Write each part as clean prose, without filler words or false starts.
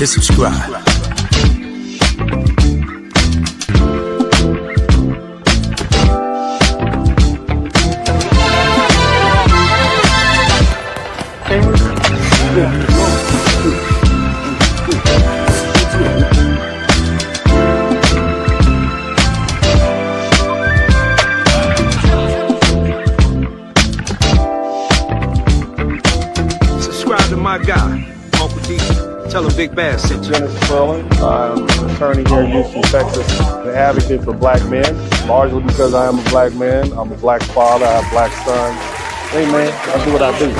hit subscribe. Subscribe to my guy, Uncle D. Tell him Big Bad sent you. Spurling. I'm an attorney here in Houston, Texas. An advocate for black men, largely because I am a black man. I'm a black father. I have black sons. Hey man, I do what I do.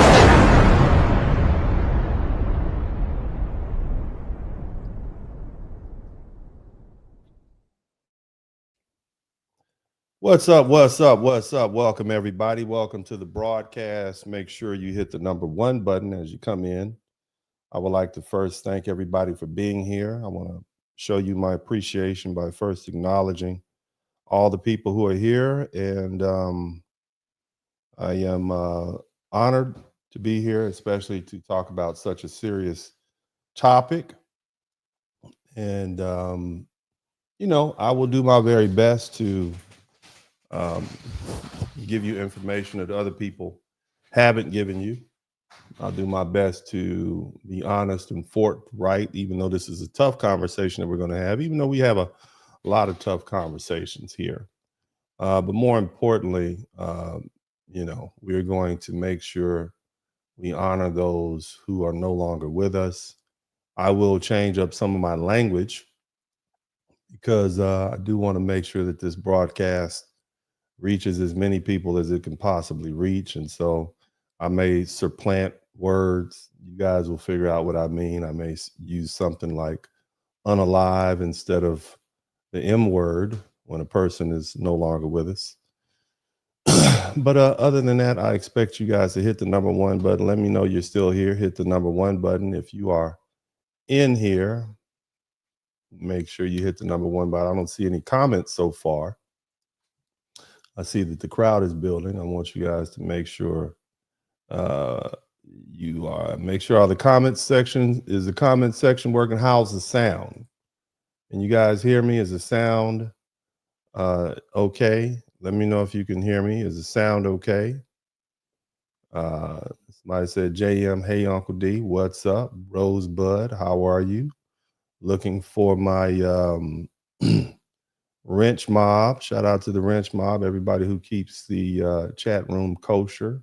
What's up? What's up? What's up? Welcome, everybody. Welcome to the broadcast. Make sure you hit the number 1 button as you come in. I would like to first thank everybody for being here. I want to show you my appreciation by first acknowledging all the people who are here. And I am honored to be here, especially to talk about such a serious topic. And, you know, I will do my very best to give you information that other people haven't given you. I'll do my best to be honest and forthright, even though this is a tough conversation that we're going to have, even though we have a lot of tough conversations here. But more importantly, you know, we're going to make sure we honor those who are no longer with us. I will change up some of my language because I do want to make sure that this broadcast reaches as many people as it can possibly reach. And so I may supplant words. You guys will figure out what I mean. I may use something like unalive instead of the M word when a person is no longer with us. But other than that, I expect you guys to hit the number 1 button. Let me know you're still here. Hit the number 1 button. If you are in here, make sure you hit the number 1 button. I don't see any comments so far. I see that the crowd is building. I want you guys to make sure make sure all the comments section is the comment section working. How's the sound? And you guys hear me? Is the sound okay? Let me know if you can hear me. Is the sound okay? Somebody said, JM, hey Uncle D, what's up? Rosebud, how are you? Looking for my Wrench Mob. Shout out to the Wrench Mob, everybody who keeps the chat room kosher.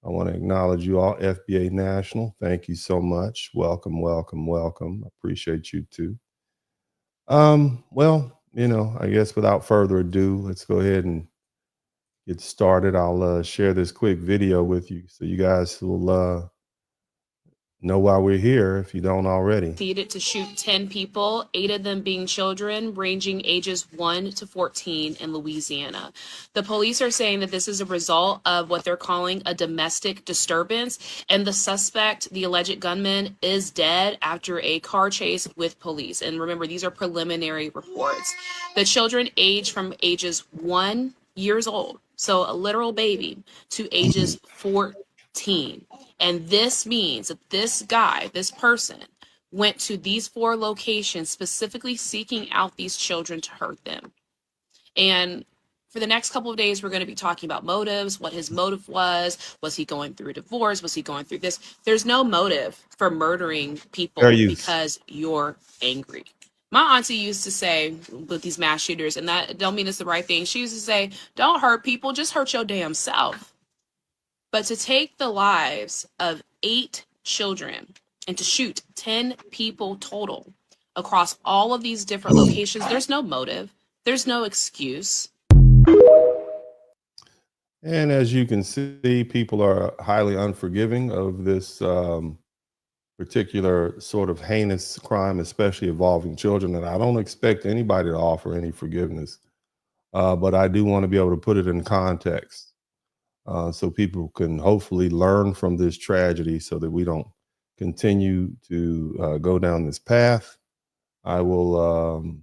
I want to acknowledge you all. FBA National, thank you so much. Welcome, welcome, welcome. Appreciate you too. Well, you know, I guess without further ado, let's go ahead and get started. I'll share this quick video with you so you guys will know why we're here if you don't already. Proceeded to shoot 10 people, 8 of them being children ranging ages 1 to 14 in Louisiana. The police are saying that this is a result of what they're calling a domestic disturbance, and the suspect, the alleged gunman, is dead after a car chase with police. And remember, these are preliminary reports. The children age from ages 1 years old, so a literal baby, to ages 14. And this means that this guy, this person, went to these 4 locations specifically seeking out these children to hurt them. And for the next couple of days, we're going to be talking about motives, what his motive was. Was he going through a divorce? Was he going through this? There's no motive for murdering people because you're angry. My auntie used to say with these mass shooters, and that don't mean it's the right thing. She used to say, don't hurt people, just hurt your damn self. But to take the lives of 8 children and to shoot 10 people total across all of these different locations, there's no motive. There's no excuse. And as you can see, people are highly unforgiving of this particular sort of heinous crime, especially involving children. And I don't expect anybody to offer any forgiveness. But I do want to be able to put it in context. So people can hopefully learn from this tragedy so that we don't continue to go down this path. I will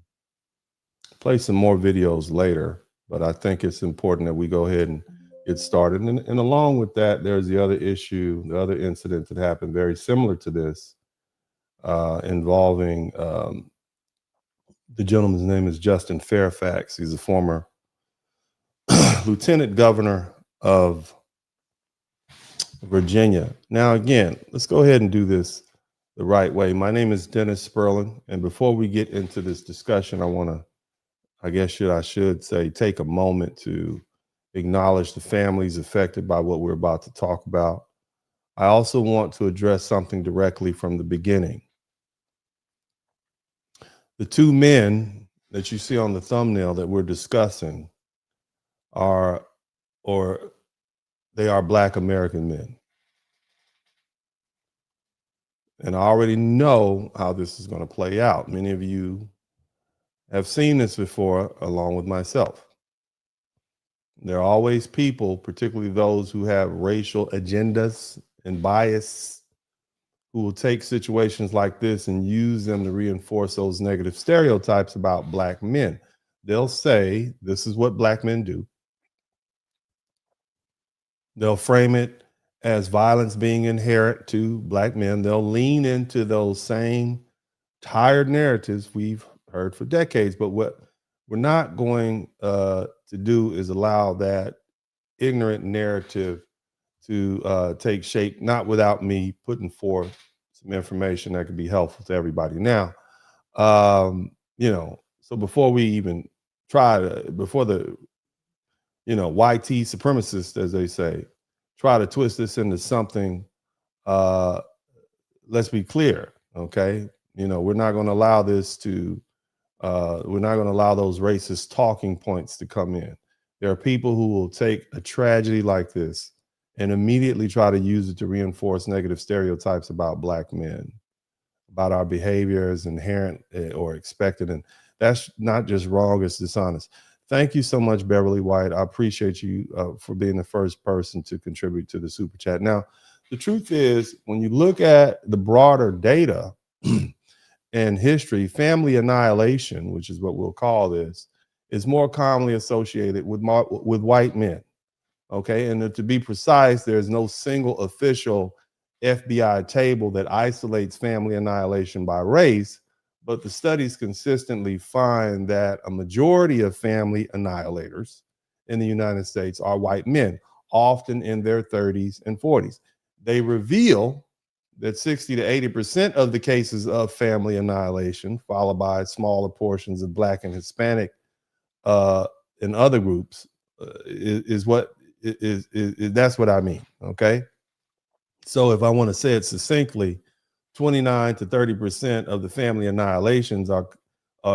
play some more videos later, but I think it's important that we go ahead and get started. And along with that, there's the other issue, the other incident that happened very similar to this involving the gentleman's name is Justin Fairfax. He's a former lieutenant governor of Virginia. Now, again, let's go ahead and do this the right way. My name is Dennis Spurling, and before we get into this discussion, I want to, I should say, take a moment to acknowledge the families affected by what we're about to talk about. I also want to address something directly from the beginning. The two men that you see on the thumbnail that we're discussing are Black American men. And I already know how this is going to play out. Many of you have seen this before, along with myself. There are always people, particularly those who have racial agendas and bias, who will take situations like this and use them to reinforce those negative stereotypes about Black men. They'll say, this is what Black men do. They'll frame it as violence being inherent to Black men. They'll lean into those same tired narratives we've heard for decades. But what we're not going to do is allow that ignorant narrative to take shape, not without me putting forth some information that could be helpful to everybody. Now, so before we even before the, YT supremacists, as they say, try to twist this into something, let's be clear, okay? We're not going to allow this to, we're not going to allow those racist talking points to come in. There are people who will take a tragedy like this and immediately try to use it to reinforce negative stereotypes about Black men, about our behavior as inherent or expected. And that's not just wrong, it's dishonest. Thank you so much, Beverly White. I appreciate you for being the first person to contribute to the Super Chat. Now, the truth is, when you look at the broader data and history, family annihilation, which is what we'll call this, is more commonly associated with white men. Okay, and to be precise, there's no single official FBI table that isolates family annihilation by race, but the studies consistently find that a majority of family annihilators in the United States are white men, often in their 30s and 40s. They reveal that 60 to 80% of the cases of family annihilation, followed by smaller portions of Black and Hispanic and other groups, is that's what I mean, okay? So if I want to say it succinctly, 29 to 30% of the family annihilations are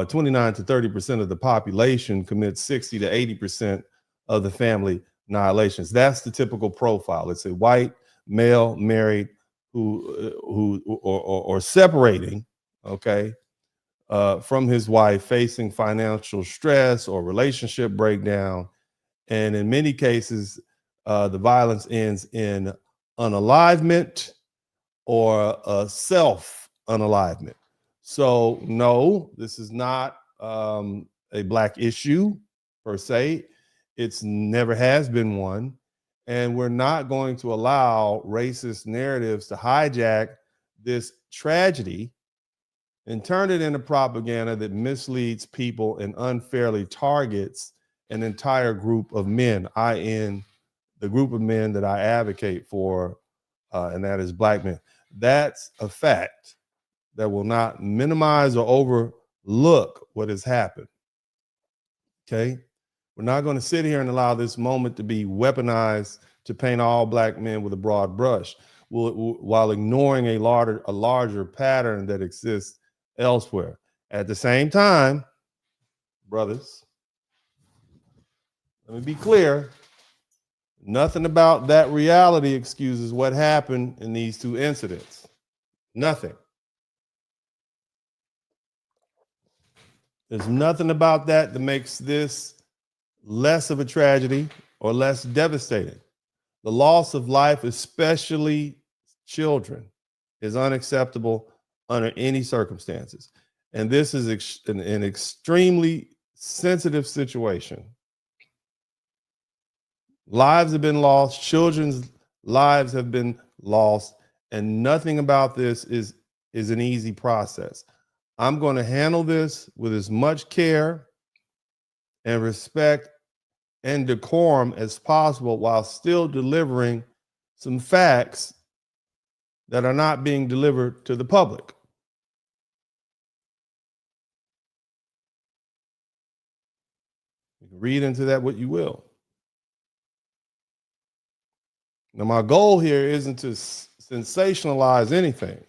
29 to 30% of the population commits 60 to 80% of the family annihilations. That's the typical profile. It's a white male married or separating, okay, from his wife, facing financial stress or relationship breakdown. And in many cases, the violence ends in unalivement or self-unalivement. So no, this is not a Black issue per se. It's never has been one. And we're not going to allow racist narratives to hijack this tragedy and turn it into propaganda that misleads people and unfairly targets an entire group of men, i.e. the group of men that I advocate for, and that is Black men. That's a fact that will not minimize or overlook what has happened, okay? We're not going to sit here and allow this moment to be weaponized to paint all Black men with a broad brush, while ignoring a larger pattern that exists elsewhere. At the same time, brothers, let me be clear, nothing about that reality excuses what happened in these two incidents. Nothing. There's nothing about that that makes this less of a tragedy or less devastating. The loss of life, especially children, is unacceptable under any circumstances. And this is an extremely sensitive situation. Lives have been lost, children's lives have been lost, and nothing about this is is an easy process. I'm going to handle this with as much care and respect and decorum as possible while still delivering some facts that are not being delivered to the public. You can read into that what you will. Now, my goal here isn't to sensationalize anything.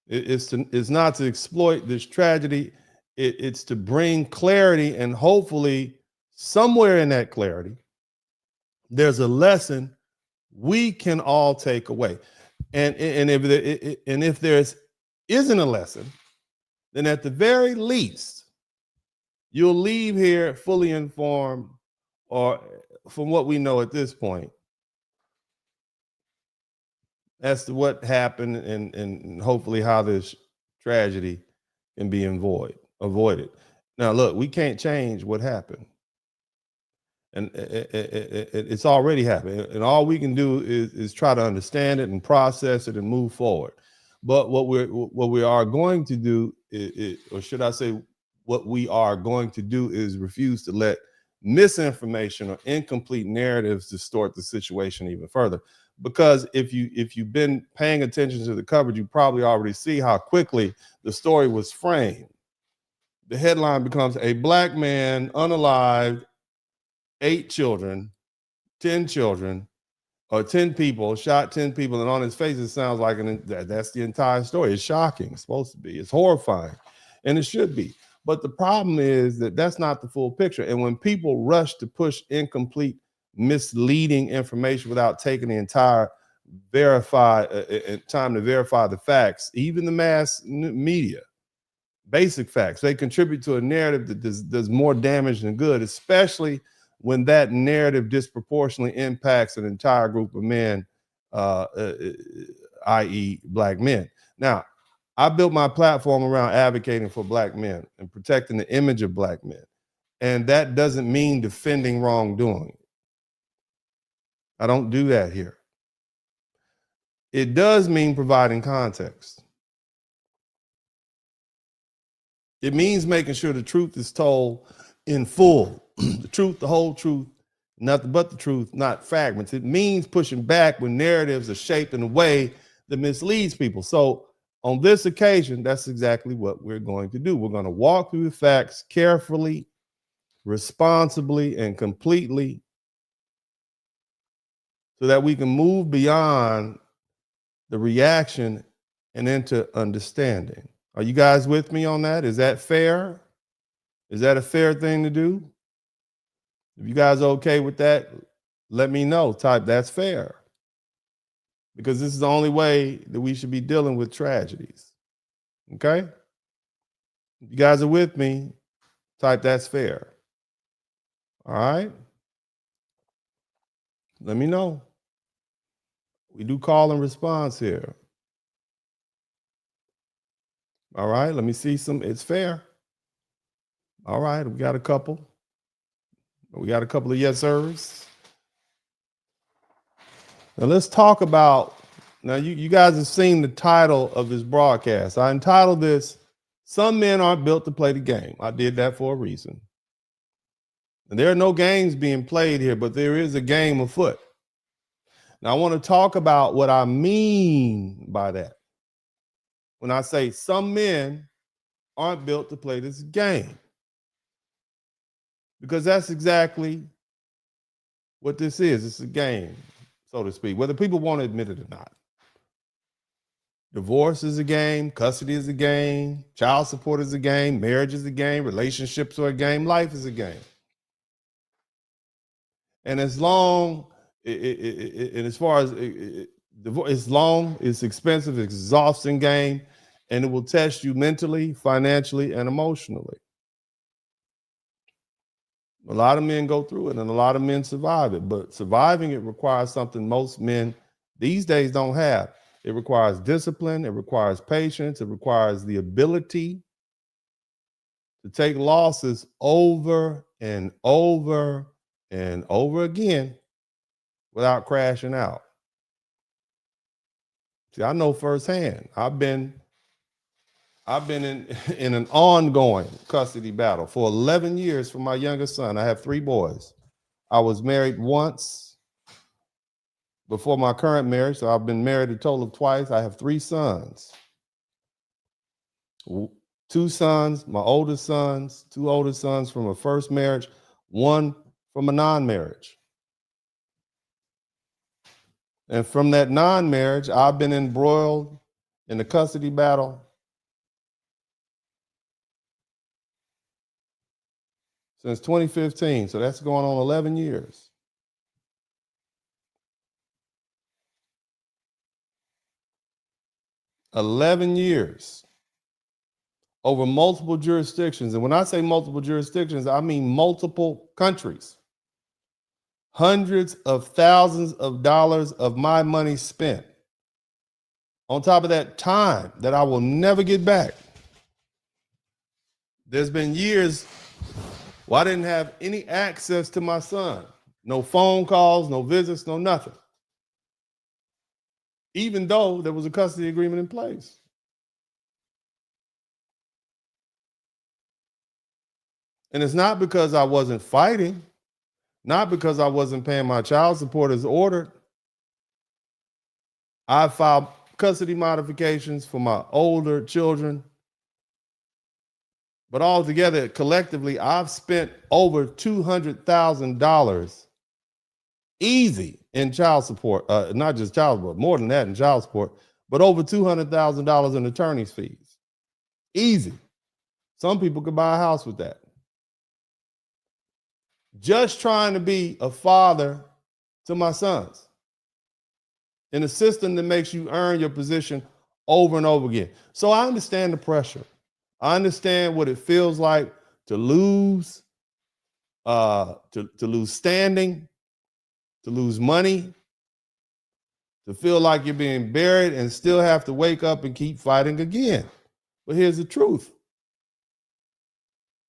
It's not to exploit this tragedy. It's to bring clarity, and hopefully somewhere in that clarity, there's a lesson we can all take away. And if there isn't a lesson, then at the very least, you'll leave here fully informed, or from what we know at this point, as to what happened and hopefully how this tragedy can be avoided. Now, look, we can't change what happened. And it's already happened. And all we can do is try to understand it and process it and move forward. But what we are going to do, or should I say, what we are going to do is refuse to let misinformation or incomplete narratives distort the situation even further. Because if you've been paying attention to the coverage, you probably already see how quickly the story was framed. The headline becomes "A Black Man Unalived 8 children, 10 children, or 10 people, shot 10 people," and on his face it sounds like that's the entire story. It's shocking. It's supposed to be. It's horrifying, and it should be. But the problem is that that's not the full picture. And when people rush to push incomplete, misleading information without taking the entire time to verify the facts, even the mass media, basic facts, they contribute to a narrative that does more damage than good, especially when that narrative disproportionately impacts an entire group of men, i.e. Black men. Now, I built my platform around advocating for Black men and protecting the image of Black men. And that doesn't mean defending wrongdoing. I don't do that here. It does mean providing context. It means making sure the truth is told in full. The truth, the whole truth, nothing but the truth, not fragments. It means pushing back when narratives are shaped in a way that misleads people. So on this occasion, that's exactly what we're going to do. We're going to walk through the facts carefully, responsibly, and completely, so that we can move beyond the reaction and into understanding. Are you guys with me on that? Is that fair? Is that a fair thing to do? If you guys are okay with that, let me know. Type "that's fair." Because this is the only way that we should be dealing with tragedies. Okay? If you guys are with me, type "that's fair." All right? Let me know. We do call and response here. All right, let me see some. It's fair. All right, we got a couple. We got a couple of yes sirs. Now let's talk about, now you guys have seen the title of this broadcast. I entitled this, "Some Men Aren't Built to Play the Game." I did that for a reason. And there are no games being played here, but there is a game afoot. Now I want to talk about what I mean by that. When I say some men aren't built to play this game. Because that's exactly what this is. It's a game, so to speak, whether people want to admit it or not. Divorce is a game, custody is a game, child support is a game, marriage is a game, relationships are a game, life is a game. And as long, and as far as it's long, it's expensive, it's exhausting game, and it will test you mentally, financially, and emotionally. A lot of men go through it, and a lot of men survive it, but surviving it requires something most men these days don't have. It requires discipline, it requires patience, it requires the ability to take losses over and over and over again without crashing out. See, I know firsthand. I've been I've been in an ongoing custody battle for 11 years for my youngest son. I have 3 boys. I was married once before my current marriage, so I've been married a total of twice. I have 3 sons. 2 sons, my oldest sons, 2 oldest sons from a first marriage, 1 from a non-marriage. And from that non-marriage, I've been embroiled in the custody battle since 2015. So that's going on 11 years. 11 years over multiple jurisdictions. And when I say multiple jurisdictions, I mean multiple countries. Hundreds of thousands of dollars of my money spent. On top of that, time that I will never get back. There's been years where I didn't have any access to my son. No phone calls, no visits, no nothing. Even though there was a custody agreement in place. And it's not because I wasn't fighting, not because I wasn't paying my child support as ordered. I filed custody modifications for my older children. But altogether, collectively, I've spent over $200,000 easy in child support, not just child support, more than that in child support, but over $200,000 in attorney's fees. Easy. Some people could buy a house with that. Just trying to be a father to my sons in a system that makes you earn your position over and over again. So I understand the pressure. I understand what it feels like to lose, to lose standing, to lose money, to feel like you're being buried and still have to wake up and keep fighting again. But here's the truth.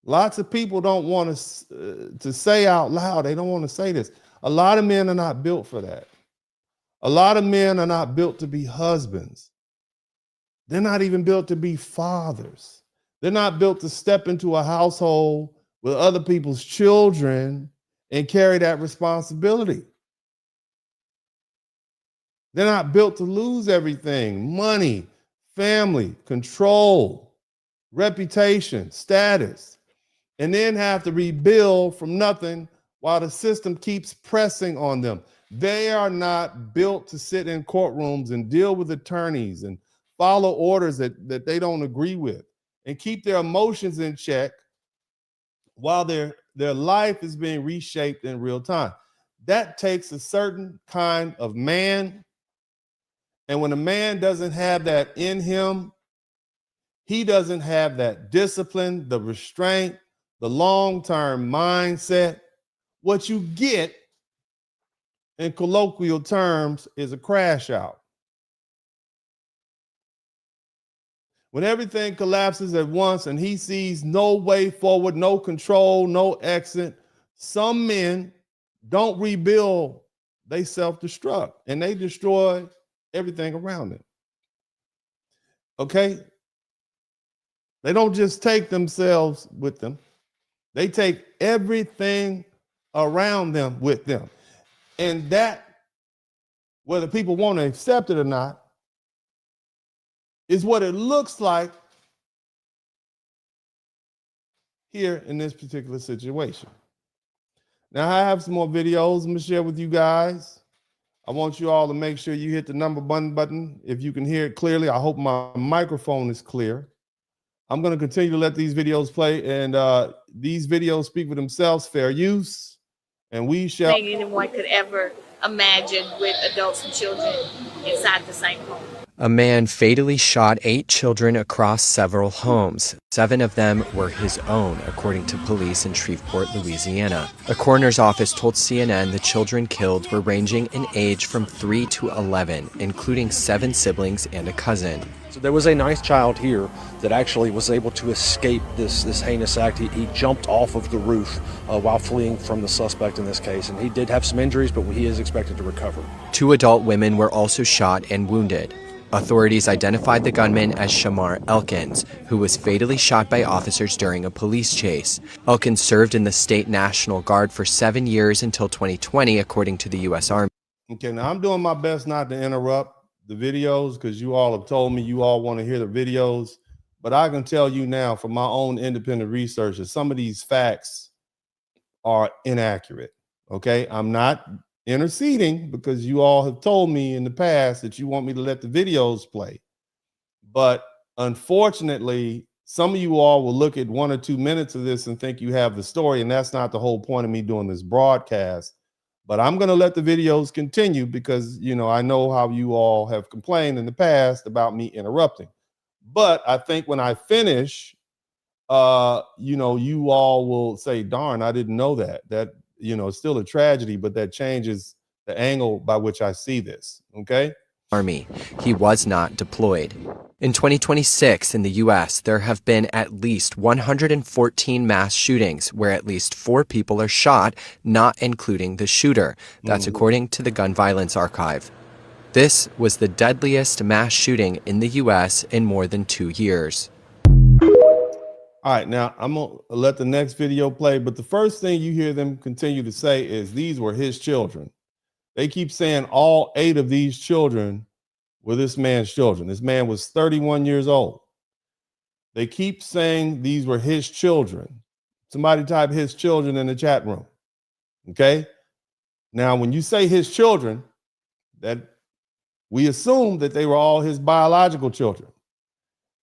Lots of people don't want to say out loud. They don't want to say this. A lot of men are not built for that. A lot of men are not built to be husbands. They're not even built to be fathers. They're not built to step into a household with other people's children and carry that responsibility. They're not built to lose everything: money, family, control, reputation, status, and then have to rebuild from nothing while the system keeps pressing on them. They are not built to sit in courtrooms and deal with attorneys and follow orders that they don't agree with and keep their emotions in check while their life is being reshaped in real time. That takes a certain kind of man. And when a man doesn't have that in him, he doesn't have that discipline, the restraint, the long-term mindset. What you get in colloquial terms is a crash out. When everything collapses at once and he sees no way forward, no control, no exit, some men don't rebuild, they self-destruct and they destroy everything around them. Okay? They don't just take themselves with them. They take everything around them with them. And that, whether people want to accept it or not, is what it looks like here in this particular situation. Now, I have some more videos I'm going to share with you guys. I want you all to make sure you hit the number button if you can hear it clearly. I hope my microphone is clear. I'm going to continue to let these videos play, and these videos speak for themselves, fair use, and we shall. Anyone could ever imagine with adults and children inside the same home. A man fatally shot 8 children across several homes. 7 of them were his own, according to police in Shreveport, Louisiana. A coroner's office told CNN the children killed were ranging in age from 3 to 11, including 7 siblings and a cousin. So there was a nice child here that actually was able to escape this heinous act. He jumped off of the roof while fleeing from the suspect in this case, and he did have some injuries, but he is expected to recover. 2 adult women were also shot and wounded. Authorities identified the gunman as Shamar Elkins, who was fatally shot by officers during a police chase. Elkins served in the State National Guard for 7 years until 2020, according to the U.S. Army. Okay, now I'm doing my best not to interrupt the videos because you all have told me you all want to hear the videos, but I can tell you now from my own independent research that some of these facts are inaccurate. Okay, I'm not interceding because you all have told me in the past that you want me to let the videos play, but unfortunately some of you all will look at 1 or 2 minutes of this and think you have the story, and that's not the whole point of me doing this broadcast. But I'm going to let the videos continue because, you know, I know how you all have complained in the past about me interrupting. But I think when I finish, you know, you all will say, darn, I didn't know that. That, you know, it's still a tragedy, but that changes the angle by which I see this. Okay. Army. He was not deployed. In 2026 in the U.S., there have been at least 114 mass shootings where at least 4 people are shot, not including the shooter. That's according to the Gun Violence Archive. This was the deadliest mass shooting in the U.S. in more than 2 years. All right, now I'm going to let the next video play, but the first thing you hear them continue to say is these were his children. They keep saying all 8 of these children were this man's children. This man was 31 years old. They keep saying these were his children. Somebody type his children in the chat room. Okay. Now, when you say his children, that we assume that they were all his biological children.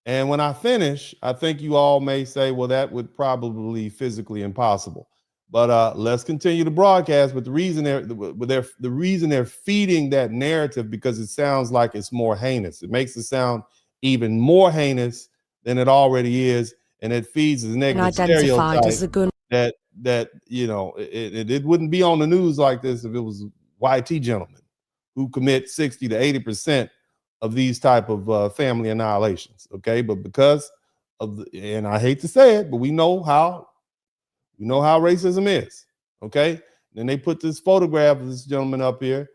And when I finish, I think you all may say, well, that would probably be physically impossible. But let's continue the broadcast. But the reason they're feeding that narrative because it sounds like it's more heinous. It makes it sound even more heinous than it already is, and it feeds the negative stereotype as a gun that you know it wouldn't be on the news like this if it was YT gentlemen who commit 60 to 80% of these type of family annihilations. Okay, but because of and I hate to say it, but we know how racism is. Okay, then they put this photograph of this gentleman up here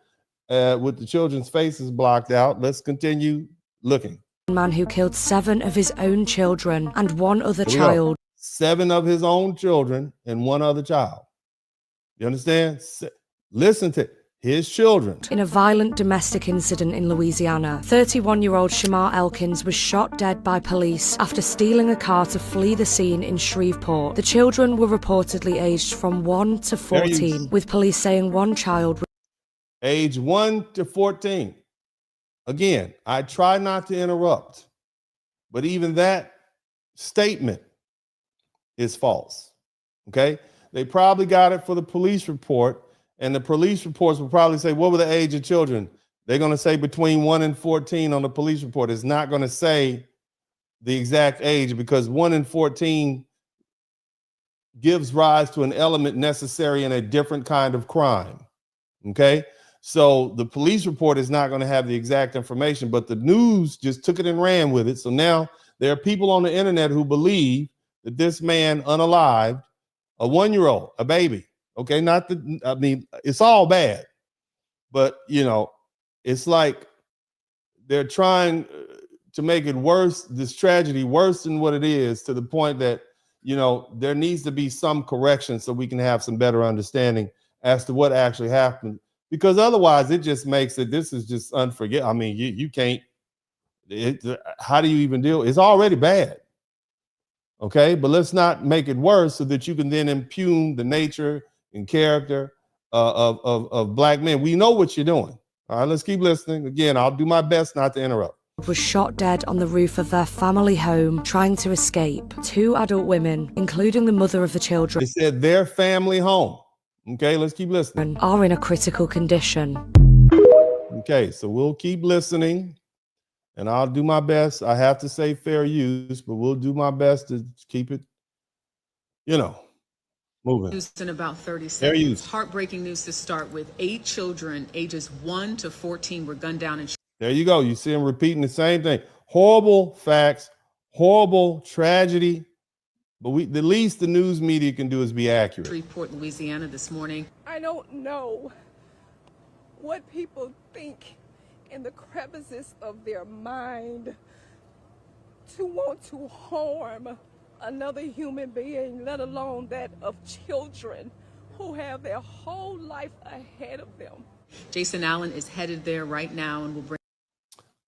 with the children's faces blocked out. Let's continue looking. Man who killed 7 of his own children and 1 other child. 7 of his own children and 1 other child. You understand? Listen to his children. In a violent domestic incident in Louisiana, 31-year-old Shamar Elkins was shot dead by police after stealing a car to flee the scene in Shreveport. The children were reportedly aged from 1 to 14, with police saying 1 child age 1 to 14. Again, I try not to interrupt, but even that statement is false. Okay? They probably got it for the police report, and the police reports will probably say, what were the age of children? They're going to say between 1 and 14 on the police report. It's not going to say the exact age because 1 and 14 gives rise to an element necessary in a different kind of crime. Okay? So the police report is not going to have the exact information, but the news just took it and ran with it. So now there are people on the internet who believe that this man unalived a 1-year-old, a baby. Okay, not the, I mean, it's all bad, but you know, it's like they're trying to make it worse, this tragedy worse than what it is, to the point that, you know, there needs to be some correction so we can have some better understanding as to what actually happened, because otherwise it just makes it, this is just unforgettable. I mean, you can't, how do you even deal? It's already bad. Okay, but let's not make it worse so that you can then impugn the nature and character of black men. We know what you're doing. All right, let's keep listening. Again, I'll do my best not to interrupt. Was shot dead on the roof of their family home trying to escape. 2 adult women, including the mother of the children, They said their family home. Okay, let's keep listening. Are in a critical condition. Okay, so we'll keep listening, and I'll do my best. I have to say fair use, but we'll do my best to keep it, you know, moving. News in about 30 Fair seconds. use. Heartbreaking news to start with. 8 children ages 1 to 14 were gunned down in There you go. You see him repeating the same thing. Horrible facts, horrible tragedy. But the least the news media can do is be accurate. Shreveport, Louisiana this morning. I don't know what people think in the crevices of their mind to want to harm another human being, let alone that of children who have their whole life ahead of them. Jason Allen is headed there right now and will bring.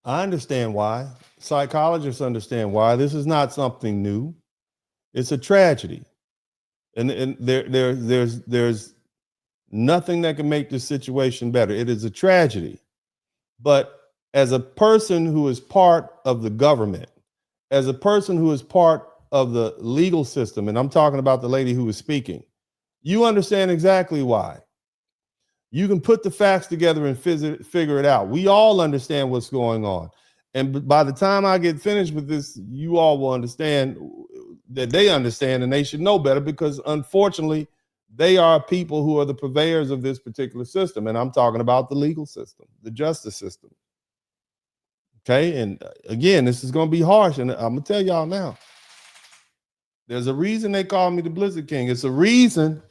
I understand why. Psychologists understand why. This is not something new. It's a tragedy. And there's nothing that can make this situation better. It is a tragedy. But as a person who is part of the government, as a person who is part of the legal system, and I'm talking about the lady who was speaking, you understand exactly why. You can put the facts together and figure it out. We all understand what's going on. And by the time I get finished with this, you all will understand that they understand, and they should know better, because unfortunately, they are people who are the purveyors of this particular system. And I'm talking about the legal system, the justice system. Okay. And again, this is going to be harsh. And I'm going to tell y'all now, there's a reason they call me the Blizzard King. It's a reason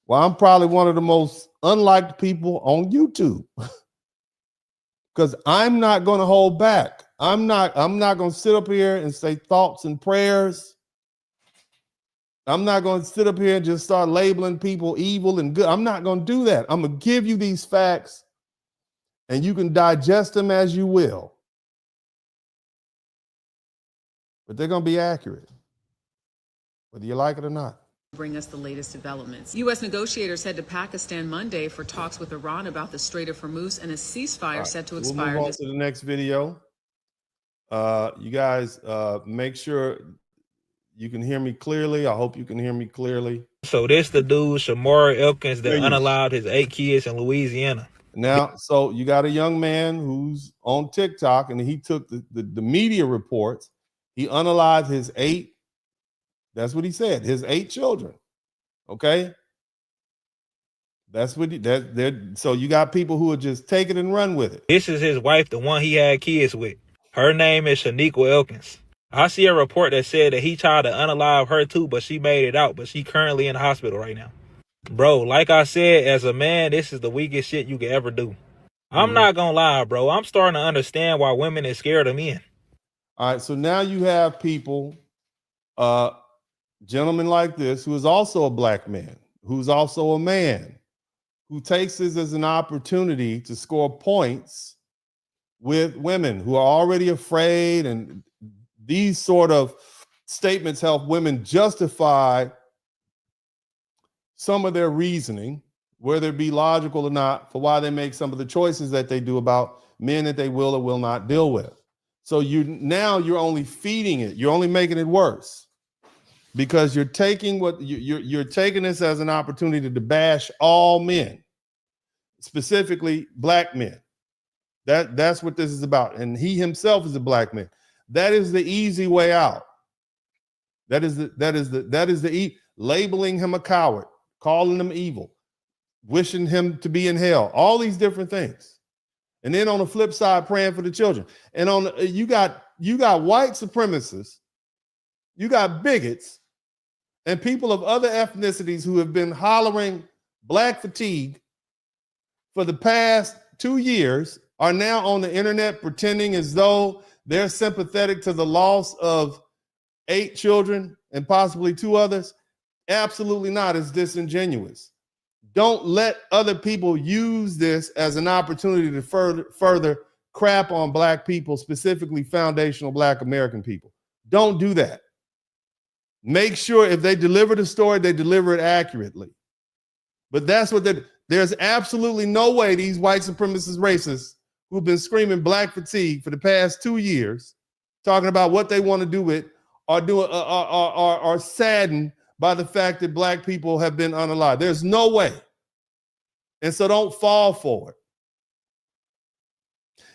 why I'm probably one of the most unliked people on YouTube. Because I'm not going to hold back. I'm not going to sit up here and say thoughts and prayers. I'm not going to sit up here and just start labeling people evil and good. I'm not going to do that. I'm going to give you these facts, and you can digest them as you will. But they're going to be accurate, whether you like it or not. Bring us the latest developments. U.S. negotiators head to Pakistan Monday for talks with Iran about the Strait of Hormuz and a ceasefire set to expire. We'll move on to the next video. You guys make sure you can hear me clearly. I hope you can hear me clearly. So this the dude, Shamar Elkins, that unallowed his 8 kids in Louisiana. Now, so you got a young man who's on TikTok, and he took the media reports. He unalived his 8. That's what he said. His 8 children. Okay. That's what so you got people who are just take it and run with it. This is his wife, the one he had kids with. Her name is Shaniqua Elkins. I see a report that said that he tried to unalive her too, but she made it out. But she currently in the hospital right now. Bro, like I said, as a man, this is the weakest shit you could ever do. I'm not gonna lie, bro. I'm starting to understand why women is scared of men. All right, so now you have people, gentlemen like this, who is also a black man, who's also a man, who takes this as an opportunity to score points with women who are already afraid, and these sort of statements help women justify some of their reasoning, whether it be logical or not, for why they make some of the choices that they do about men that they will or will not deal with. So you're only feeding it. You're only making it worse, because you're taking you're taking this as an opportunity to bash all men, specifically black men. That's what this is about. And he himself is a black man. That is the easy way out. Labeling him a coward, calling him evil, wishing him to be in hell, all these different things. And then on the flip side, praying for the children. And you got white supremacists, you got bigots, and people of other ethnicities who have been hollering black fatigue for the past 2 years are now on the internet pretending as though they're sympathetic to the loss of 8 children and possibly 2 others. Absolutely not. It's disingenuous. Don't let other people use this as an opportunity to further crap on black people, specifically foundational black American people. Don't do that. Make sure if they deliver the story, they deliver it accurately. But that's what there's absolutely no way these white supremacist racists who've been screaming black fatigue for the past 2 years, talking about what they want to do with, are saddened by the fact that black people have been unalived. There's no way. And so don't fall for it.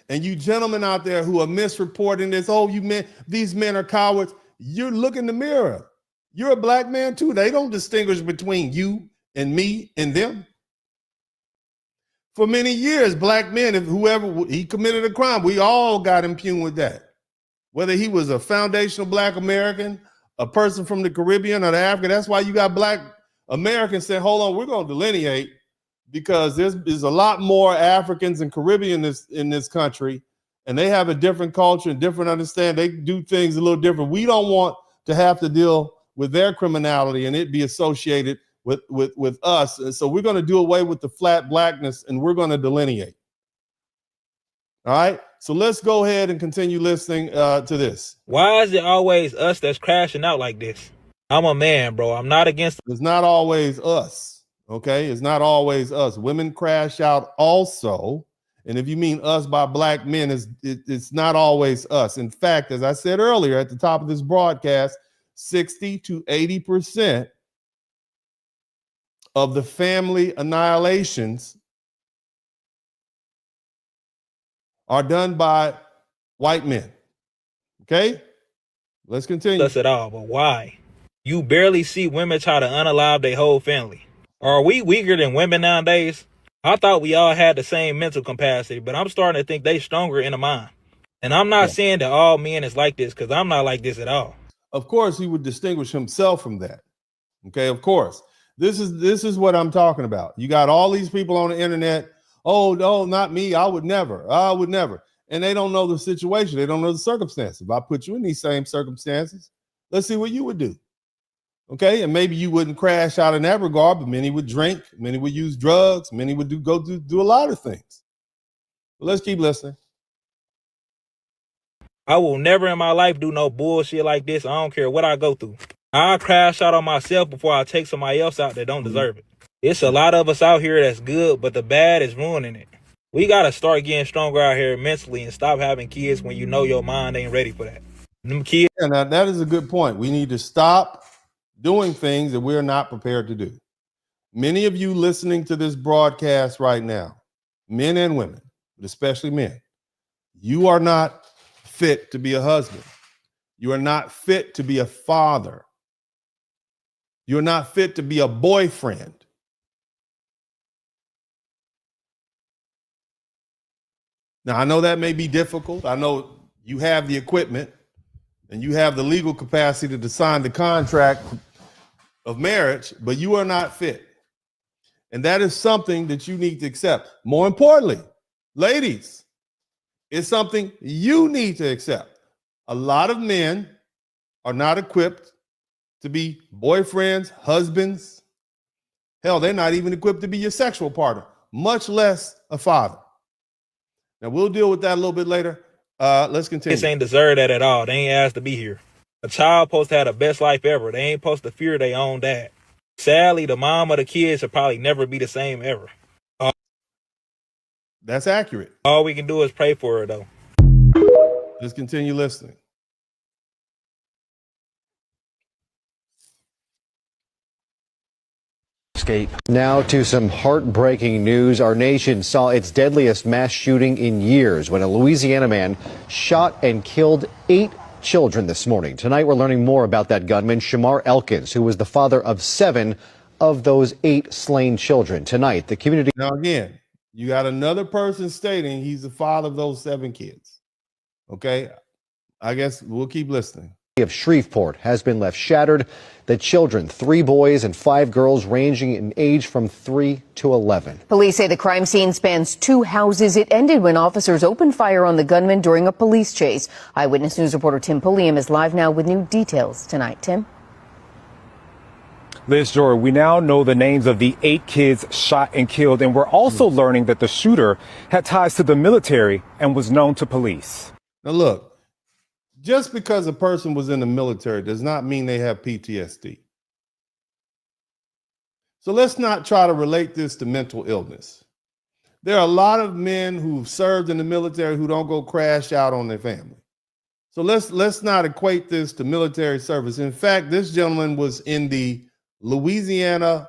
And you gentlemen out there who are misreporting this, these men are cowards. You look in the mirror. You're a black man too. They don't distinguish between you and me and them. For many years, black men, if whoever he committed a crime, we all got impugned with that. whether he was a foundational Black American, a person from the Caribbean or the Africa. That's why you got Black Americans saying, hold on, we're going to delineate because there's a lot more Africans and Caribbean in this country, and they have a different culture and different understanding. They do things a little different. We don't want to have to deal with their criminality and it be associated with us. And so we're going to do away with the flat blackness and we're going to delineate. All right. So let's go ahead and continue listening to this. Why is it always us that's crashing out like this? I'm a man, bro. I'm not against. It's not always us. Okay. It's not always us. Women crash out also. And if you mean us by Black men, it's not always us. In fact, as I said earlier at the top of this broadcast, 60 to 80% of the family annihilations are done by white men. Okay? Let's continue. Us at all, but why? You barely see women try to unalive their whole family. Are we weaker than women nowadays? I thought we all had the same mental capacity, but I'm starting to think they stronger in the mind. And I'm not saying that all men is like this, because I'm not like this at all. Of course, he would distinguish himself from that. Okay, of course. This is what I'm talking about. You got all these people on the internet. Oh, no, not me. I would never. And they don't know the situation. They don't know the circumstances. If I put you in these same circumstances, let's see what you would do. Okay, and maybe you wouldn't crash out in that regard, but many would drink, many would use drugs, many would do a lot of things. But let's keep listening. I will never in my life do no bullshit like this. I don't care what I go through. I'll crash out on myself before I take somebody else out that don't deserve it. It's a lot of us out here that's good, but the bad is ruining it. We got to start getting stronger out here mentally and stop having kids when you know your mind ain't ready for that. Them kids. Yeah, now that is a good point. We need to stop doing things that we're not prepared to do. Many of you listening to this broadcast right now, men and women, but especially men, you are not fit to be a husband. You are not fit to be a father. You're not fit to be a boyfriend. Now, I know that may be difficult. I know you have the equipment and you have the legal capacity to sign the contract of marriage, but you are not fit. And that is something that you need to accept. More importantly, ladies, it's something you need to accept. A lot of men are not equipped to be boyfriends, husbands. Hell, they're not even equipped to be your sexual partner, much less a father. Now, we'll deal with that a little bit later. Let's continue. This ain't deserve that at all. They ain't asked to be here. A child supposed to have the best life ever. They ain't supposed to fear their own dad. Sadly, the mom of the kids should probably never be the same ever. That's accurate. All we can do is pray for her, though. Let's continue listening. Now to some heartbreaking news. Our nation saw its deadliest mass shooting in years when a Louisiana man shot and killed 8 children this morning. Tonight we're learning more about that gunman, Shamar Elkins, who was the father of 7 of those 8 slain children. Tonight, the community... Now again, you got another person stating he's the father of those 7 kids. Okay, I guess we'll keep listening. Of Shreveport has been left shattered. The children, 3 boys and 5 girls, ranging in age from 3 to 11. Police say the crime scene spans 2 houses. It ended when officers opened fire on the gunman during a police chase. Eyewitness News reporter Tim Pulliam is live now with new details tonight. Tim? Liz, Jory, we now know the names of the 8 kids shot and killed, and we're also learning that the shooter had ties to the military and was known to police. Now look, just because a person was in the military does not mean they have PTSD. So let's not try to relate this to mental illness. There are a lot of men who've served in the military who don't go crash out on their family. So let's not equate this to military service. In fact, this gentleman was in the Louisiana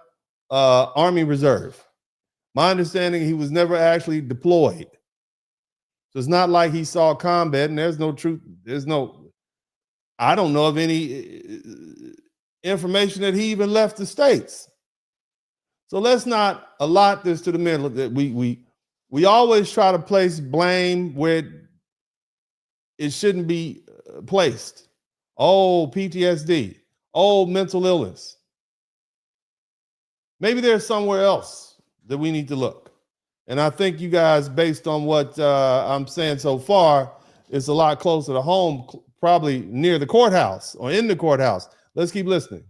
Army Reserve. My understanding, he was never actually deployed. So it's not like he saw combat, and there's no truth. I don't know of any information that he even left the States. So let's not allot this to the middle. That we always try to place blame where it shouldn't be placed. Oh, PTSD. Oh, mental illness. Maybe there's somewhere else that we need to look. And I think you guys, based on what I'm saying so far, it's a lot closer to home, probably near the courthouse or in the courthouse. Let's keep listening.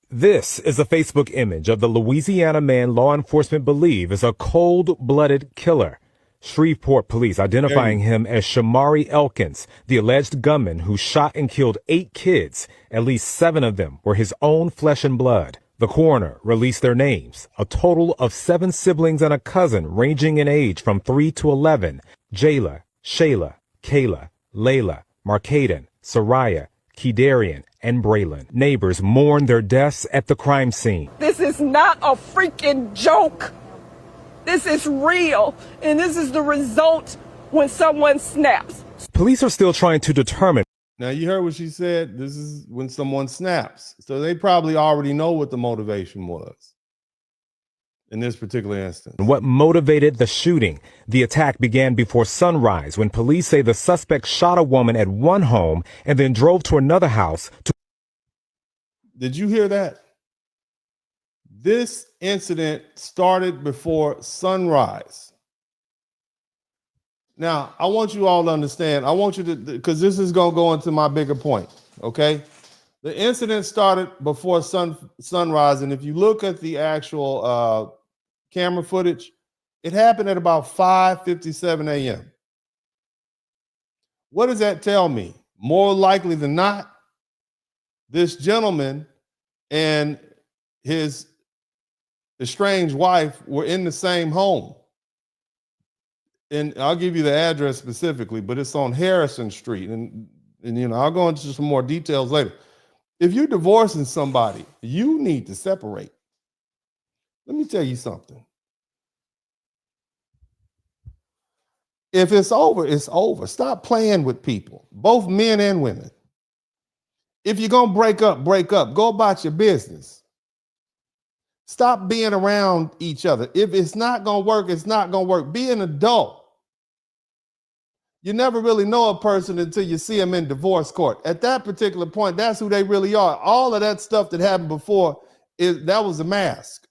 This is a Facebook image of the Louisiana man law enforcement believe is a cold-blooded killer. Shreveport police identifying him as Shamar Elkins, the alleged gunman who shot and killed 8 kids. At least 7 of them were his own flesh and blood. The coroner released their names, a total of 7 siblings and a cousin ranging in age from 3 to 11. Jayla, Shayla, Kayla, Layla, Markaden, Soraya, Kedarian, and Braylon. Neighbors mourn their deaths at the crime scene. This is not a freaking joke. This is real, and this is the result when someone snaps. Police are still trying to determine. Now, you heard what she said. This is when someone snaps. So they probably already know what the motivation was in this particular instance. What motivated the shooting? The attack began before sunrise when police say the suspect shot a woman at one home and then drove to another house. Did you hear that? This incident started before sunrise. Now, I want you all to understand. I want you to, because this is going to go into my bigger point, okay? The incident started before sunrise, and if you look at the actual camera footage, it happened at about 5:57 a.m. What does that tell me? More likely than not, this gentleman and his estranged wife were in the same home. And I'll give you the address specifically, but it's on Harrison Street. And you know, I'll go into some more details later. If you're divorcing somebody, you need to separate. Let me tell you something. If it's over, it's over. Stop playing with people, both men and women. If you're going to break up, break up. Go about your business. Stop being around each other. If it's not going to work, it's not going to work. Be an adult. You never really know a person until you see them in divorce court. At that particular point, that's who they really are. All of that stuff that happened before, that was a mask.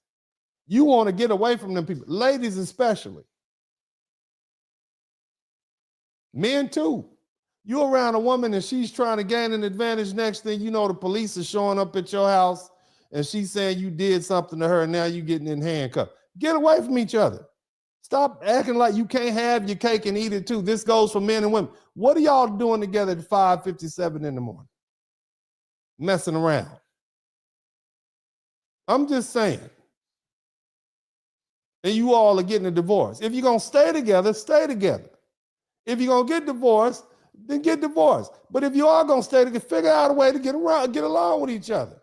You want to get away from them people, ladies especially. Men too. You're around a woman and she's trying to gain an advantage. Next thing you know, the police are showing up at your house and she's saying you did something to her and now you're getting in handcuffs. Get away from each other. Stop acting like you can't have your cake and eat it too. This goes for men and women. What are y'all doing together at 5:57 in the morning? Messing around. I'm just saying. And you all are getting a divorce. If you're going to stay together, stay together. If you're going to get divorced, then get divorced. But if you are going to stay together, figure out a way to get along with each other.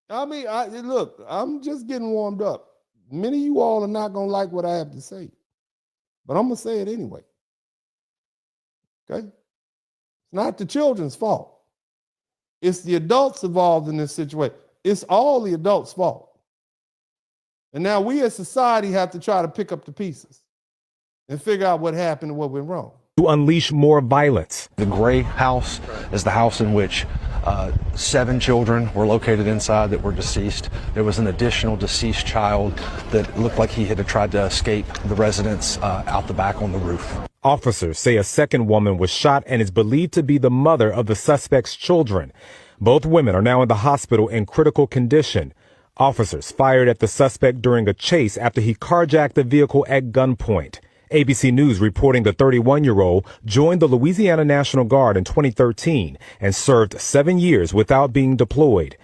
I mean, look, I'm just getting warmed up. Many of you all are not going to like what I have to say, but I'm going to say it anyway. Okay? It's not the children's fault. It's the adults involved in this situation. It's all the adults' fault. And now we as society have to try to pick up the pieces and figure out what happened and what went wrong. To unleash more violence. The gray house is the house in which 7 children were located inside that were deceased. There was an additional deceased child that looked like he had tried to escape the residence out the back on the roof. Officers say a second woman was shot and is believed to be the mother of the suspect's children. Both women are now in the hospital in critical condition. Officers fired at the suspect during a chase after he carjacked the vehicle at gunpoint. ABC News reporting the 31-year-old joined the Louisiana National Guard in 2013 and served 7 years without being deployed.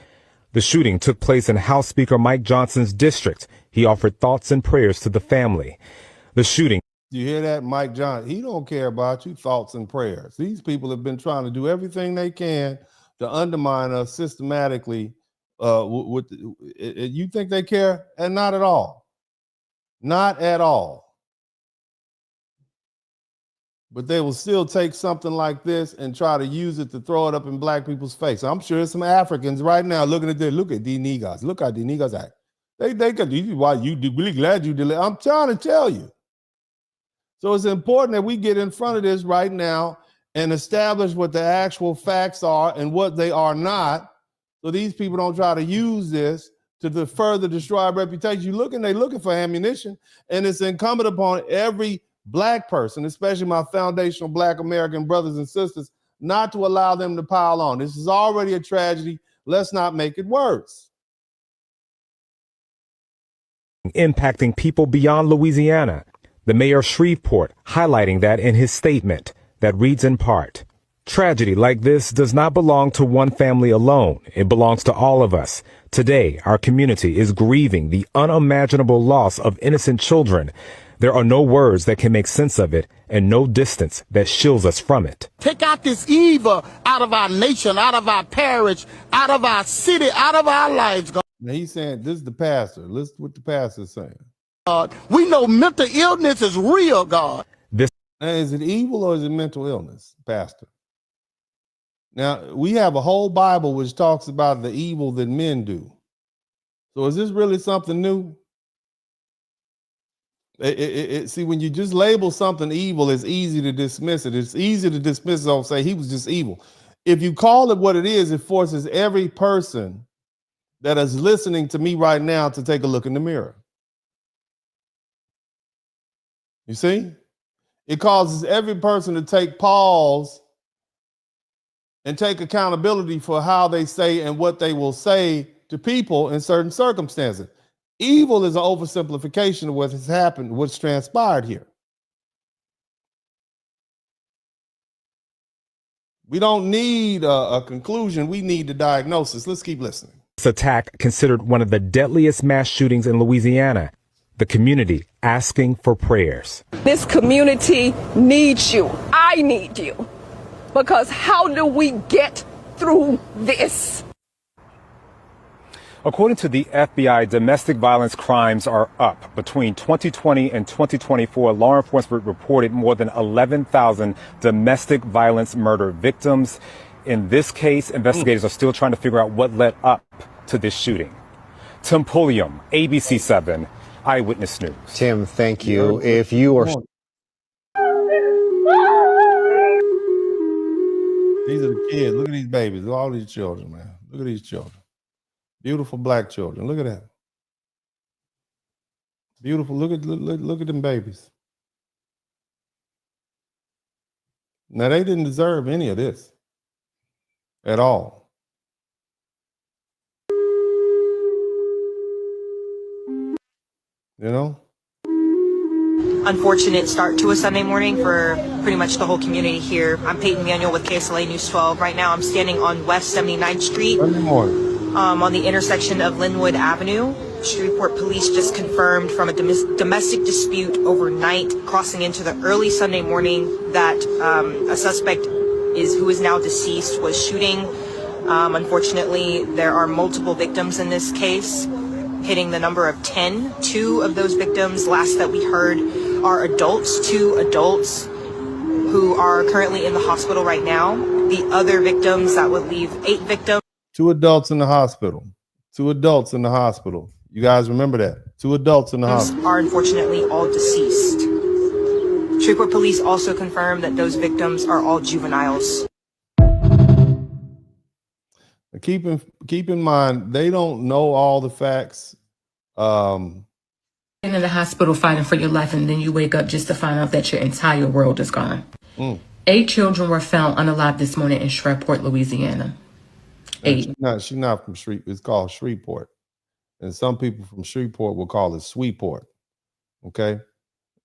The shooting took place in House Speaker Mike Johnson's district. He offered thoughts and prayers to the family. The shooting. You hear that, Mike Johnson? He don't care about you, thoughts and prayers. These people have been trying to do everything they can to undermine us systematically. You think they care? And not at all. Not at all. But they will still take something like this and try to use it to throw it up in black people's face. I'm sure some Africans right now looking at this. Look at these niggas. Look how these niggas act. They could. Why you really glad you did it? I'm trying to tell you. So it's important that we get in front of this right now and establish what the actual facts are and what they are not, so these people don't try to use this to further destroy our reputation. They're looking for ammunition, and it's incumbent upon every Black person, especially my foundational Black American brothers and sisters, not to allow them to pile on. This is already a tragedy. Let's not make it worse. Impacting people beyond Louisiana. The mayor of Shreveport highlighting that in his statement that reads in part, "Tragedy like this does not belong to one family alone. It belongs to all of us. Today, our community is grieving the unimaginable loss of innocent children. There are no words that can make sense of it and no distance that shields us from it." Take out this evil out of our nation, out of our parish, out of our city, out of our lives, God. Now he's saying, this is the pastor. Listen to what the pastor is saying. God, we know mental illness is real, God. Now, is it evil or is it mental illness, Pastor? Now, we have a whole Bible which talks about the evil that men do. So is this really something new? See, when you just label something evil, it's easy to dismiss it. It's easy to dismiss it and say he was just evil. If you call it what it is, it forces every person that is listening to me right now to take a look in the mirror. You see? It causes every person to take pause and take accountability for how they say and what they will say to people in certain circumstances. Evil is an oversimplification of what has happened, what's transpired here. We don't need a conclusion. We need the diagnosis. Let's keep listening. This attack considered one of the deadliest mass shootings in Louisiana. The community asking for prayers. This community needs you. I need you. Because how do we get through this? According to the FBI, domestic violence crimes are up. Between 2020 and 2024, law enforcement reported more than 11,000 domestic violence murder victims. In this case, investigators are still trying to figure out what led up to this shooting. Tim Pulliam, ABC7, Eyewitness News. Tim, thank you. If you are... These are the kids. Look at these babies. All these children, man. Look at these children. Beautiful Black children. Look at that. Beautiful. Look at them babies. Now, they didn't deserve any of this at all. You know? Unfortunate start to a Sunday morning for pretty much the whole community here. I'm Peyton Manuel with KSLA News 12. Right now I'm standing on West 79th Street on the intersection of Linwood Avenue. Shreveport police just confirmed from a domestic dispute overnight crossing into the early Sunday morning that a suspect who is now deceased was shooting. Unfortunately, there are multiple victims in this case, hitting the number of 10. 2 of those victims, last that we heard, are adults, 2 adults who are currently in the hospital right now. The other victims, that would leave 8 victims. 2 adults in the hospital. 2 adults in the hospital. You guys remember that? 2 adults in the hospital. Are unfortunately all deceased. Shreveport police also confirmed that those victims are all juveniles. Keep in mind, they don't know all the facts. In the hospital fighting for your life, and then you wake up just to find out that your entire world is gone. 8 children were found unalive this morning in Shreveport, Louisiana. 8. She's not from Shreveport. It's called Shreveport. And some people from Shreveport will call it Sweetport. Okay?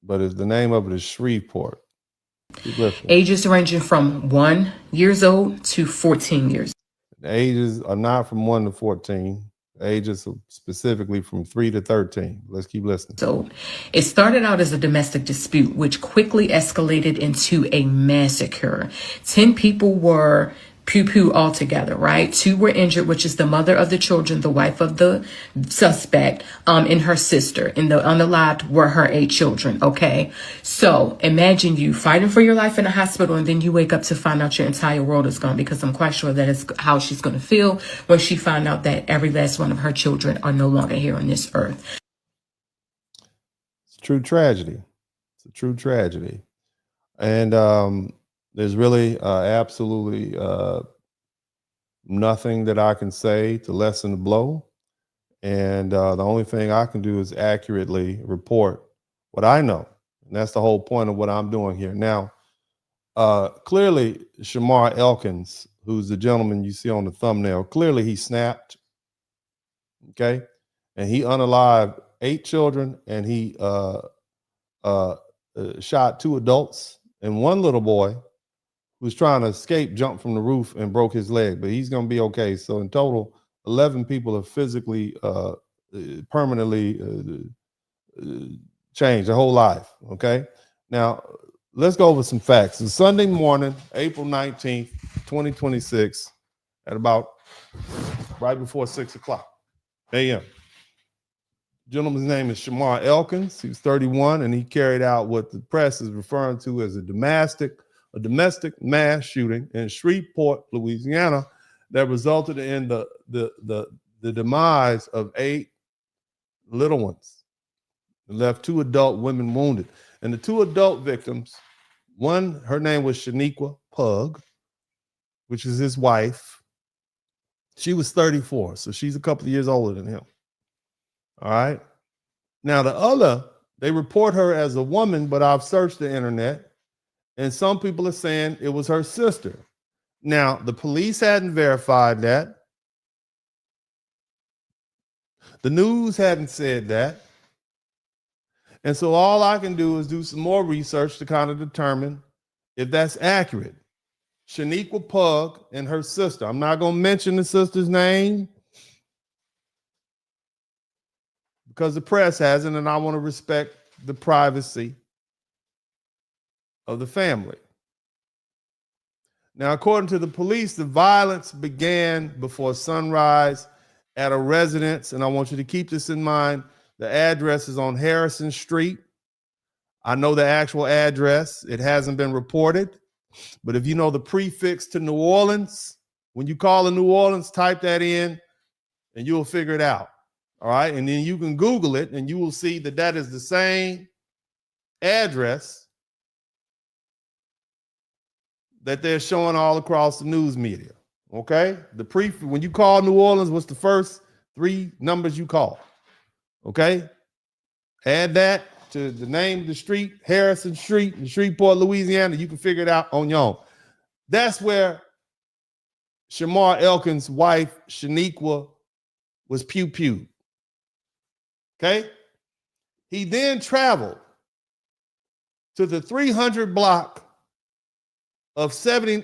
But the name of it is Shreveport. Ages ranging from 1 years old to 14 years. The ages are not from 1 to 14. The ages are specifically from 3 to 13. Let's keep listening. So it started out as a domestic dispute, which quickly escalated into a massacre. 10 people were pew-pew altogether, right? 2 were injured, which is the mother of the children, the wife of the suspect, and her sister. And the unalived were her 8 children, okay? So imagine you fighting for your life in a hospital, and then you wake up to find out your entire world is gone, because I'm quite sure that is how she's going to feel when she found out that every last one of her children are no longer here on this earth. It's a true tragedy. It's It's a true tragedy. And there's really absolutely nothing that I can say to lessen the blow. And the only thing I can do is accurately report what I know. And that's the whole point of what I'm doing here. Now, clearly, Shamar Elkins, who's the gentleman you see on the thumbnail, clearly he snapped, okay? And he unalived 8 children, and he shot 2 adults and 1 little boy who was trying to escape, jumped from the roof and broke his leg, but he's gonna be okay. So in total, 11 people have physically, permanently changed their whole life, okay? Now, let's go over some facts. It's Sunday morning, April 19th, 2026, at about right before 6 o'clock a.m. Gentleman's name is Shamar Elkins. He was 31, and he carried out what the press is referring to as a domestic mass shooting in Shreveport, Louisiana, that resulted in the demise of 8 little ones. It left 2 adult women wounded. And the 2 adult victims, one, her name was Shaniqua Pug, which is his wife. She was 34, so she's a couple of years older than him. All right. Now, the other, they report her as a woman, but I've searched the internet, and some people are saying it was her sister. Now, the police hadn't verified that. The news hadn't said that. And so all I can do is do some more research to kind of determine if that's accurate. Shaniqua Pug and her sister. I'm not going to mention the sister's name because the press hasn't, and I want to respect the privacy of the family. Now, according to the police, the violence began before sunrise at a residence, and I want you to keep this in mind. The address is on Harrison Street. I know the actual address. It hasn't been reported. But if you know the prefix to New Orleans, when you call in New Orleans, type that in and you'll figure it out. All right. And then you can Google it and you will see that that is the same address that they're showing all across the news media. Okay. When you call New Orleans, what's the first 3 numbers you call? Okay. Add that to the name of the street, Harrison Street in Shreveport, Louisiana. You can figure it out on your own. That's where Shamar Elkins' wife, Shaniqua, was pew-pewed. Okay? He then traveled to the 300 block of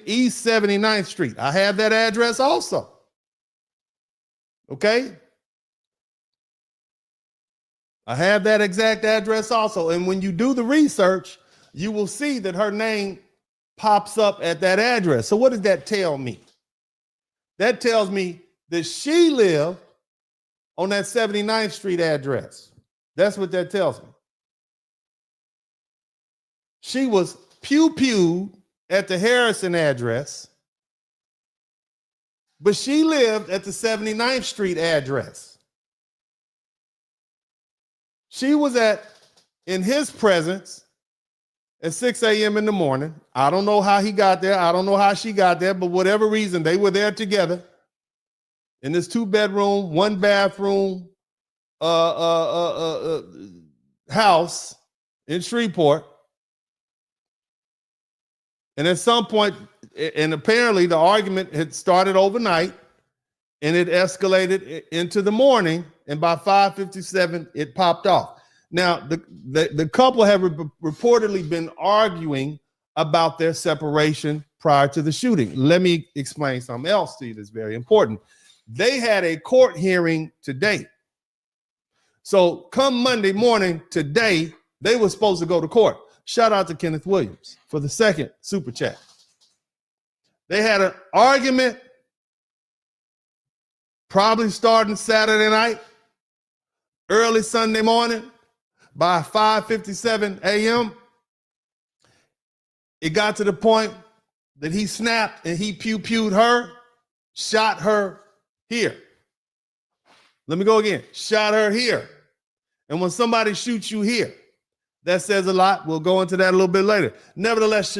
East 79th Street. I have that address also. Okay? I have that exact address also. And when you do the research, you will see that her name pops up at that address. So what does that tell me? That tells me that she lived on that 79th Street address. That's what that tells me. She was pew-pewed at the Harrison address, but she lived at the 79th Street address. She was in his presence at 6 a.m. in the morning. I don't know how he got there. I don't know how she got there, but whatever reason, they were there together in this 2-bedroom, 1-bathroom house in Shreveport. And at some point, and apparently the argument had started overnight and it escalated into the morning. And by 5:57, it popped off. Now, the couple have reportedly been arguing about their separation prior to the shooting. Let me explain something else to you that's very important. They had a court hearing today. So come Monday morning today, they were supposed to go to court. Shout out to Kenneth Williams for the second super chat. They had an argument probably starting Saturday night, early Sunday morning. By 5:57 a.m., it got to the point that he snapped and he pew-pewed her, shot her here. Let me go again. Shot her here. And when somebody shoots you here, That says a lot. We'll go into that a little bit later. Nevertheless,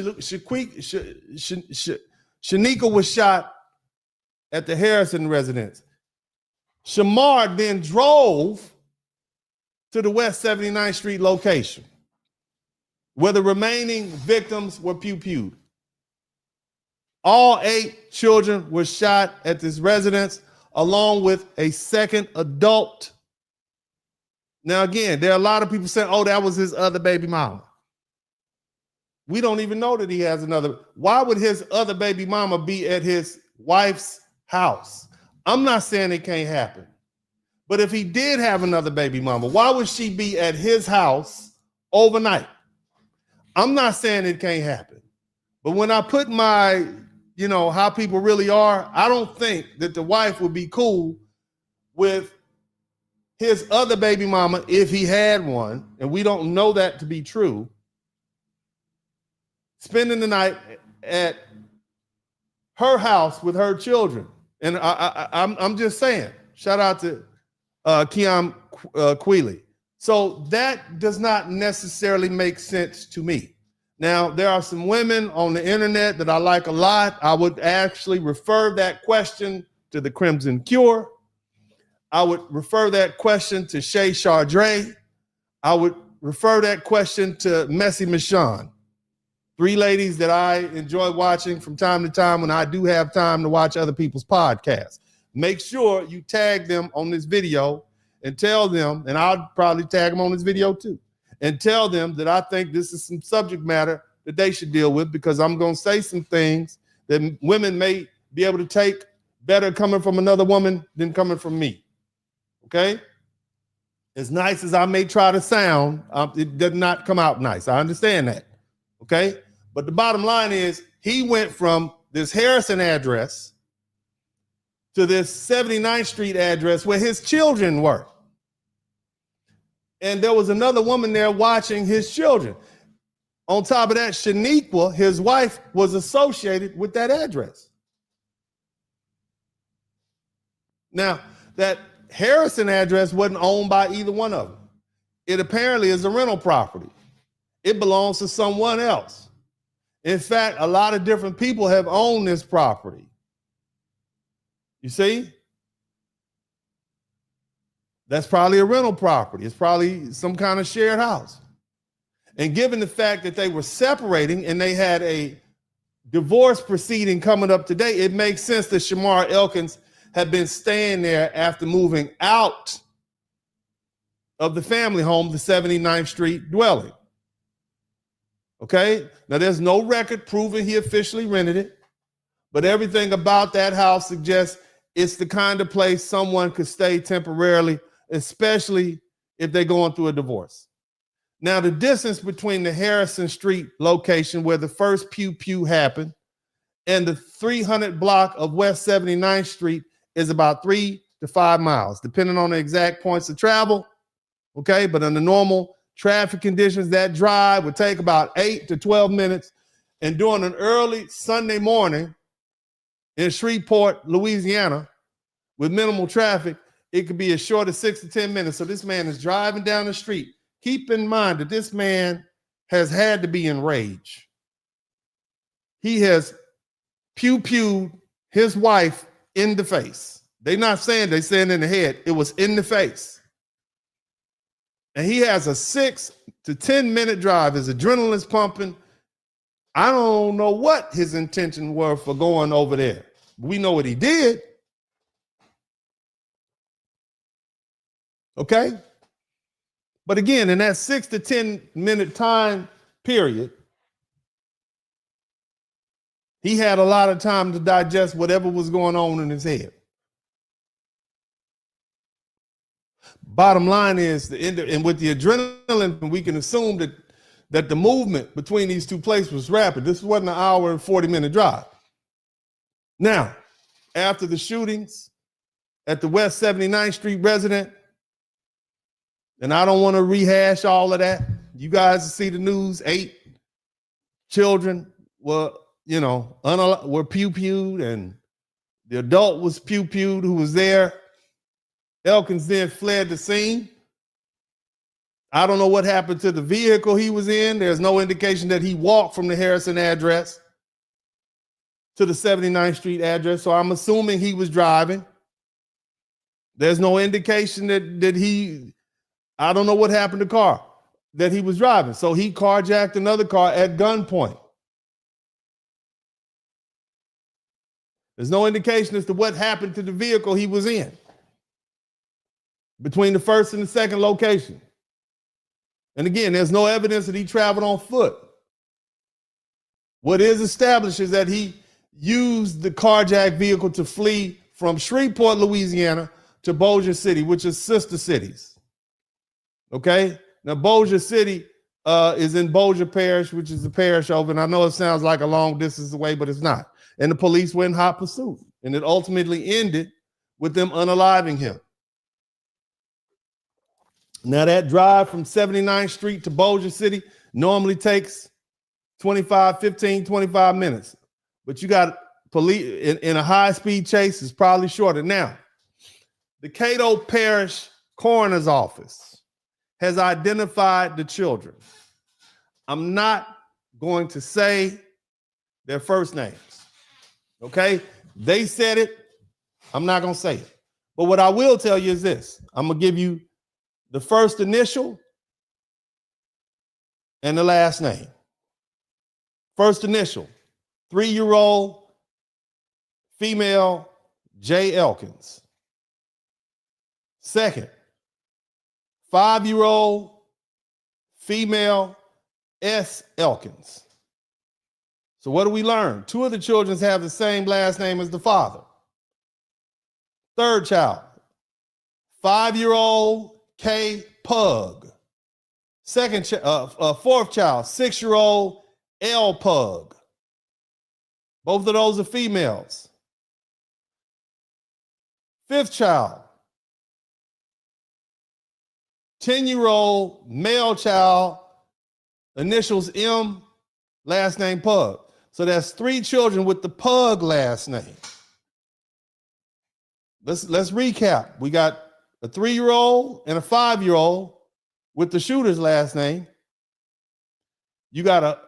Shaniqua was shot at the Harrison residence. Shamar then drove to the West 79th Street location, where the remaining victims were pew-pewed. All 8 children were shot at this residence, along with a second adult. Now, again, there are a lot of people saying, oh, that was his other baby mama. We don't even know that he has another. Why would his other baby mama be at his wife's house? I'm not saying it can't happen. But if he did have another baby mama, why would she be at his house overnight? I'm not saying it can't happen. But when I put my, how people really are, I don't think that the wife would be cool with his other baby mama, if he had one, and we don't know that to be true, spending the night at her house with her children. And I'm just saying, shout out to Keon Queeley. So that does not necessarily make sense to me. Now, there are some women on the internet that I like a lot. I would actually refer that question to the Crimson Cure. I would refer that question to Shay Chardre. I would refer that question to Messy Michonne. 3 ladies that I enjoy watching from time to time when I do have time to watch other people's podcasts. Make sure you tag them on this video and tell them, and I'll probably tag them on this video too, and tell them that I think this is some subject matter that they should deal with, because I'm going to say some things that women may be able to take better coming from another woman than coming from me. Okay? As nice as I may try to sound, it does not come out nice. I understand that. Okay? But the bottom line is, he went from this Harrison address to this 79th Street address where his children were. And there was another woman there watching his children. On top of that, Shaniqua, his wife, was associated with that address. Now, that Harrison address wasn't owned by either one of them. It apparently is a rental property. It belongs to someone else. In fact, a lot of different people have owned this property. You see? That's probably a rental property. It's probably some kind of shared house. And given the fact that they were separating and they had a divorce proceeding coming up today, it makes sense that Shamar Elkins had been staying there after moving out of the family home, the 79th Street dwelling. Okay? Now, there's no record proving he officially rented it, but everything about that house suggests it's the kind of place someone could stay temporarily, especially if they're going through a divorce. Now, the distance between the Harrison Street location where the first pew-pew happened and the 300 block of West 79th Street is about 3 to 5 miles, depending on the exact points of travel. Okay, but under normal traffic conditions, that drive would take about 8 to 12 minutes. And during an early Sunday morning in Shreveport, Louisiana, with minimal traffic, it could be as short as 6 to 10 minutes. So this man is driving down the street. Keep in mind that this man has had to be enraged. He has pew-pewed his wife in the face. They're not saying they're saying in the head. It was in the face. And he has a 6 to 10 minute drive. His adrenaline's pumping. I don't know what his intention were for going over there. We know what he did. Okay? But again, in that 6 to 10 minute time period, he had a lot of time to digest whatever was going on in his head. Bottom line is, and with the adrenaline, we can assume that the movement between these two places was rapid. This wasn't an hour and 40-minute drive. Now, after the shootings at the West 79th Street residence, and I don't want to rehash all of that. You guys see the news, 8 children were, were pew-pewed, and the adult was pew-pewed who was there. Elkins then fled the scene. I don't know what happened to the vehicle he was in. There's no indication that he walked from the Harrison address to the 79th Street address. So I'm assuming he was driving. There's no indication that he, I don't know what happened to the car that he was driving. So he carjacked another car at gunpoint. There's no indication as to what happened to the vehicle he was in between the first and the second location. And again, there's no evidence that he traveled on foot. What is established is that he used the carjacked vehicle to flee from Shreveport, Louisiana to Bossier City, which is sister cities. Okay? Now, Bossier City is in Bossier Parish, which is the parish over, and I know it sounds like a long distance away, but it's not. And the police went in hot pursuit, and it ultimately ended with them unaliving him. Now, that drive from 79th Street to Bossier City normally takes 25 minutes. But you got police in a high-speed chase, it's probably shorter. Now, the Cato Parish Coroner's Office has identified the children. I'm not going to say their first names, okay? They said it. I'm not going to say it. But what I will tell you is this. I'm going to give you the first initial and the last name. First initial, 3-year-old female J. Elkins. Second, 5-year-old female S. Elkins. So what do we learn? 2 of the children have the same last name as the father. Third child, 5-year-old K. Pug. Fourth child, 6-year-old L. Pug. Both of those are females. Fifth child, 10-year-old male child, initials M, last name Pug. So that's 3 children with the Pug last name. Let's recap. We got a 3-year-old and a 5-year-old with the shooter's last name. You got a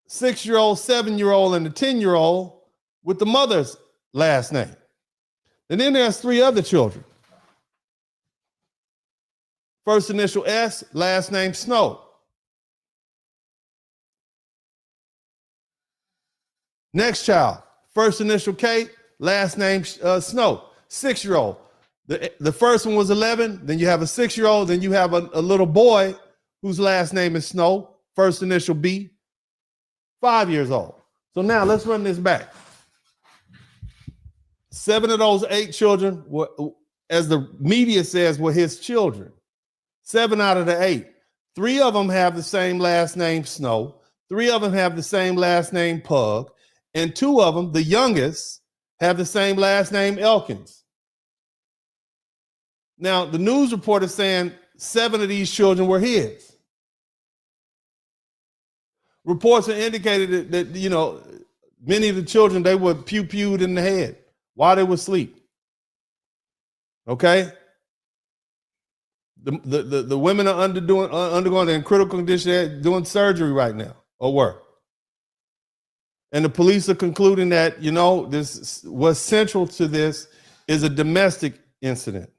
6-year-old, 7-year-old, and a 10-year-old with the mother's last name. And then there's 3 other children. First initial S, last name Snow. Next child, first initial K, last name Snow, 6-year-old. The first one was 11, then you have a 6-year-old, then you have a little boy whose last name is Snow, first initial B, 5 years old. So now let's run this back. 7 of those 8 children were, as the media says, were his children. 7 out of the 8. 3 of them have the same last name Snow. 3 of them have the same last name Pug. And 2 of them, the youngest, have the same last name Elkins. Now, the news report is saying 7 of these children were his. Reports have indicated that you know, many of the children, they were pew-pewed in the head while they were asleep. Okay? The women are undergoing in critical condition, they're doing surgery right now, or were. And the police are concluding that, you know, this what's central to this is a domestic incident.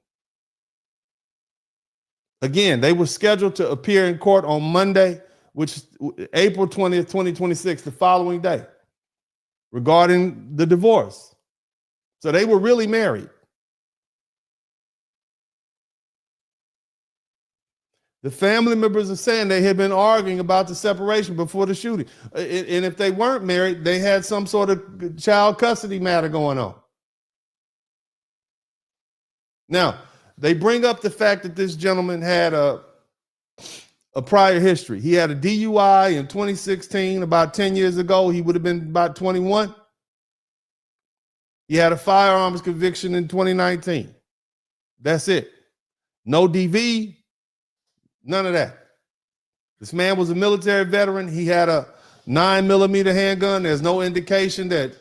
Again, they were scheduled to appear in court on Monday, which is April 20th, 2026, the following day, regarding the divorce. So they were really married. The family members are saying they had been arguing about the separation before the shooting. And if they weren't married, they had some sort of child custody matter going on. Now, they bring up the fact that this gentleman had a prior history. He had a DUI in 2016, about 10 years ago. He would have been about 21. He had a firearms conviction in 2019. That's it. No DV, none of that. This man was a military veteran. He had a 9mm handgun. There's no indication that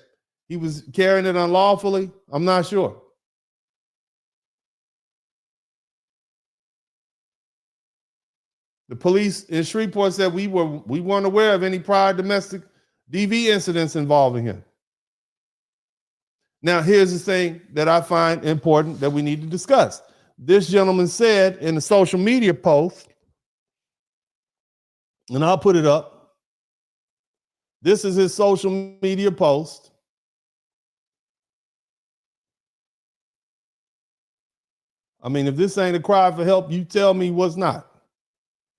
he was carrying it unlawfully. I'm not sure. The police in Shreveport said we weren't aware of any prior domestic DV incidents involving him. Now, here's the thing that I find important that we need to discuss. This gentleman said in a social media post, and I'll put it up. This is his social media post. I mean, if this ain't a cry for help, you tell me what's not.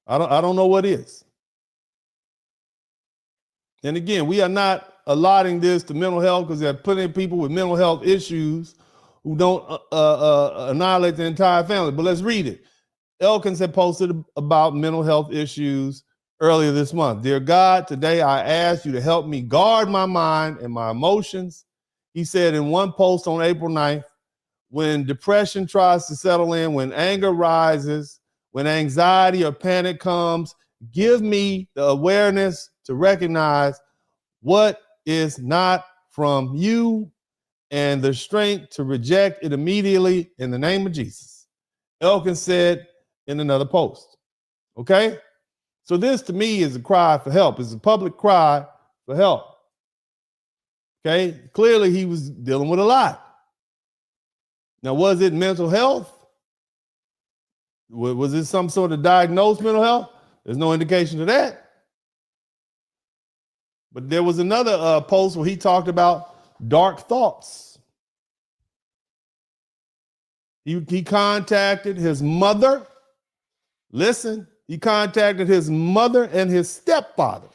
I don't know what is. And again, we are not allotting this to mental health because there are plenty of people with mental health issues who don't annihilate the entire family. But let's read it. Elkins had posted about mental health issues earlier this month. Dear God, today I ask you to help me guard my mind and my emotions. He said in one post on April 9th, when depression tries to settle in, when anger rises, when anxiety or panic comes, give me the awareness to recognize what is not from you and the strength to reject it immediately in the name of Jesus. Elkins said in another post. Okay? So this to me is a cry for help. It's a public cry for help. Okay? Clearly he was dealing with a lot. Now, was it mental health? Was it some sort of diagnosed mental health? There's no indication of that. But there was another post where he talked about dark thoughts. He contacted his mother. Listen, he contacted his mother and his stepfather,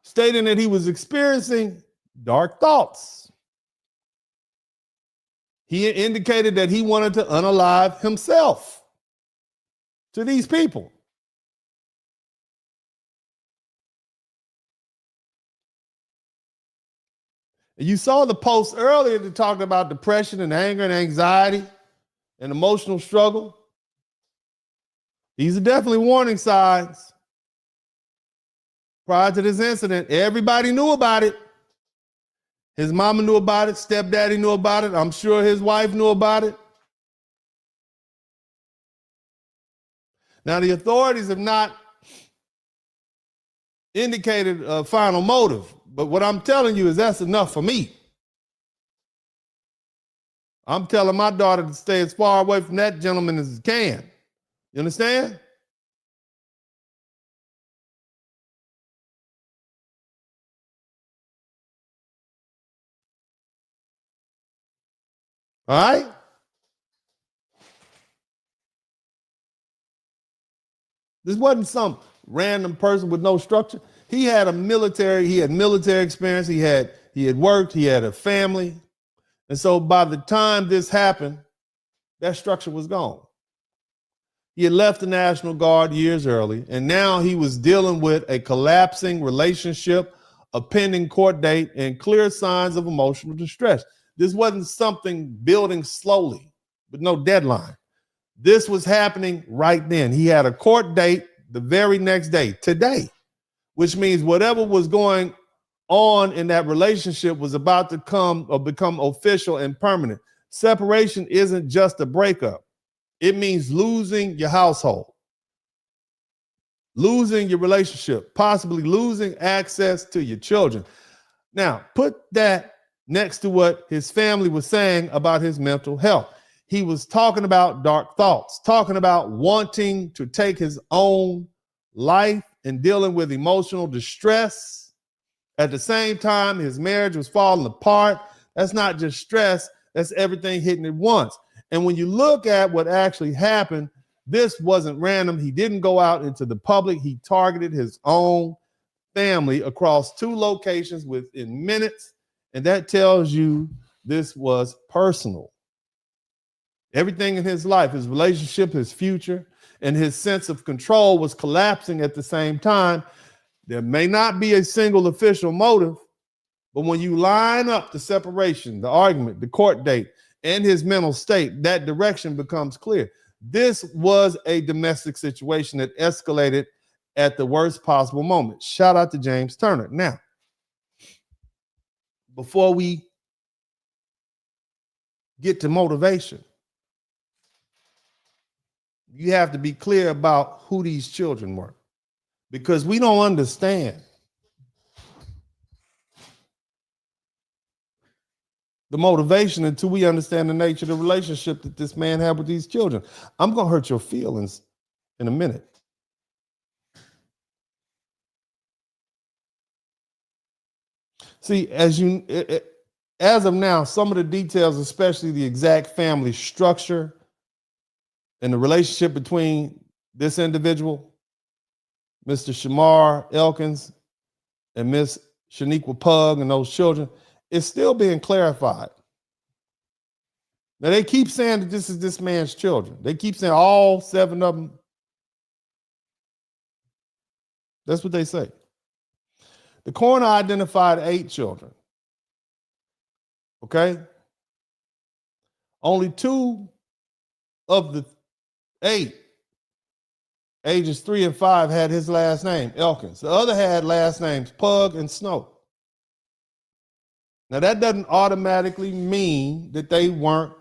stating that he was experiencing dark thoughts. He indicated that he wanted to unalive himself to these people. You saw the post earlier that talked about depression and anger and anxiety and emotional struggle. These are definitely warning signs. Prior to this incident, everybody knew about it. His mama knew about it. Stepdaddy knew about it. I'm sure his wife knew about it. Now, the authorities have not indicated a final motive, but what I'm telling you is that's enough for me. I'm telling my daughter to stay as far away from that gentleman as she can. You understand? All right? This wasn't some random person with no structure. He had military experience. He had worked, he had a family. And so by the time this happened, that structure was gone. He had left the National Guard years early, and now he was dealing with a collapsing relationship, a pending court date, and clear signs of emotional distress. This wasn't something building slowly with no deadline. This was happening right then. He had a court date the very next day, today, which means whatever was going on in that relationship was about to come or become official and permanent. Separation isn't just a breakup. It means losing your household, losing your relationship, possibly losing access to your children. Now, put that next to what his family was saying about his mental health. He was talking about dark thoughts, talking about wanting to take his own life and dealing with emotional distress. At the same time, his marriage was falling apart. That's not just stress, that's everything hitting at once. And when you look at what actually happened, this wasn't random. He didn't go out into the public. He targeted his own family across 2 locations within minutes. And that tells you this was personal. Everything in his life, his relationship, his future, and his sense of control was collapsing at the same time. There may not be a single official motive, but when you line up the separation, the argument, the court date, and his mental state, that direction becomes clear. This was a domestic situation that escalated at the worst possible moment. Shout out to James Turner. Now, before we get to motivation, you have to be clear about who these children were, because we don't understand the motivation until we understand the nature of the relationship that this man had with these children. I'm going to hurt your feelings in a minute. See, as of now, some of the details, especially the exact family structure and the relationship between this individual, Mr. Shamar Elkins, and Miss Shaniqua Pug and those children, is still being clarified. Now, they keep saying that this is this man's children. They keep saying all 7 of them. That's what they say. The coroner identified 8 children. Okay? Only 2 of the 8, ages 3 and 5, had his last name, Elkins. The other had last names Pug and Snow. Now, that doesn't automatically mean that they weren't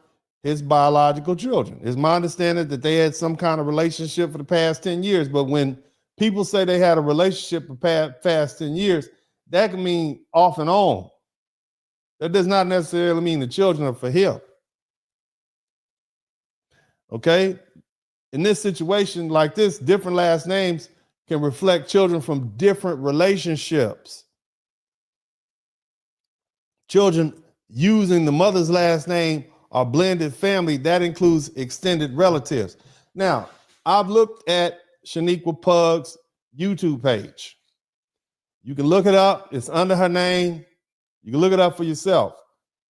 his biological children. It's my understanding that they had some kind of relationship for the past 10 years. But when people say they had a relationship for past 10 years, that can mean off and on. That does not necessarily mean the children are for him. Okay? In this situation like this, different last names can reflect children from different relationships. Children using the mother's last name are blended family. That includes extended relatives. Now, I've looked at Shaniqua Pug's YouTube page. You can look it up. It's under her name. You can look it up for yourself.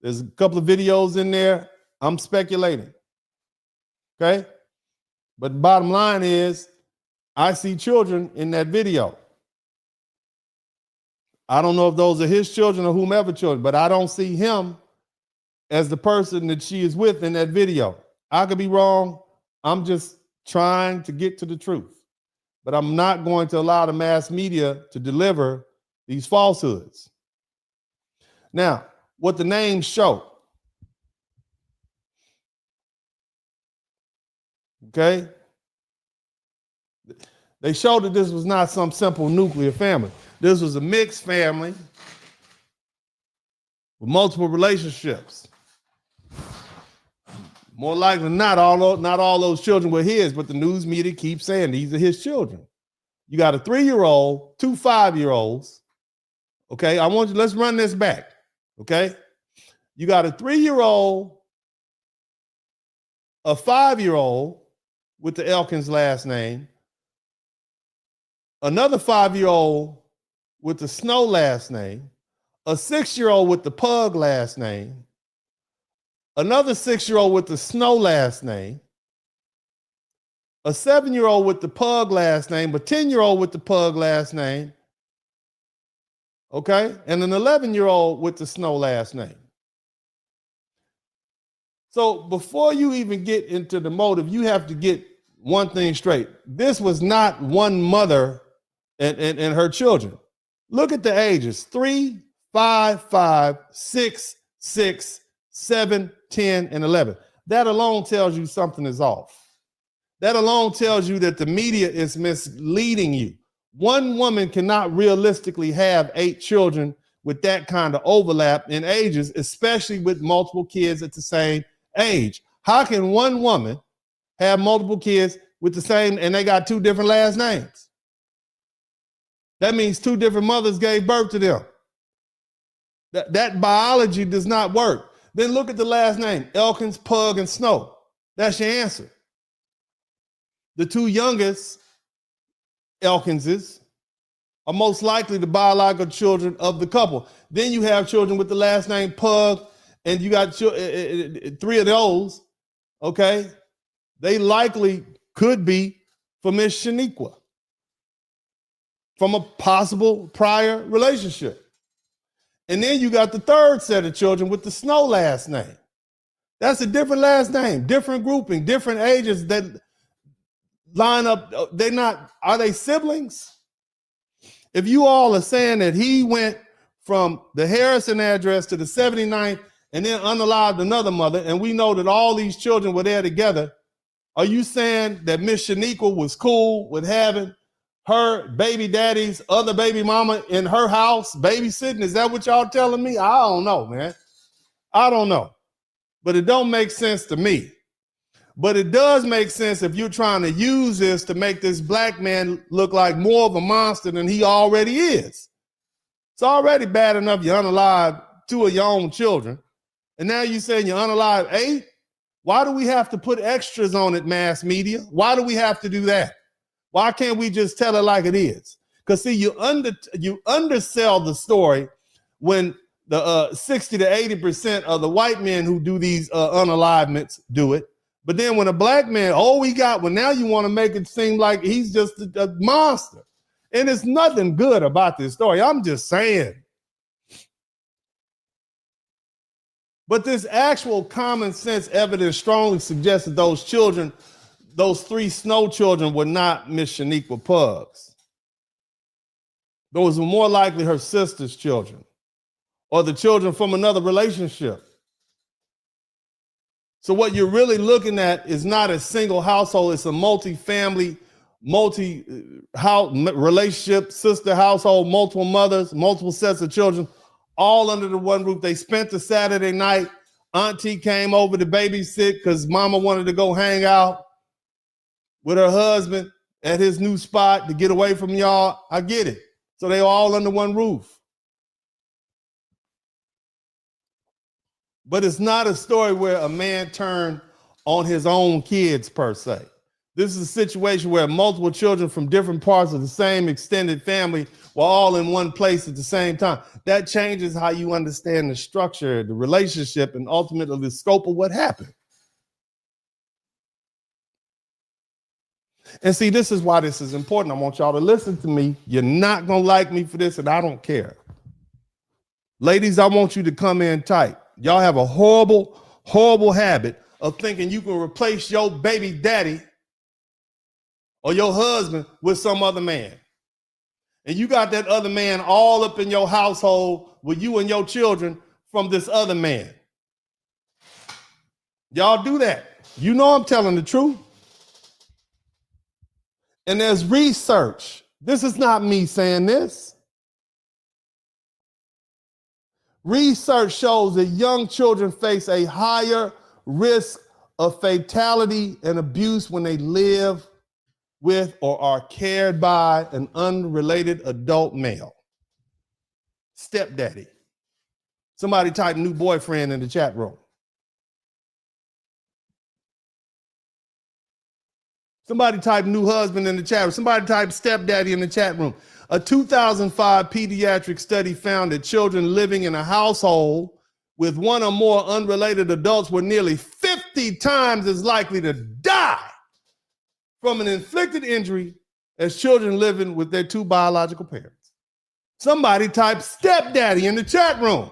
There's a couple of videos in there. I'm speculating. Okay? But bottom line is, I see children in that video. I don't know if those are his children or whomever children, but I don't see him as the person that she is with in that video. I could be wrong. I'm just trying to get to the truth. But I'm not going to allow the mass media to deliver these falsehoods. Now, what the names show. Okay? They show that this was not some simple nuclear family. This was a mixed family with multiple relationships. More likely than not all those children were his, but the news media keeps saying these are his children. You got a 3-year-old, 2 5-year-olds. Okay, let's run this back. Okay, you got a 3-year-old, a 5-year-old with the Elkins last name, another 5-year-old with the Snow last name, a 6-year-old with the Pug last name, another 6-year-old with the Snow last name, a 7-year-old with the Pug last name, a 10-year-old with the Pug last name, okay, and an 11-year-old with the Snow last name. So before you even get into the motive, you have to get one thing straight. This was not one mother and her children. Look at the ages: 3, 5, 5, 6, 6, 7, 10, and 11. That alone tells you something is off. That alone tells you that the media is misleading you. One woman cannot realistically have 8 children with that kind of overlap in ages, especially with multiple kids at the same age. How can one woman have multiple kids with the same, and they got 2 different last names? That means 2 different mothers gave birth to them. That biology does not work. Then look at the last name: Elkins, Pug, and Snow. That's your answer. The 2 youngest Elkinses are most likely the biological children of the couple. Then you have children with the last name Pug, and you got 3 of those, okay? They likely could be for Miss Shaniqua from a possible prior relationship. And then you got the 3rd set of children with the Snow last name. That's a different last name, different grouping, different ages that line up. Are they siblings? If you all are saying that he went from the Harrison address to the 79th and then unalived another mother, and we know that all these children were there together, Are you saying that Miss Shaniqua was cool with having her baby daddy's other baby mama in her house babysitting? Is that what y'all telling me? I don't know, man. I don't know. But it don't make sense to me. But it does make sense if you're trying to use this to make this black man look like more of a monster than he already is. It's already bad enough you unalive 2 of your own children. And now you're saying you unalive 8? Why do we have to put extras on it, mass media? Why do we have to do that? Why can't we just tell it like it is? Because see, you undersell the story when the 60 to 80% of the white men who do these unalivements do it. But then when a black man, well, now you want to make it seem like he's just a monster. And there's nothing good about this story. I'm just saying. But this actual common sense evidence strongly suggests that those children, those 3 Snow children, were not Miss Shaniqua Puggs. Those were more likely her sister's children or the children from another relationship. So what you're really looking at is not a single household. It's a multi-family, relationship, sister household, multiple mothers, multiple sets of children, all under the one roof. They spent the Saturday night. Auntie came over to babysit because mama wanted to go hang out with her husband at his new spot to get away from y'all. I get it. So they were all under one roof. But it's not a story where a man turned on his own kids per se. This is a situation where multiple children from different parts of the same extended family were all in one place at the same time. That changes how you understand the structure, the relationship, and ultimately the scope of what happened. And see, this is why this is important. I want y'all to listen to me. You're not going to like me for this, and I don't care. Ladies, I want you to come in tight. Y'all have a horrible, horrible habit of thinking you can replace your baby daddy or your husband with some other man. And you got that other man all up in your household with you and your children from this other man. Y'all do that. You know I'm telling the truth. And there's research. This is not me saying this. Research shows that young children face a higher risk of fatality and abuse when they live with or are cared by an unrelated adult male. Stepdaddy. Somebody type new boyfriend in the chat room. Somebody type new husband in the chat room. Somebody type stepdaddy in the chat room. A 2005 pediatric study found that children living in a household with one or more unrelated adults were nearly 50 times as likely to die from an inflicted injury as children living with their 2 biological parents. Somebody type stepdaddy in the chat room.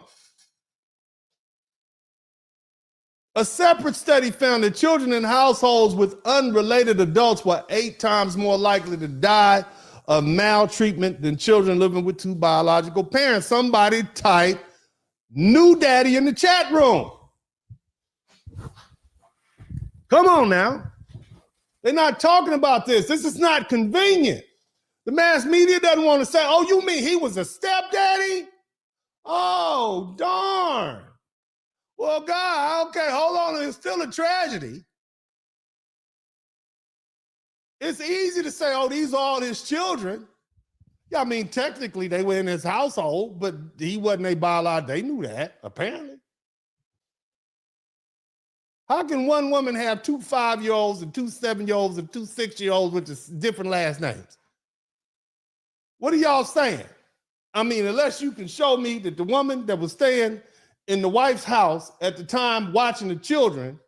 A separate study found that children in households with unrelated adults were 8 times more likely to die of maltreatment than children living with 2 biological parents. Somebody type new daddy in the chat room. Come on now. They're not talking about this. This is not convenient. The mass media doesn't want to say, oh, you mean he was a stepdaddy? Oh, darn. Well, God, okay, hold on. It's still a tragedy. It's easy to say, oh, these are all his children. Yeah, I mean, technically they were in his household, but he wasn't a biological. They knew that, apparently. How can one woman have 2 5-year-olds and 2 7-year-olds and 2 6-year-olds with different last names? What are y'all saying? I mean, unless you can show me that the woman that was staying in the wife's house at the time watching the children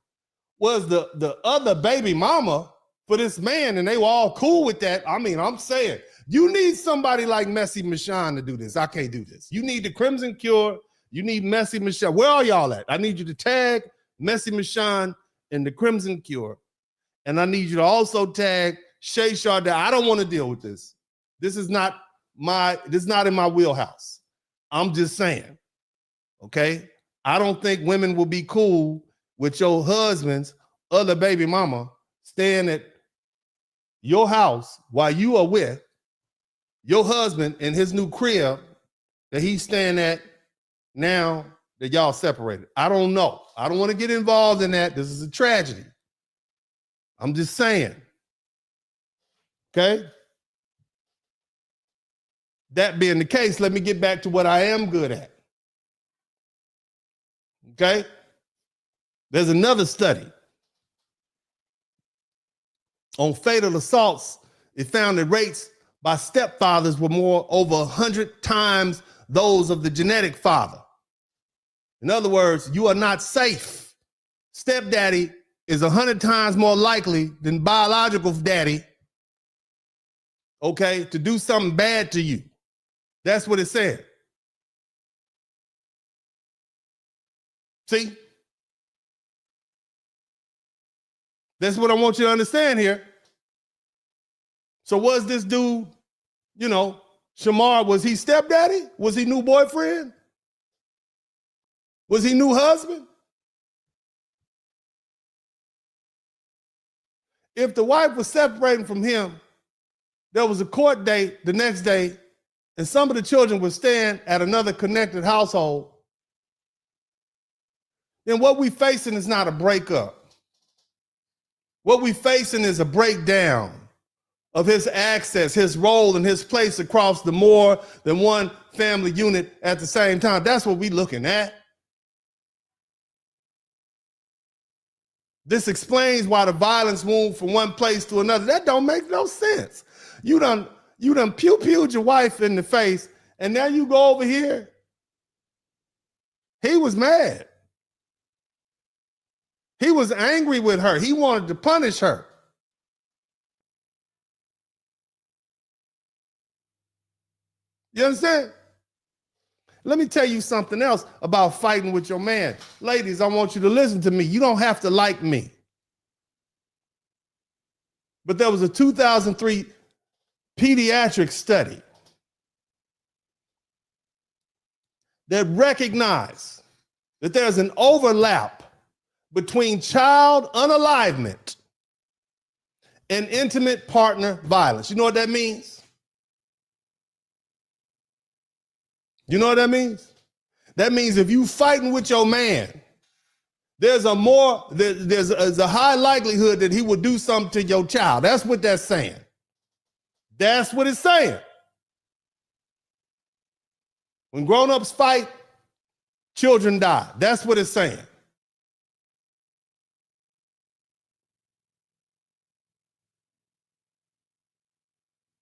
was the other baby mama for this man, and they were all cool with that. I mean, I'm saying, you need somebody like Messy Michonne to do this. I can't do this. You need the Crimson Cure. You need Messy Michonne. Where are y'all at? I need you to tag Messy Michonne and the Crimson Cure. And I need you to also tag Shay Sharda. I don't want to deal with this. This is not in my wheelhouse. I'm just saying, okay? I don't think women will be cool with your husband's other baby mama staying at your house while you are with your husband in his new crib that he's staying at now that y'all separated. I don't know. I don't want to get involved in that. This is a tragedy. I'm just saying. Okay? That being the case, let me get back to what I am good at. Okay? There's another study on fatal assaults. It found that rates by stepfathers were over 100 times those of the genetic father. In other words, you are not safe. Stepdaddy is 100 times more likely than biological daddy, okay, to do something bad to you. That's what it said. See? That's what I want you to understand here. So was this dude, Shamar, was he stepdaddy? Was he new boyfriend? Was he new husband? If the wife was separating from him, there was a court date the next day, and some of the children were staying at another connected household, then what we facing is not a breakup. What we facing is a breakdown of his access, his role, and his place across the more than one family unit at the same time. That's what we looking at. This explains why the violence moved from one place to another. That don't make no sense. You done pew-pewed your wife in the face, and now you go over here. He was mad. He was angry with her. He wanted to punish her. You understand? Let me tell you something else about fighting with your man. Ladies, I want you to listen to me. You don't have to like me. But there was a 2003 pediatric study that recognized that there's an overlap between child unalivement and intimate partner violence. You know what that means? You know what that means? That means if you fighting with your man, there's a high likelihood that he will do something to your child. That's what that's saying. That's what it's saying. When grown-ups fight, children die. That's what it's saying.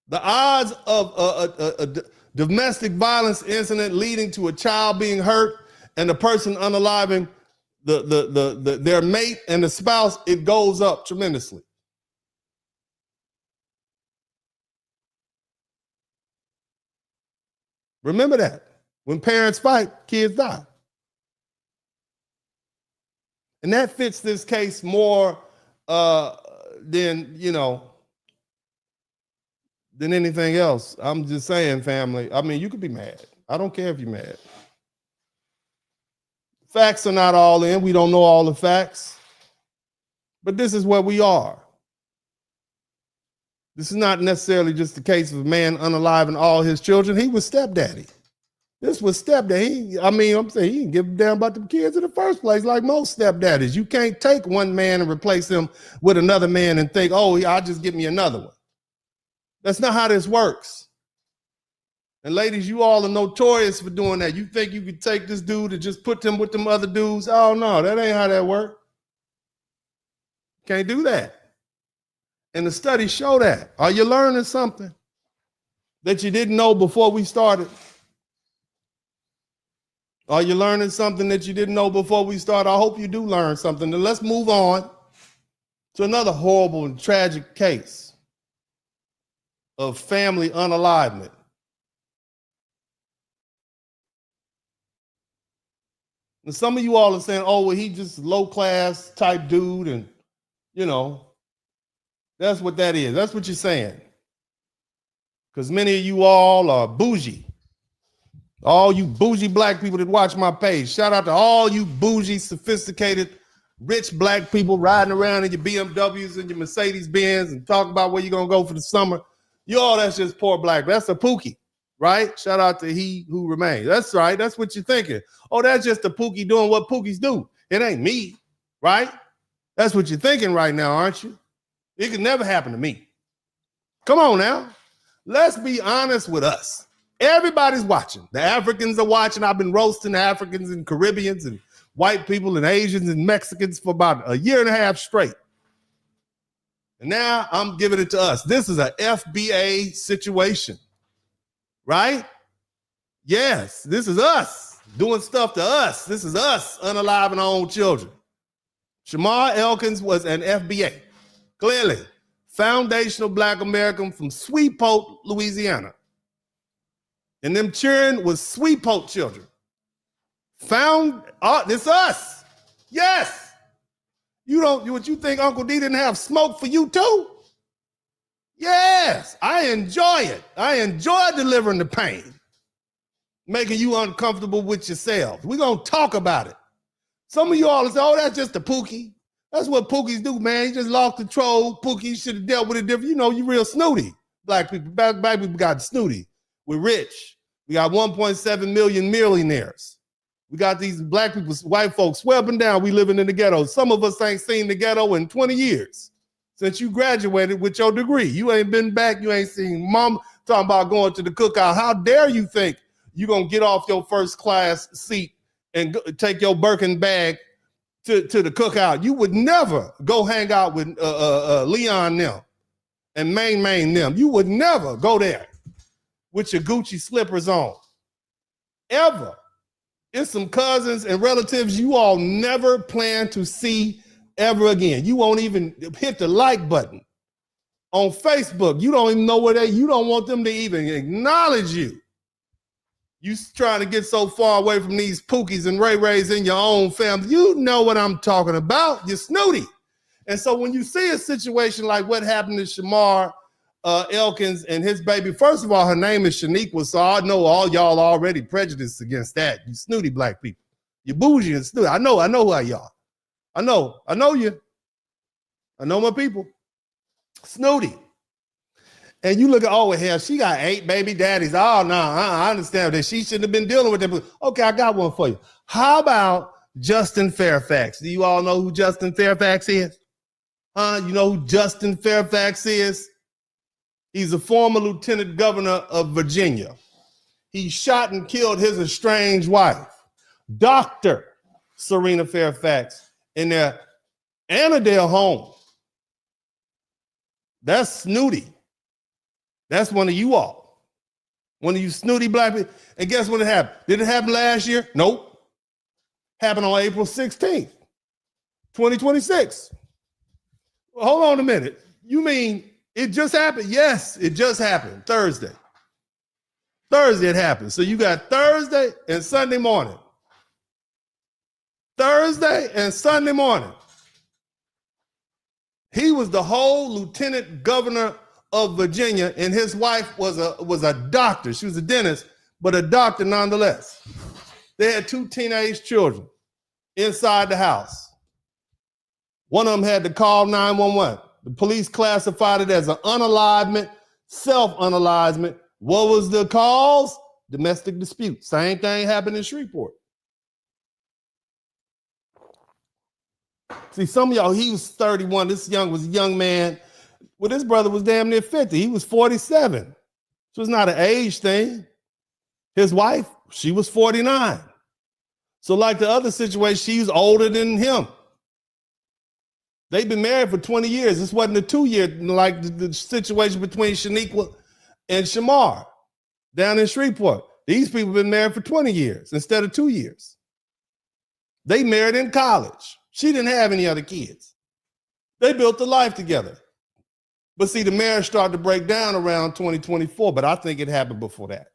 The odds of a domestic violence incident leading to a child being hurt and the person unaliving their mate and the spouse, it goes up tremendously. Remember that. When parents fight, kids die. And that fits this case more than anything else. I'm just saying, family. I mean, you could be mad. I don't care if you're mad. Facts are not all in. We don't know all the facts. But this is where we are. This is not necessarily just the case of a man unaliving all his children. He was stepdaddy. This was stepdaddy. I'm saying he didn't give a damn about the kids in the first place, like most stepdaddies. You can't take one man and replace him with another man and think, oh, I'll just give me another one. That's not how this works. And ladies, you all are notorious for doing that. You think you could take this dude and just put him with them other dudes? Oh, no, that ain't how that works. Can't do that. And the studies show that. Are you learning something that you didn't know before we started? Are you learning something that you didn't know before we started? I hope you do learn something. Then let's move on to another horrible and tragic case of family unalivement. And some of you all are saying, oh, well, he just low class type dude. And, that's what that is. That's what you're saying. Because many of you all are bougie. All you bougie black people that watch my page. Shout out to all you bougie, sophisticated rich black people riding around in your BMWs and your Mercedes Benz and talking about where you're gonna go for the summer. That's just poor black. That's a Pookie, right? Shout out to he who remains. That's right. That's what you're thinking. Oh, that's just a Pookie doing what Pookies do. It ain't me, right? That's what you're thinking right now, aren't you? It could never happen to me. Come on now. Let's be honest with us. Everybody's watching. The Africans are watching. I've been roasting Africans and Caribbeans and white people and Asians and Mexicans for about a year and a half straight. And now I'm giving it to us. This is a FBA situation, right? Yes, this is us doing stuff to us. This is us unaliving our own children. Shamar Elkins was an FBA, clearly. Foundational Black American from Shreveport, Louisiana. And them children was Shreveport children. It's us. Yes. What you think Uncle D didn't have smoke for you too? Yes, I enjoy it. I enjoy delivering the pain, making you uncomfortable with yourselves. We're going to talk about it. Some of you all say, oh, that's just a Pookie. That's what Pookies do, man. He just lost control. Pookie should have dealt with it different. You real snooty. Black people, black people got snooty. We're rich. We got 1.7 million millionaires. We got these black people, white folks, sweeping down. We living in the ghetto. Some of us ain't seen the ghetto in 20 years since you graduated with your degree. You ain't been back. You ain't seen mom talking about going to the cookout. How dare you think you're going to get off your first class seat and take your Birkin bag to the cookout? You would never go hang out with Leon them and Main them. You would never go there with your Gucci slippers on. Ever. It's some cousins and relatives you all never plan to see ever again. You won't even hit the like button. On Facebook, you don't even know where you don't want them to even acknowledge you. You trying to get so far away from these Pookies and Ray Rays in your own family. You know what I'm talking about. You're snooty. And so when you see a situation like what happened to Shamar Elkins and his baby, first of all, her name is Shaniqua, so I know all y'all already prejudiced against that. You snooty black people. You bougie and snooty. I know who y'all. I know you. I know my people. Snooty. And you look at, oh, hell, she got 8 baby daddies. Oh, no, I understand that she shouldn't have been dealing with them. Okay, I got one for you. How about Justin Fairfax? Do you all know who Justin Fairfax is? You know who Justin Fairfax is? He's a former lieutenant governor of Virginia. He shot and killed his estranged wife, Dr. Serena Fairfax, in their Annandale home. That's snooty. That's one of you all. One of you snooty black people. And guess when it happened? Did it happen last year? Nope. Happened on April 16th, 2026. Well, hold on a minute. You mean it just happened? Yes, it just happened. Thursday it happened. So you got Thursday and Sunday morning. Thursday and Sunday morning. He was the whole lieutenant governor of Virginia, and his wife was a doctor. She was a dentist, but a doctor nonetheless. They had 2 teenage children inside the house. One of them had to call 911. The police classified it as an unalivement, self-unalivement. What was the cause? Domestic dispute. Same thing happened in Shreveport. See, some of y'all, he was 31. This was a young man. Well, this brother was damn near 50. He was 47. So it's not an age thing. His wife, she was 49. So like the other situation, she's older than him. They've been married for 20 years. This wasn't a 2-year, like the situation between Shaniqua and Shamar down in Shreveport. These people have been married for 20 years instead of 2 years. They married in college. She didn't have any other kids. They built a life together. But see, the marriage started to break down around 2024, but I think it happened before that.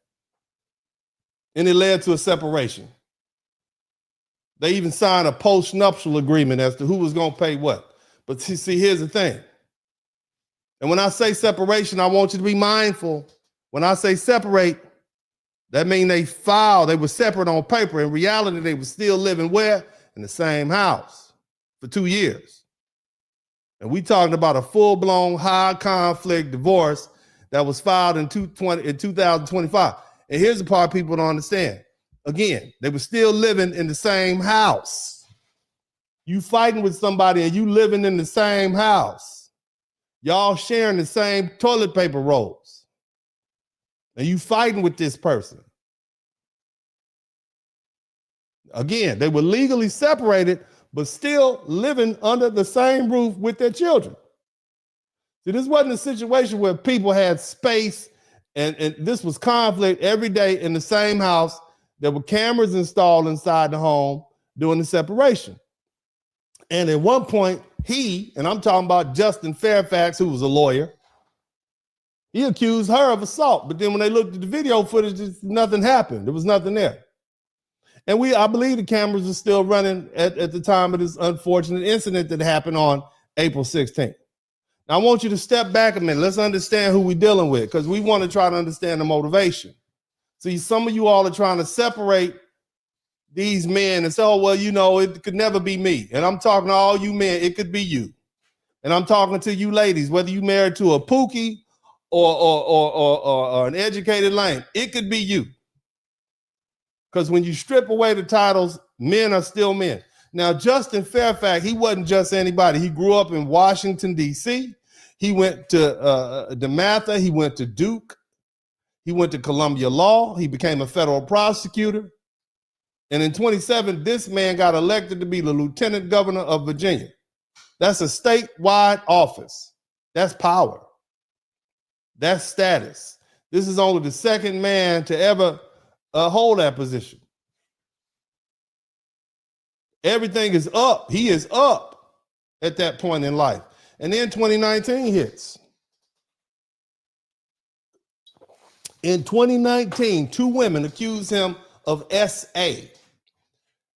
And it led to a separation. They even signed a post-nuptial agreement as to who was going to pay what. But see, here's the thing. And when I say separation, I want you to be mindful. When I say separate, that means they were separate on paper. In reality, they were still living where? In the same house. for 2 years. And we talking about a full-blown high conflict divorce that was filed in 2025. And here's the part people don't understand. Again, they were still living in the same house. You fighting with somebody and you living in the same house. Y'all sharing the same toilet paper rolls. And you fighting with this person. Again, they were legally separated, but still living under the same roof with their children. See, this wasn't a situation where people had space and this was conflict every day in the same house. There were cameras installed inside the home during the separation. And at one point, and I'm talking about Justin Fairfax, who was a lawyer, he accused her of assault. But then when they looked at the video footage, nothing happened. There was nothing there. And I believe the cameras are still running at the time of this unfortunate incident that happened on April 16th. Now, I want you to step back a minute. Let's understand who we're dealing with, because we want to try to understand the motivation. See, some of you all are trying to separate these men and say, oh, well, you know, it could never be me. And I'm talking to all you men, it could be you. And I'm talking to you ladies, whether you married to a Pookie or an educated lame, it could be you. Because when you strip away the titles, men are still men. Now, Justin Fairfax, he wasn't just anybody. He grew up in Washington, D.C. He went to DeMatha. He went to Duke. He went to Columbia Law. He became a federal prosecutor. And in 27, this man got elected to be the lieutenant governor of Virginia. That's a statewide office. That's power. That's status. This is only the second man to ever hold that position. Everything is up. He is up at that point in life. And then 2019 hits. In 2019, 2 women accused him of SA.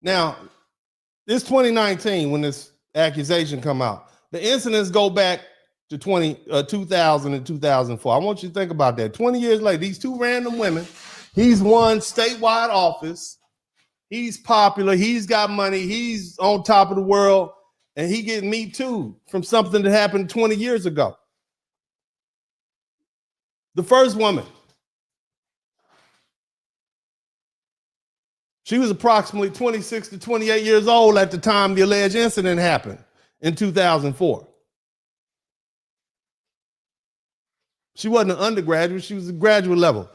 Now, this 2019, when this accusation come out, the incidents go back to 2000 and 2004. I want you to think about that. 20 years later, these 2 random women, he's won statewide office. He's popular. He's got money. He's on top of the world. And he getting Me Too from something that happened 20 years ago. The first woman, she was approximately 26 to 28 years old at the time the alleged incident happened in 2004. She wasn't an undergraduate. She was a graduate level.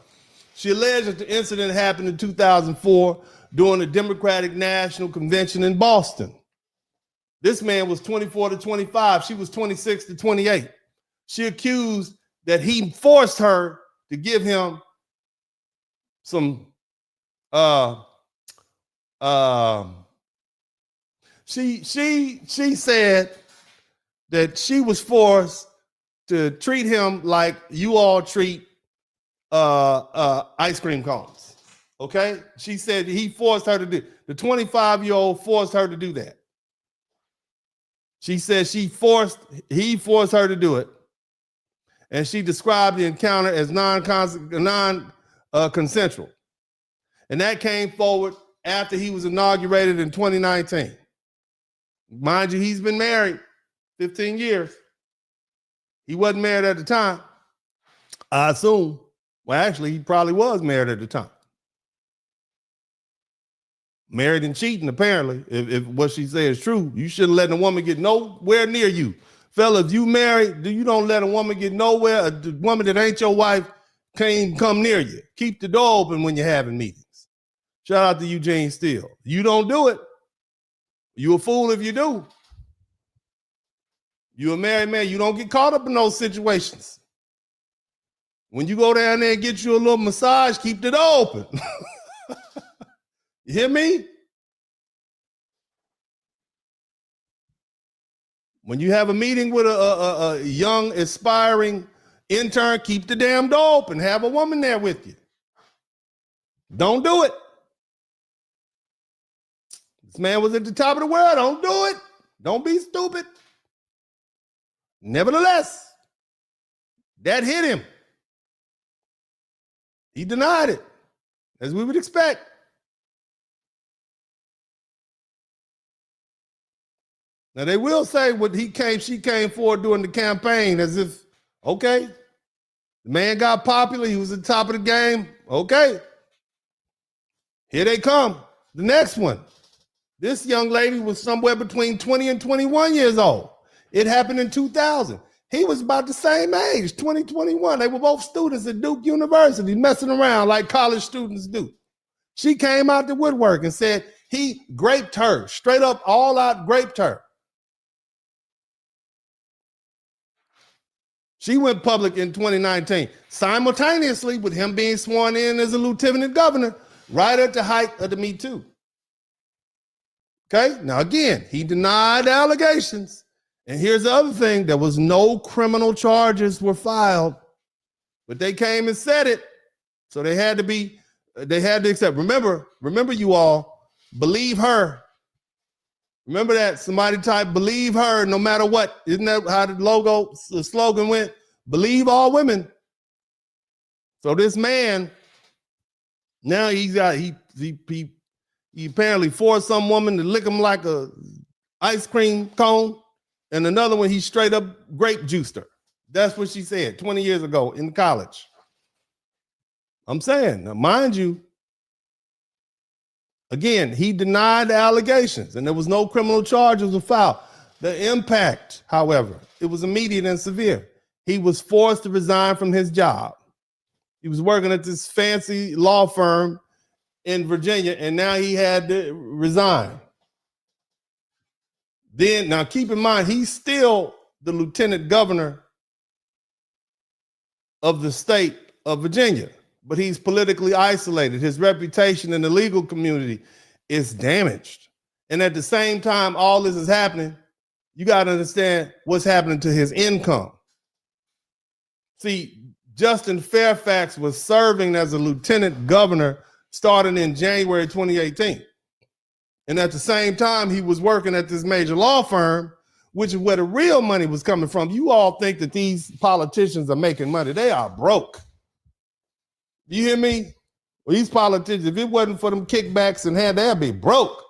She alleged that the incident happened in 2004 during the Democratic National Convention in Boston. This man was 24 to 25. She was 26 to 28. She accused that he forced her to give him some, she said that she was forced to treat him like you all treat ice cream cones. Okay? She said he forced her to do, the 25-year-old forced her to do that. She said he forced her to do it. And she described the encounter as non-consensual. And that came forward after he was inaugurated in 2019. Mind you, he's been married 15 years. He wasn't married at the time, I assume. Well, actually, he probably was married at the time. Married and cheating, apparently. If what she said is true, you shouldn't let a woman get nowhere near you. Fellas, you married, you don't let a woman get nowhere. A woman that ain't your wife can't even come near you. Keep the door open when you're having meetings. Shout out to Eugene Steele. You don't do it. You a fool if you do. You a married man. You don't get caught up in those situations. When you go down there and get you a little massage, keep the door open. You hear me? When you have a meeting with a young, aspiring intern, keep the damn door open. Have a woman there with you. Don't do it. This man was at the top of the world. Don't do it. Don't be stupid. Nevertheless, that hit him. He denied it, as we would expect. Now they will say what she came for during the campaign as if, okay, the man got popular, he was at the top of the game. Okay. Here they come. The next one. This young lady was somewhere between 20 and 21 years old. It happened in 2000. He was about the same age, 20, 21. They were both students at Duke University, messing around like college students do. She came out the woodwork and said he graped her, straight up, all out graped her. She went public in 2019, simultaneously with him being sworn in as a lieutenant governor, right at the height of the Me Too. Okay, now again, he denied the allegations. And here's the other thing, there was no criminal charges were filed, but they came and said it. So they had to accept. Remember you all, believe her. Remember that, somebody type, believe her no matter what. Isn't that how the slogan went? Believe all women. So this man, now he apparently forced some woman to lick him like a ice cream cone. And another one, he straight up grape juiced her. That's what she said 20 years ago in college. I'm saying, now mind you, again, he denied the allegations and there was no criminal charges were filed. The impact, however, it was immediate and severe. He was forced to resign from his job. He was working at this fancy law firm in Virginia, and now he had to resign. Then, now keep in mind, he's still the lieutenant governor of the state of Virginia, but he's politically isolated. His reputation in the legal community is damaged. And at the same time, all this is happening, you got to understand what's happening to his income. See, Justin Fairfax was serving as a lieutenant governor starting in January 2018. And at the same time, he was working at this major law firm, which is where the real money was coming from. You all think that these politicians are making money. They are broke. You hear me? Well, these politicians, if it wasn't for them kickbacks and they'd be broke.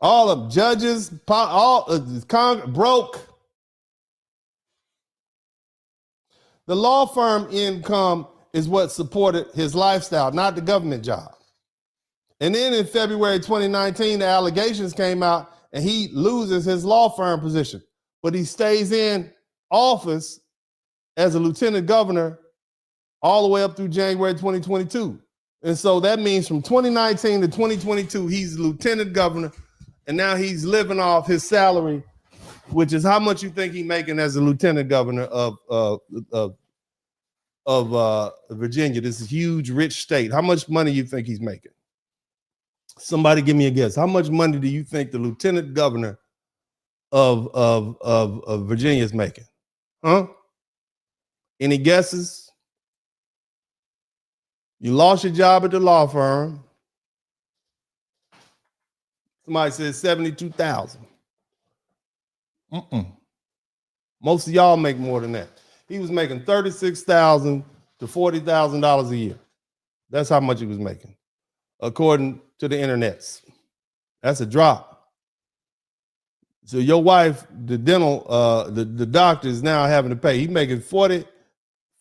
All of judges, all of Congress, broke. The law firm income is what supported his lifestyle, not the government job. And then in February 2019, the allegations came out and he loses his law firm position, but he stays in office as a lieutenant governor all the way up through January 2022. And so that means from 2019 to 2022, he's lieutenant governor, and now he's living off his salary, which is how much you think he's making as a lieutenant governor of Virginia, this huge, rich state. How much money you think he's making? Somebody give me a guess. How much money do you think the lieutenant governor of Virginia is making? Huh? Any guesses? You lost your job at the law firm. Somebody says 72,000. Most of y'all make more than that. He was making $36,000 to $40,000 a year. That's how much he was making, according to the internets. That's a drop. So your wife, the dental, the doctor is now having to pay. He's making $40,000,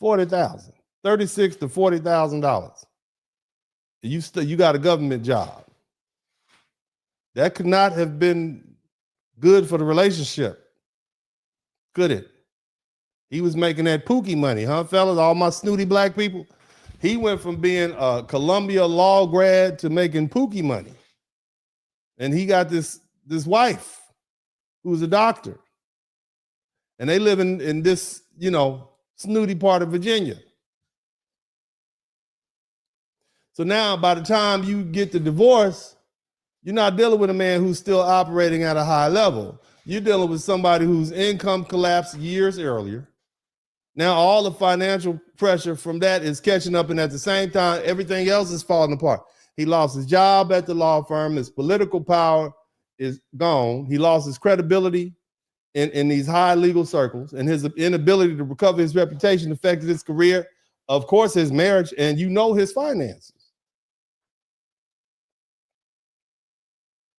$36,000 to $40,000. You got a government job. That could not have been good for the relationship, could it? He was making that Pookie money, huh, fellas? All my snooty black people. He went from being a Columbia law grad to making Pookie money. And he got this wife who's a doctor. And they live in this, snooty part of Virginia. So now by the time you get the divorce, you're not dealing with a man who's still operating at a high level. You're dealing with somebody whose income collapsed years earlier. Now all the financial pressure from that is catching up, and at the same time, everything else is falling apart. He lost his job at the law firm. His political power is gone. He lost his credibility in these high legal circles, and his inability to recover his reputation affected his career, of course, his marriage, and his finances.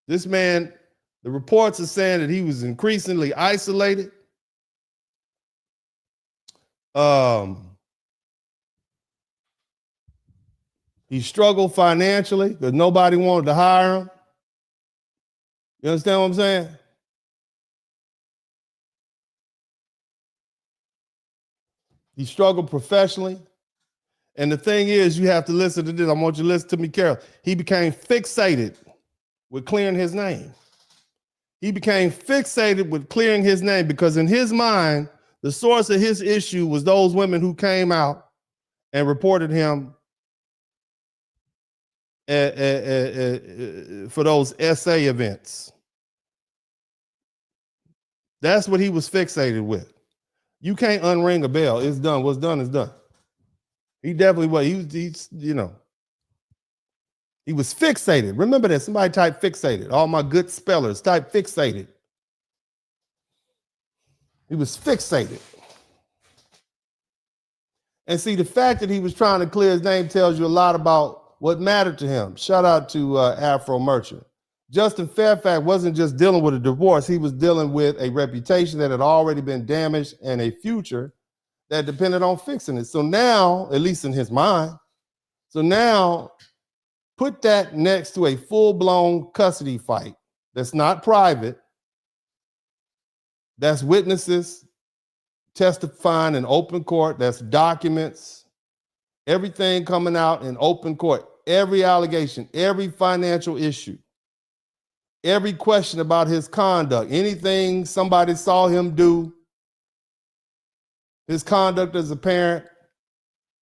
This man, the reports are saying that he was increasingly isolated. He struggled financially because nobody wanted to hire him. You understand what I'm saying? He struggled professionally. And the thing is, you have to listen to this. I want you to listen to me carefully. He became fixated with clearing his name. He became fixated with clearing his name because in his mind, the source of his issue was those women who came out and reported him for those SA events. That's what he was fixated with. You can't unring a bell. It's done. What's done is done. He definitely was. He's you know, he was fixated. Remember that. Somebody type fixated. All my good spellers type fixated. He was fixated. And see, the fact that he was trying to clear his name tells you a lot about what mattered to him. Shout out to Afro Merchant. Justin Fairfax wasn't just dealing with a divorce. He was dealing with a reputation that had already been damaged and a future that depended on fixing it. So now, at least in his mind, so now put that next to a full-blown custody fight that's not private, that's witnesses testifying in open court, that's documents, everything coming out in open court, every allegation, every financial issue, every question about his conduct, anything somebody saw him do, his conduct as a parent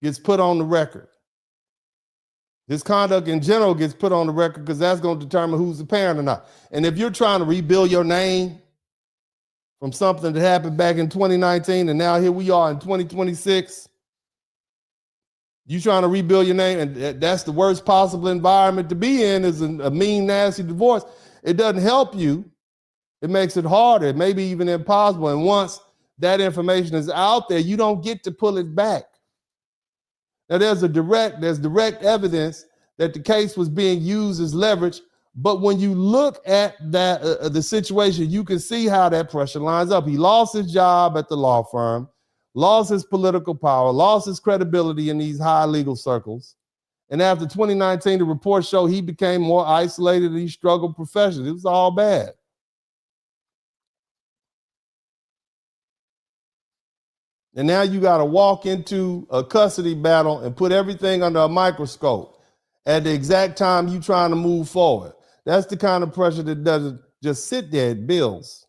gets put on the record. His conduct in general gets put on the record because that's going to determine who's the parent or not. And if you're trying to rebuild your name from something that happened back in 2019 and now here we are in 2026, you trying to rebuild your name, and that's the worst possible environment to be in is a mean, nasty divorce. It doesn't help you. It makes it harder, maybe even impossible. And once that information is out there, you don't get to pull it back. Now there's direct evidence that the case was being used as leverage, but when you look at that the situation, you can see how that pressure lines up. He lost his job at the law firm, lost his political power, lost his credibility in these high legal circles. And after 2019, the reports show he became more isolated and he struggled professionally. It was all bad. And now you got to walk into a custody battle and put everything under a microscope at the exact time you're trying to move forward. That's the kind of pressure that doesn't just sit there, it builds.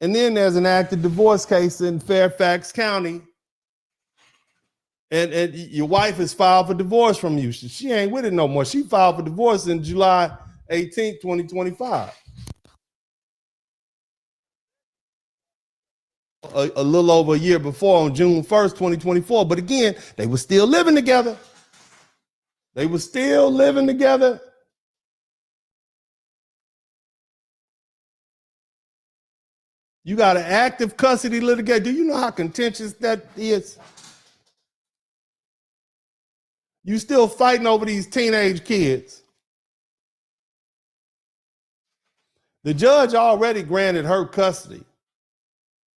And then there's an active divorce case in Fairfax County. And your wife has filed for divorce from you. She ain't with it no more. She filed for divorce in July 18th, 2025. A little over a year before, on June 1st, 2024. But again, they were still living together. They were still living together. You got an active custody litigation. Do you know how contentious that is? You still fighting over these teenage kids. The judge already granted her custody.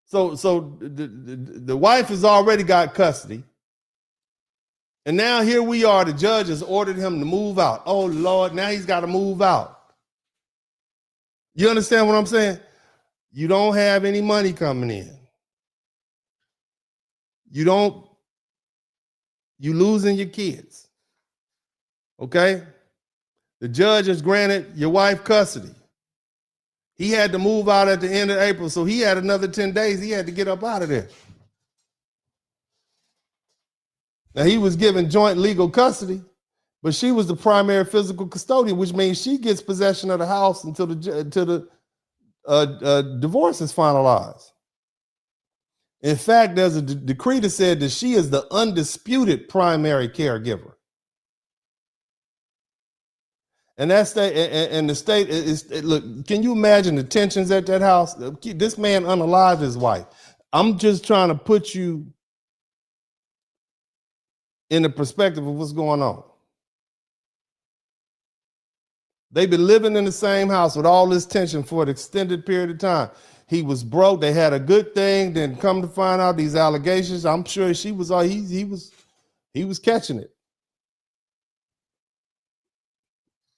So the wife has already got custody. And now here we are, the judge has ordered him to move out. Oh Lord, now he's got to move out. You understand what I'm saying? You don't have any money coming in. You losing your kids. Okay? The judge has granted your wife custody. He had to move out at the end of April, so he had another 10 days. He had to get up out of there. Now, he was given joint legal custody, but she was the primary physical custodian, which means she gets possession of the house until the divorce is finalized. In fact, there's a decree that said that she is the undisputed primary caregiver. And that's the state is look. Can you imagine the tensions at that house? This man unalived his wife. I'm just trying to put you in the perspective of what's going on. They've been living in the same house with all this tension for an extended period of time. He was broke. They had a good thing. Then come to find out these allegations. I'm sure she was he was catching it.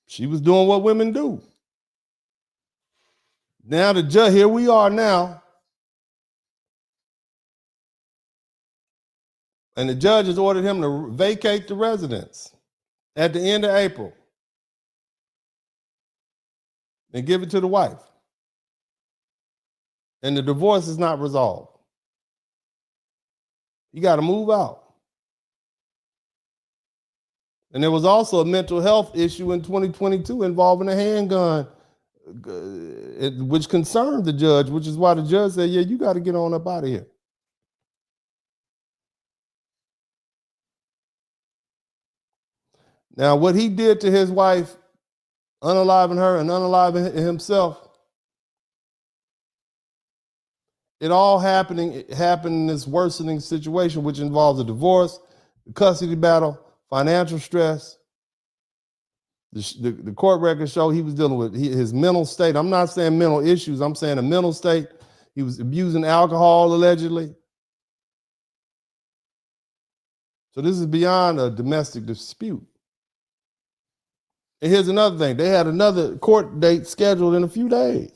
She was doing what women do. Now the judge, here we are now. And the judge has ordered him to vacate the residence at the end of April and give it to the wife. And the divorce is not resolved. You got to move out. And there was also a mental health issue in 2022 involving a handgun, which concerned the judge, which is why the judge said, yeah, you got to get on up out of here. Now, what he did to his wife, unaliving her and unaliving himself, it all happened in this worsening situation, which involves a divorce, a custody battle, financial stress. The court records show he was dealing with his mental state. I'm not saying mental issues. I'm saying a mental state. He was abusing alcohol, allegedly. So this is beyond a domestic dispute. And here's another thing. They had another court date scheduled in a few days.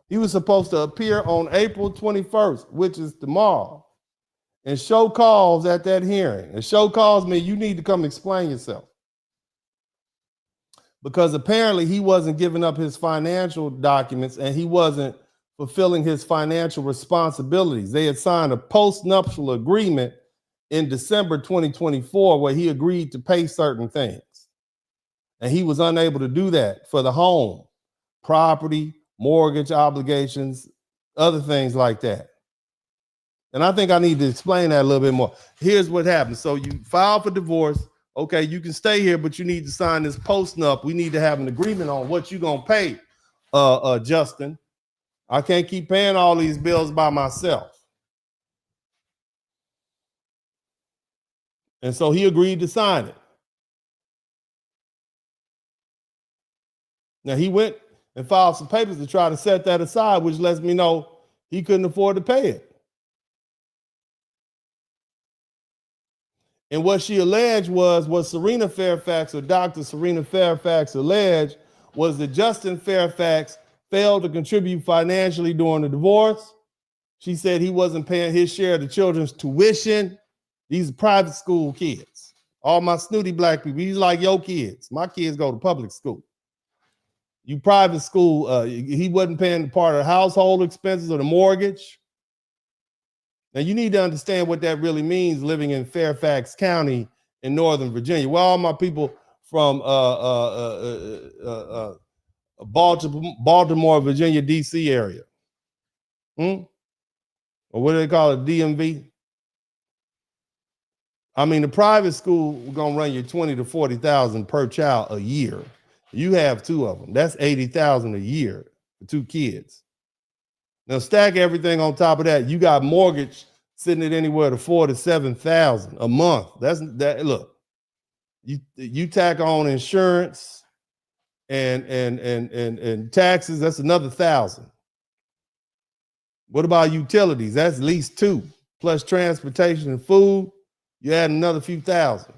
He was supposed to appear on April 21st, which is tomorrow, and show cause at that hearing. And show cause means you need to come explain yourself. Because apparently he wasn't giving up his financial documents and he wasn't fulfilling his financial responsibilities. They had signed a post-nuptial agreement in December 2024 where he agreed to pay certain things. And he was unable to do that for the home, property, mortgage obligations, other things like that. And I think I need to explain that a little bit more. Here's what happened. So you file for divorce. Okay, you can stay here, but you need to sign this post-nup. We need to have an agreement on what you're going to pay, Justin. I can't keep paying all these bills by myself. And so he agreed to sign it. Now he went and filed some papers to try to set that aside, which lets me know he couldn't afford to pay it. And what she alleged was what Serena Fairfax, or Dr. Serena Fairfax, alleged was that Justin Fairfax failed to contribute financially during the divorce. She said he wasn't paying his share of the children's tuition. These are private school kids. All my snooty black people, he's like your kids. My kids go to public school. You private school, he wasn't paying part of the household expenses or the mortgage. Now you need to understand what that really means living in Fairfax County in Northern Virginia. Well, all my people from Baltimore, Virginia, DC area. Or what do they call it, DMV? I mean, the private school we're gonna run you 20 to 40,000 per child a year. You have two of them. That's 80,000 a year for two kids. Now stack everything on top of that. You got mortgage sitting at anywhere to 4,000 to 7,000 a month. That's that. Look, you tack on insurance and taxes. That's another 1,000. What about utilities? That's at least 2, plus transportation and food. You add another few thousand.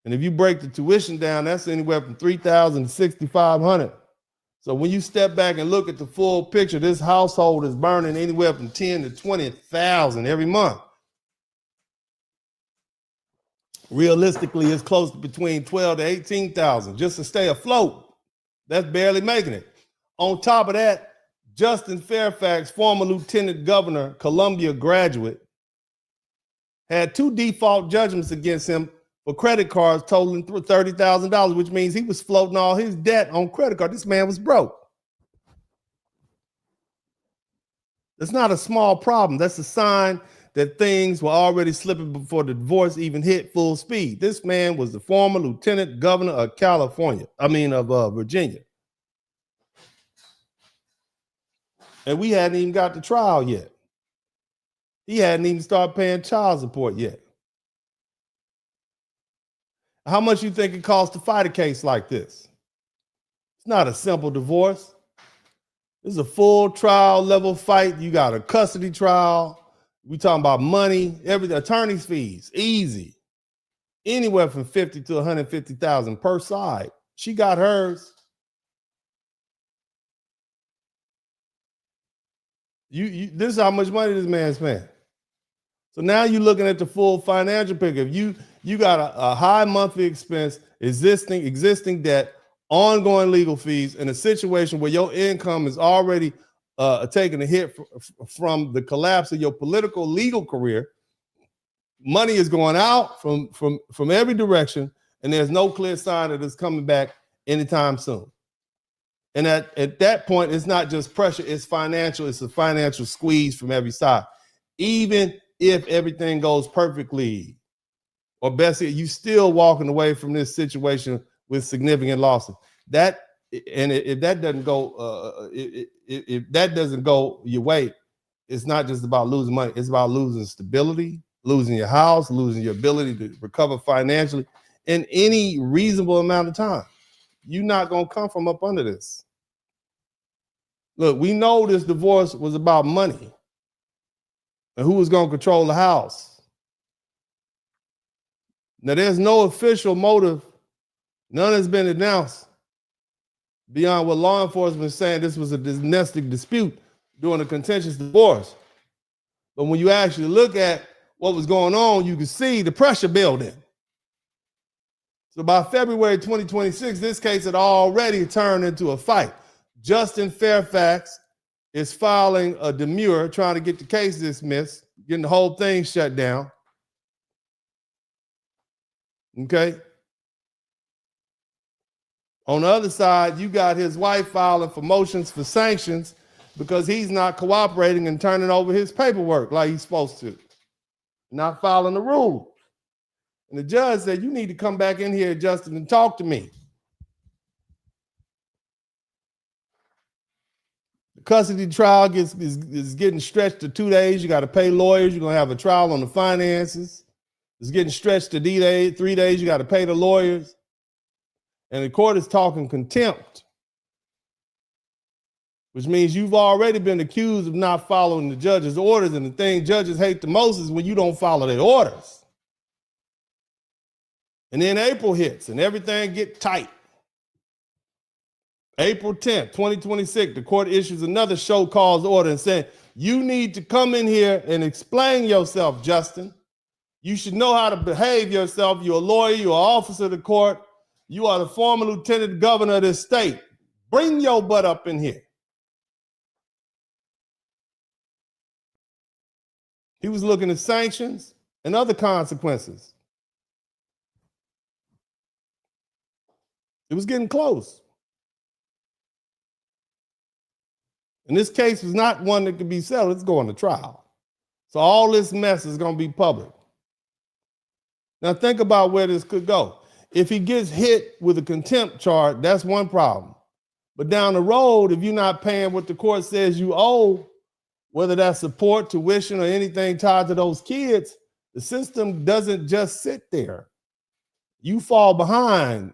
And if you break the tuition down, that's anywhere from 3,000 to 6,500. So when you step back and look at the full picture, this household is burning anywhere from 10 to 20,000 every month. Realistically, it's close to between 12 to 18,000 just to stay afloat. That's barely making it. On top of that, Justin Fairfax, former lieutenant governor, Columbia graduate, had 2 default judgments against him for credit cards totaling $30,000, which means he was floating all his debt on credit card. This man was broke. That's not a small problem. That's a sign that things were already slipping before the divorce even hit full speed. This man was the former lieutenant governor of Virginia. And we hadn't even got to trial yet. He hadn't even started paying child support yet. How much you think it costs to fight a case like this? It's not a simple divorce. This is a full trial level fight. You got a custody trial. We talking about money, everything, attorney's fees, easy. Anywhere from 50 to 150,000 per side. She got hers. This is how much money this man spent. So now you're looking at the full financial picture. If you got a high monthly expense, existing debt, ongoing legal fees, in a situation where your income is already taking a hit from the collapse of your political legal career, money is going out from every direction, and there's no clear sign that it's coming back anytime soon. And at that point, it's not just pressure, it's financial. It's a financial squeeze from every side. Even if everything goes perfectly, or best yet, you still walking away from this situation with significant losses. If that doesn't go, if that doesn't go your way, it's not just about losing money. It's about losing stability, losing your house, losing your ability to recover financially in any reasonable amount of time. You're not gonna come from up under this. Look, we know this divorce was about money and who was gonna control the house. Now, there's no official motive. None has been announced beyond what law enforcement is saying this was a domestic dispute during a contentious divorce. But when you actually look at what was going on, you can see the pressure building. So by February 2026, this case had already turned into a fight. Justin Fairfax is filing a demurrer, trying to get the case dismissed, getting the whole thing shut down. Okay? On the other side, you got his wife filing for motions for sanctions because he's not cooperating and turning over his paperwork like he's supposed to, not following the rules. And the judge said, you need to come back in here, Justin, and talk to me. The custody trial is getting stretched to 2 days. You got to pay lawyers. You're going to have a trial on the finances. It's getting stretched to 3 days. You got to pay the lawyers. And the court is talking contempt, which means you've already been accused of not following the judge's orders. And the thing judges hate the most is when you don't follow their orders. And then April hits and everything gets tight. April 10th, 2026, the court issues another show cause order and saying, you need to come in here and explain yourself, Justin. You should know how to behave yourself. You're a lawyer, you're an officer of the court. You are the former lieutenant governor of this state. Bring your butt up in here. He was looking at sanctions and other consequences. It was getting close. And this case was not one that could be settled. It's going to trial. So all this mess is going to be public. Now think about where this could go. If he gets hit with a contempt charge, that's one problem. But down the road, if you're not paying what the court says you owe, whether that's support, tuition, or anything tied to those kids, the system doesn't just sit there. You fall behind.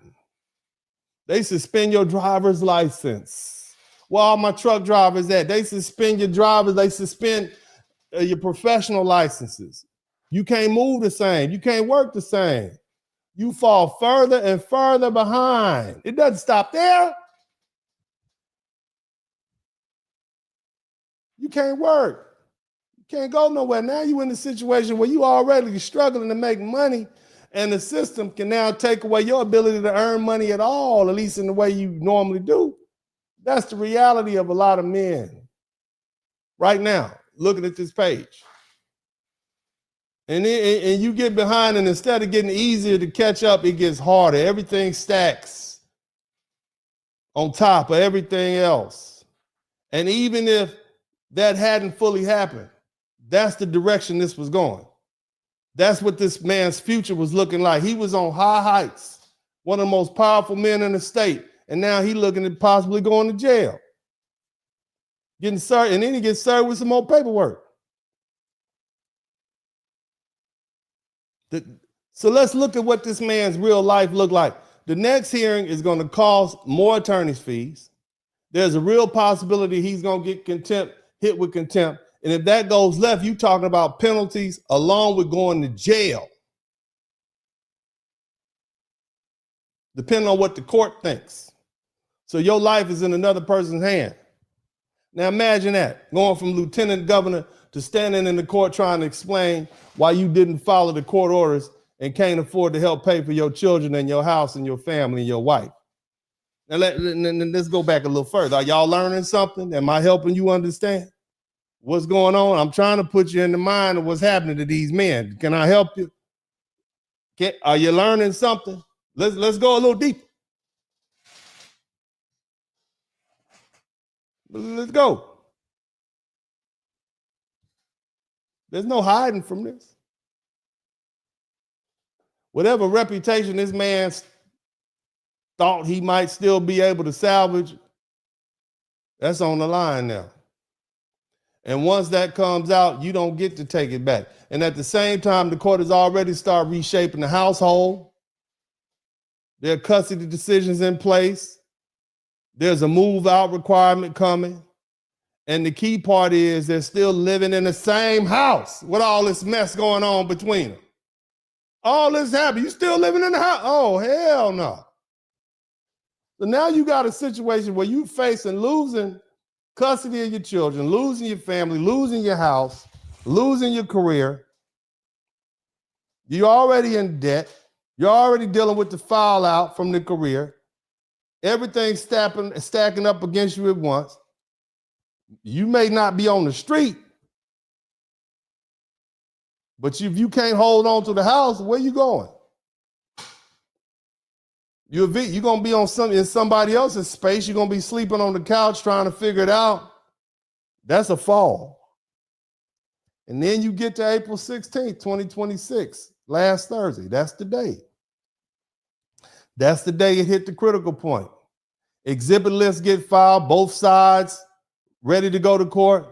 They suspend your driver's license. Where all my truck drivers at? They suspend your drivers. They suspend your professional licenses. You can't move the same. You can't work the same. You fall further and further behind. It doesn't stop there. You can't work. You can't go nowhere. Now you're in a situation where you already struggling to make money, and the system can now take away your ability to earn money at all, at least in the way you normally do. That's the reality of a lot of men right now, looking at this page. And you get behind, and instead of getting easier to catch up, it gets harder. Everything stacks on top of everything else. And even if that hadn't fully happened, that's the direction this was going. That's what this man's future was looking like. He was on high heights, one of the most powerful men in the state. And now he's looking at possibly going to jail. Getting served, and then he gets served with some more paperwork. So let's look at what this man's real life looked like. The next hearing is going to cost more attorney's fees. There's a real possibility he's going to get hit with contempt. And if that goes left, you're talking about penalties along with going to jail, depending on what the court thinks. So your life is in another person's hand. Now imagine that, going from lieutenant governor to standing in the court trying to explain why you didn't follow the court orders and can't afford to help pay for your children and your house and your family and your wife. Now let's go back a little further. Are y'all learning something? Am I helping you understand what's going on? I'm trying to put you in the mind of what's happening to these men. Can I help you? Are you learning something? Let's go a little deeper. Let's go. There's no hiding from this. Whatever reputation this man thought he might still be able to salvage, that's on the line now. And once that comes out, you don't get to take it back. And at the same time, the court has already started reshaping the household. There are custody decisions in place. There's a move out requirement coming. And the key part is they're still living in the same house with all this mess going on between them. All this happened. You still living in the house? Oh, hell no. So now you got a situation where you facing losing custody of your children, losing your family, losing your house, losing your career. You're already in debt. You're already dealing with the fallout from the career. Everything's stacking up against you at once. You may not be on the street, but if you can't hold on to the house, where you going? You're going to be in somebody else's space. You're going to be sleeping on the couch trying to figure it out. That's a fall. And then you get to April 16th, 2026, last Thursday. That's the day. That's the day it hit the critical point. Exhibit lists get filed, both sides ready to go to court.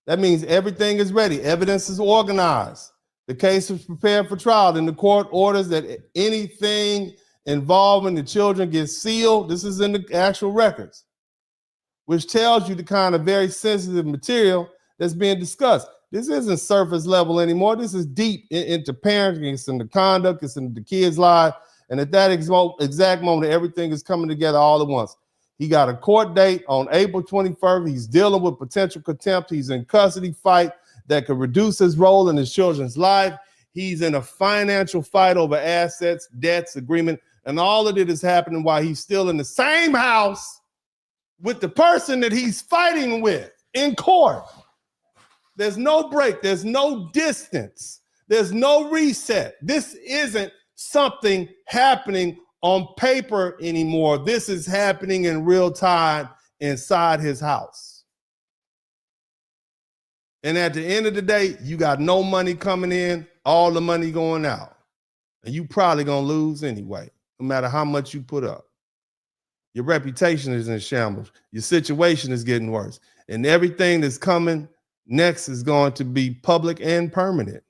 That means everything is ready. Evidence is organized. The case is prepared for trial. And the court orders that anything involving the children gets sealed. This is in the actual records, which tells you the kind of very sensitive material that's being discussed. This isn't surface level anymore. This is deep into parenting. It's in the conduct. It's in the kids' life. And at that exact moment, everything is coming together all at once. He got a court date on April 21st. He's dealing with potential contempt. He's in custody fight that could reduce his role in his children's life. He's in a financial fight over assets, debts, agreement, and all of it is happening while he's still in the same house with the person that he's fighting with in court. There's no break. There's no distance. There's no reset. This isn't something happening on paper anymore. This is happening in real time inside his house. And at the end of the day, you got no money coming in, all the money going out. And you probably gonna lose anyway, no matter how much you put up. Your reputation is in shambles. Your situation is getting worse. And everything that's coming next is going to be public and permanent.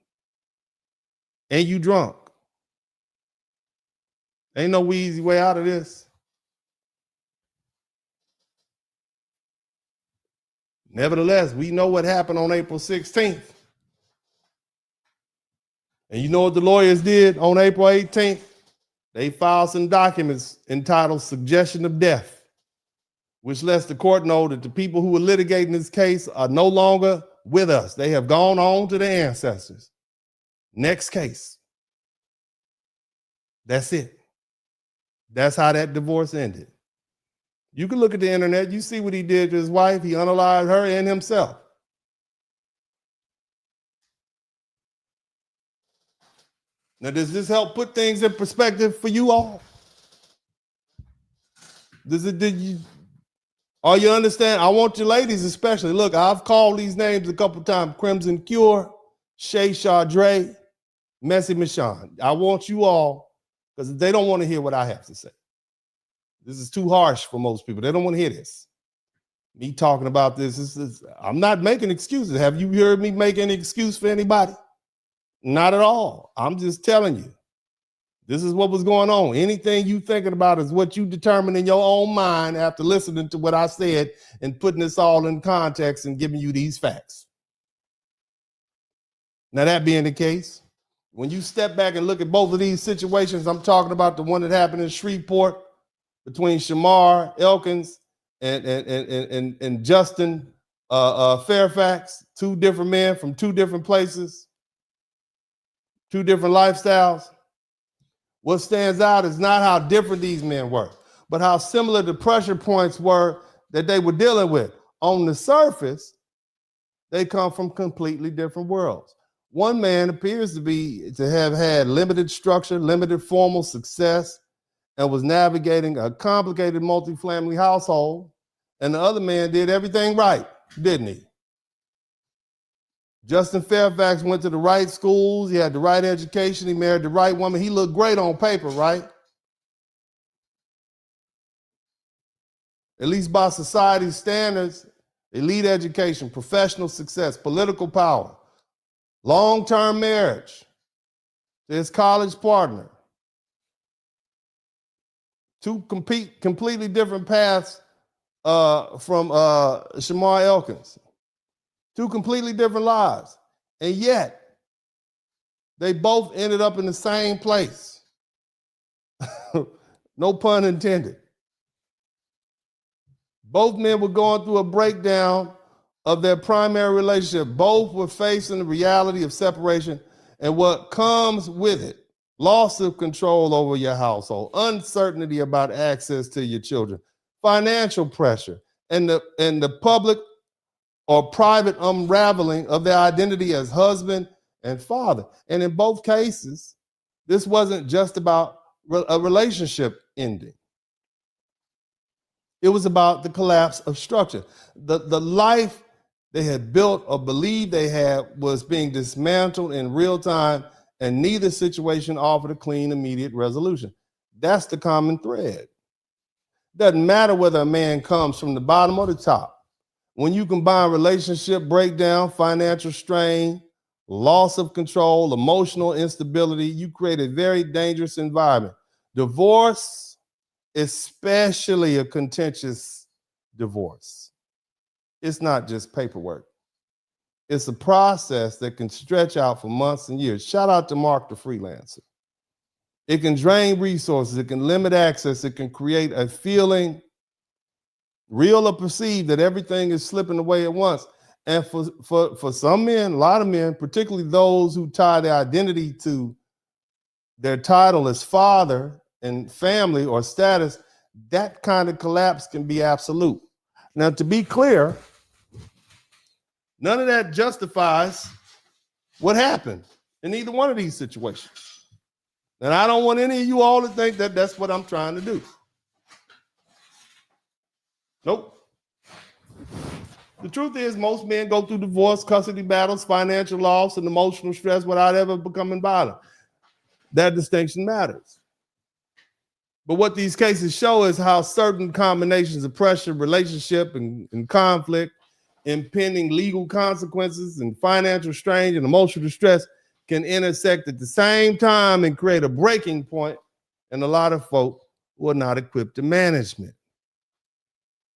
And you drunk. Ain't no easy way out of this. Nevertheless, we know what happened on April 16th. And you know what the lawyers did on April 18th? They filed some documents entitled Suggestion of Death, which lets the court know that the people who were litigating this case are no longer with us. They have gone on to their ancestors. Next case. That's it. That's how that divorce ended. You can look at the internet. You see what he did to his wife. He unalived her and himself. Now, does this help put things in perspective for you all? Are you understand? I want you ladies especially. Look, I've called these names a couple times. Crimson Cure, Shay Chardre, Messy Michonne. I want you all, because they don't want to hear what I have to say. This is too harsh for most people. They don't want to hear this. Me talking about this, I'm not making excuses. Have you heard me make any excuse for anybody? Not at all. I'm just telling you. This is what was going on. Anything you thinking about is what you determine in your own mind after listening to what I said and putting this all in context and giving you these facts. Now, that being the case, when you step back and look at both of these situations, I'm talking about the one that happened in Shreveport between Shamar Elkins and Justin Fairfax, two different men from two different places, two different lifestyles. What stands out is not how different these men were, but how similar the pressure points were that they were dealing with. On the surface, they come from completely different worlds. One man appears to have had limited structure, limited formal success, and was navigating a complicated multifamily household, and the other man did everything right, didn't he? Justin Fairfax went to the right schools, he had the right education, he married the right woman, he looked great on paper, right? At least by society's standards, elite education, professional success, political power, long-term marriage to his college partner. Two completely different paths from Shamar Elkins. Two completely different lives. And yet, they both ended up in the same place. No pun intended. Both men were going through a breakdown of their primary relationship. Both were facing the reality of separation and what comes with it. Loss of control over your household, uncertainty about access to your children, financial pressure, and the public or private unraveling of their identity as husband and father. And in both cases, this wasn't just about a relationship ending. It was about the collapse of structure. The life they had built or believed they had was being dismantled in real time, and neither situation offered a clean, immediate resolution. That's the common thread. Doesn't matter whether a man comes from the bottom or the top. When you combine relationship breakdown, financial strain, loss of control, emotional instability, you create a very dangerous environment. Divorce, especially a contentious divorce, it's not just paperwork. It's a process that can stretch out for months and years. Shout out to Mark the Freelancer. It can drain resources, it can limit access, it can create a feeling, real or perceived, that everything is slipping away at once. And for some men, a lot of men, particularly those who tie their identity to their title as father and family or status, that kind of collapse can be absolute. Now, to be clear, none of that justifies what happened in either one of these situations. And I don't want any of you all to think that that's what I'm trying to do. Nope. The truth is, most men go through divorce, custody battles, financial loss, and emotional stress without ever becoming violent. That distinction matters. But what these cases show is how certain combinations of pressure, relationship, and conflict, impending legal consequences, and financial strain and emotional distress can intersect at the same time and create a breaking point in a lot of folk who are not equipped to management.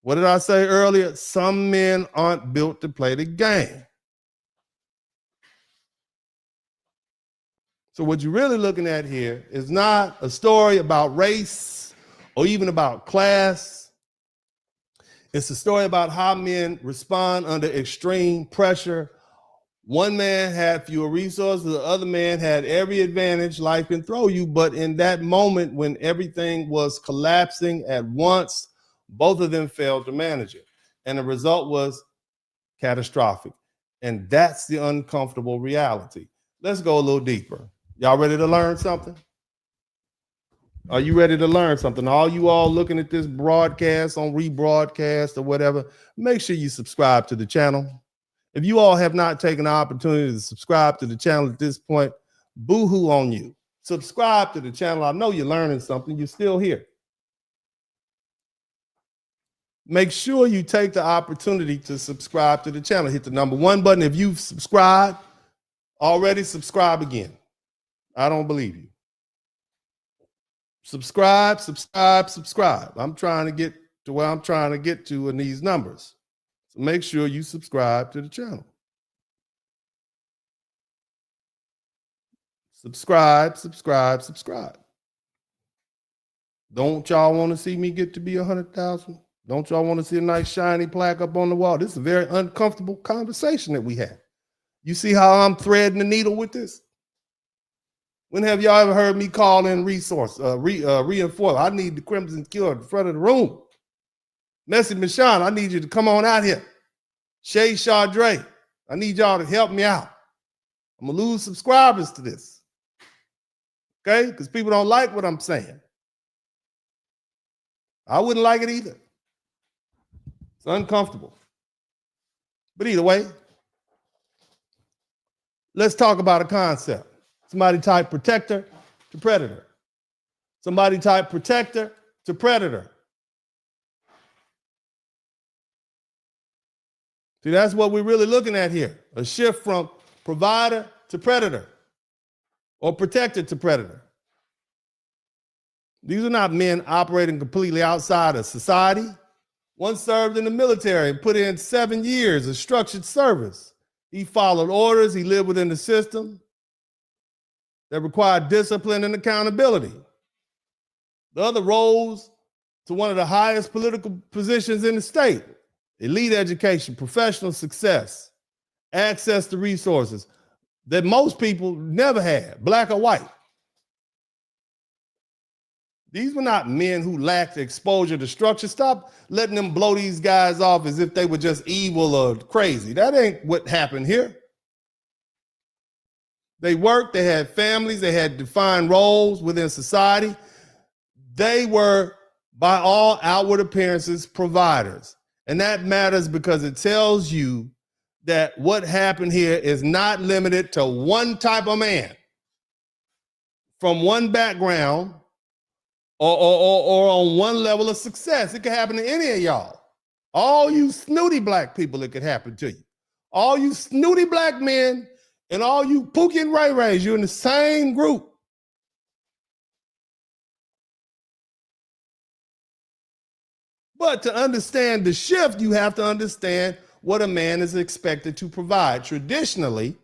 What did I say earlier? Some men aren't built to play the game. So what you're really looking at here is not a story about race or even about class. It's a story about how men respond under extreme pressure. One man had fewer resources, the other man had every advantage life can throw you, but in that moment when everything was collapsing at once, both of them failed to manage it. And the result was catastrophic. And that's the uncomfortable reality. Let's go a little deeper. Y'all ready to learn something? Are you ready to learn something? All you all looking at this broadcast on rebroadcast or whatever, make sure you subscribe to the channel. If you all have not taken the opportunity to subscribe to the channel at this point, boo-hoo on you. Subscribe to the channel. I know you're learning something. You're still here. Make sure you take the opportunity to subscribe to the channel. Hit the number 1 button. If you've subscribed already, subscribe again. I don't believe you. Subscribe. I'm trying to get to where I'm trying to get to in these numbers. So make sure you subscribe to the channel. Subscribe. Don't y'all want to see me get to be 100,000? Don't y'all want to see a nice shiny plaque up on the wall? This is a very uncomfortable conversation that we have. You see how I'm threading the needle with this? When have y'all ever heard me call in reinforce? I need the Crimson Cure at the front of the room. Messi Michon, I need you to come on out here. Shay Chardre, I need y'all to help me out. I'm going to lose subscribers to this. Okay? Because people don't like what I'm saying. I wouldn't like it either. It's uncomfortable. But either way, let's talk about a concept. Somebody type protector to predator. Somebody type protector to predator. See, that's what we're really looking at here. A shift from provider to predator or protector to predator. These are not men operating completely outside of society. One served in the military and put in 7 years of structured service. He followed orders. He lived within the system that required discipline and accountability. The other rose to one of the highest political positions in the state. Elite education, professional success, access to resources that most people never had, black or white. These were not men who lacked exposure to structure. Stop letting them blow these guys off as if they were just evil or crazy. That ain't what happened here. They worked, they had families, they had defined roles within society. They were, by all outward appearances, providers. And that matters because it tells you that what happened here is not limited to one type of man from one background or on one level of success. It could happen to any of y'all. All you snooty black people, it could happen to you. All you snooty black men and all you Pookie and Ray Rays, you're in the same group. But to understand the shift, you have to understand what a man is expected to provide. Traditionally,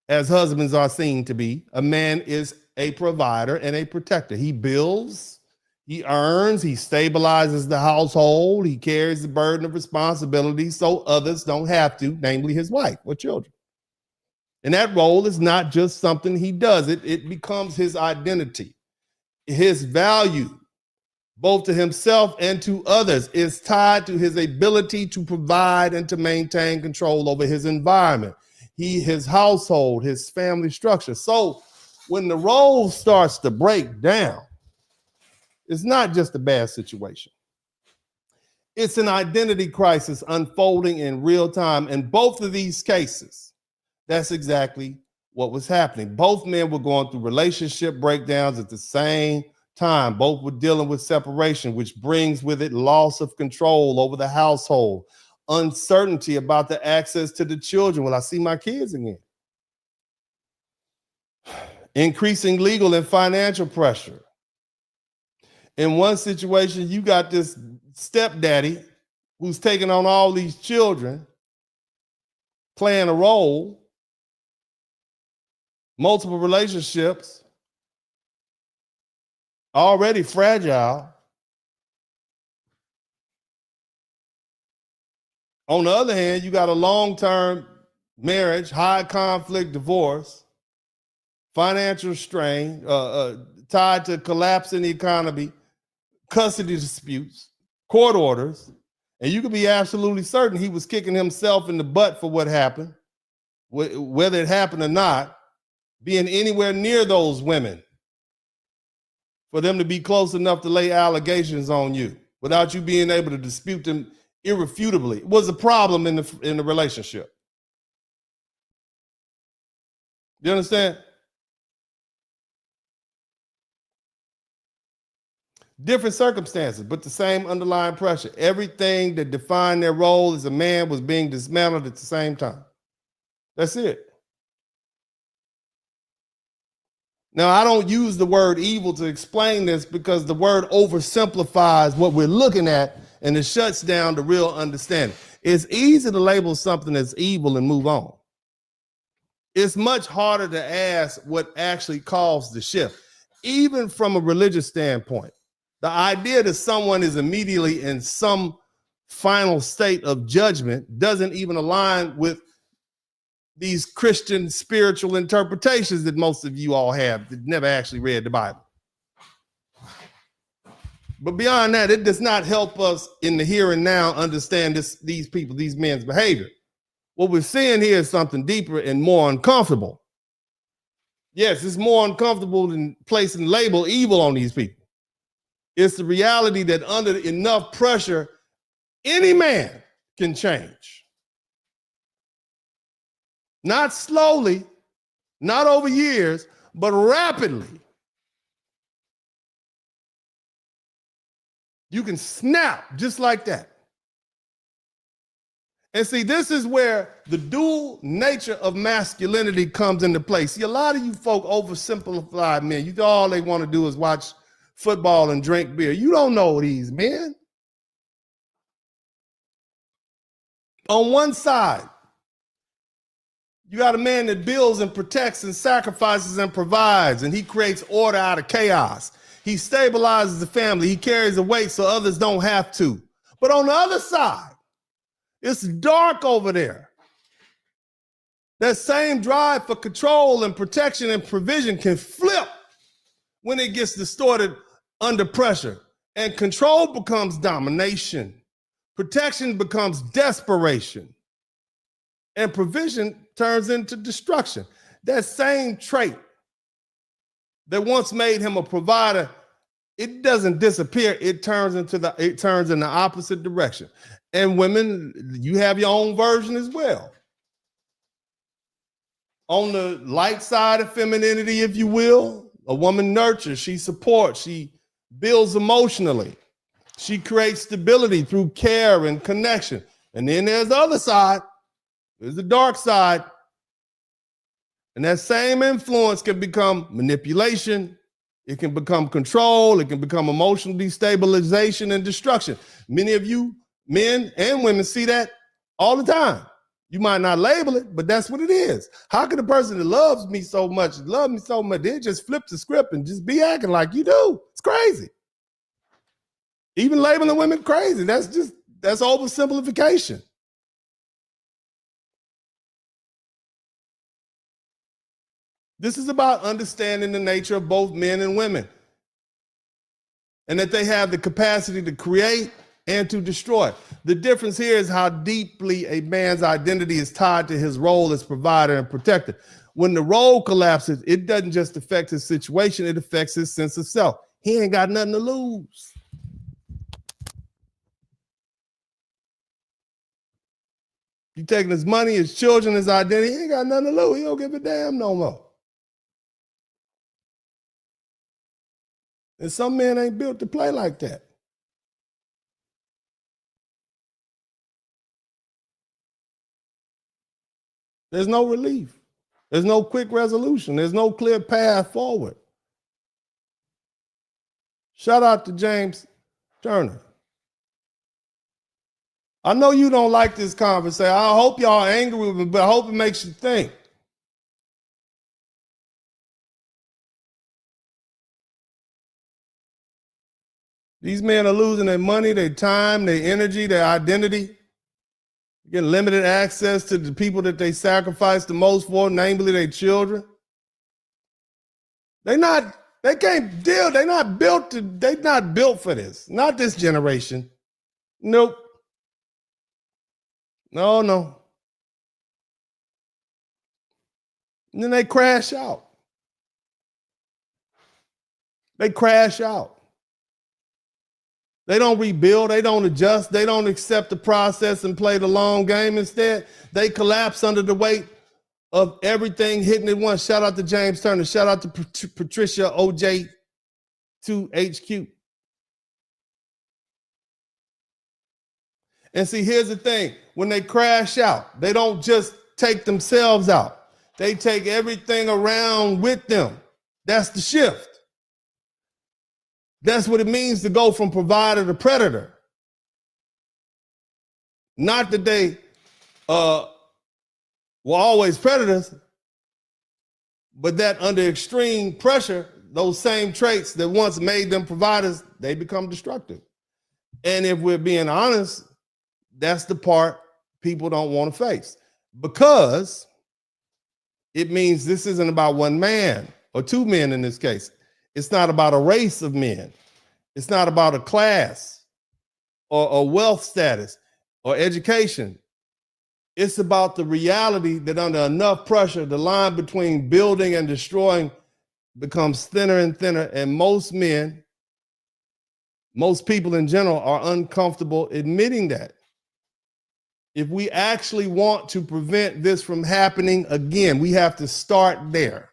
as husbands are seen to be, a man is a provider and a protector. He builds, he earns, he stabilizes the household, he carries the burden of responsibility so others don't have to, namely his wife or children. And that role is not just something he does. It becomes his identity. His value, both to himself and to others, is tied to his ability to provide and to maintain control over his environment, his household, his family structure. So when the role starts to break down, it's not just a bad situation. It's an identity crisis unfolding in real time. In both of these cases, that's exactly what was happening. Both men were going through relationship breakdowns at the same time. Both were dealing with separation, which brings with it loss of control over the household, uncertainty about the access to the children. Will I see my kids again? Increasing legal and financial pressure. In one situation, you got this stepdaddy who's taking on all these children, playing a role, multiple relationships, already fragile. On the other hand, you got a long-term marriage, high conflict divorce, financial strain, tied to collapsing the economy, custody disputes, court orders, and you can be absolutely certain he was kicking himself in the butt for what happened, whether it happened or not, being anywhere near those women, for them to be close enough to lay allegations on you without you being able to dispute them irrefutably. It was a problem in the relationship. You understand? Different circumstances, but the same underlying pressure. Everything that defined their role as a man was being dismantled at the same time. That's it. Now, I don't use the word evil to explain this because the word oversimplifies what we're looking at and it shuts down the real understanding. It's easy to label something as evil and move on. It's much harder to ask what actually caused the shift, even from a religious standpoint. The idea that someone is immediately in some final state of judgment doesn't even align with these Christian spiritual interpretations that most of you all have that never actually read the Bible. But beyond that, it does not help us in the here and now understand these people, these men's behavior. What we're seeing here is something deeper and more uncomfortable. Yes, it's more uncomfortable than placing label evil on these people. It's the reality that under enough pressure, any man can change. Not slowly, not over years, but rapidly. You can snap just like that. And see, this is where the dual nature of masculinity comes into play. See, a lot of you folk oversimplify men. You all they want to do is watch football and drink beer. You don't know these men. On one side, you got a man that builds and protects and sacrifices and provides, and he creates order out of chaos. He stabilizes the family. He carries the weight so others don't have to. But on the other side, it's dark over there. That same drive for control and protection and provision can flip when it gets distorted under pressure. And control becomes domination. Protection becomes desperation. And provision turns into destruction. That same trait that once made him a provider, it doesn't disappear. It turns in the opposite direction. And women, you have your own version as well. On the light side of femininity, if you will, a woman nurtures, she supports, she builds emotionally. She creates stability through care and connection. And then there's the other side. There's the dark side. And that same influence can become manipulation. It can become control. It can become emotional destabilization and destruction. Many of you men and women see that all the time. You might not label it, but that's what it is. How can a person that loves me so much, they just flip the script and just be acting like you do? It's crazy. Even labeling women crazy, that's oversimplification. This is about understanding the nature of both men and women, and that they have the capacity to create and to destroy. The difference here is how deeply a man's identity is tied to his role as provider and protector. When the role collapses, it doesn't just affect his situation, it affects his sense of self. He ain't got nothing to lose. You taking his money, his children, his identity, he ain't got nothing to lose. He don't give a damn no more. And some men ain't built to play like that. There's no relief. There's no quick resolution. There's no clear path forward. Shout out to James Turner. I know you don't like this conversation. I hope y'all are angry with me, but I hope it makes you think. These men are losing their money, their time, their energy, their identity. Getting limited access to the people that they sacrifice the most for, namely their children. They can't deal, they're not built for this. Not this generation. Nope. No. And then they crash out. They crash out. They don't rebuild, they don't adjust, they don't accept the process and play the long game. Instead, they collapse under the weight of everything hitting at once. Shout out to James Turner. Shout out to Patricia OJ2HQ. And see, here's the thing. When they crash out, they don't just take themselves out. They take everything around with them. That's the shift. That's what it means to go from provider to predator. Not that they were always predators, but that under extreme pressure, those same traits that once made them providers, they become destructive. And if we're being honest, that's the part people don't want to face, because it means this isn't about one man or two men in this case. It's not about a race of men. It's not about a class or wealth status or education. It's about the reality that under enough pressure, the line between building and destroying becomes thinner and thinner. And most men, most people in general, are uncomfortable admitting that. If we actually want to prevent this from happening again, we have to start there.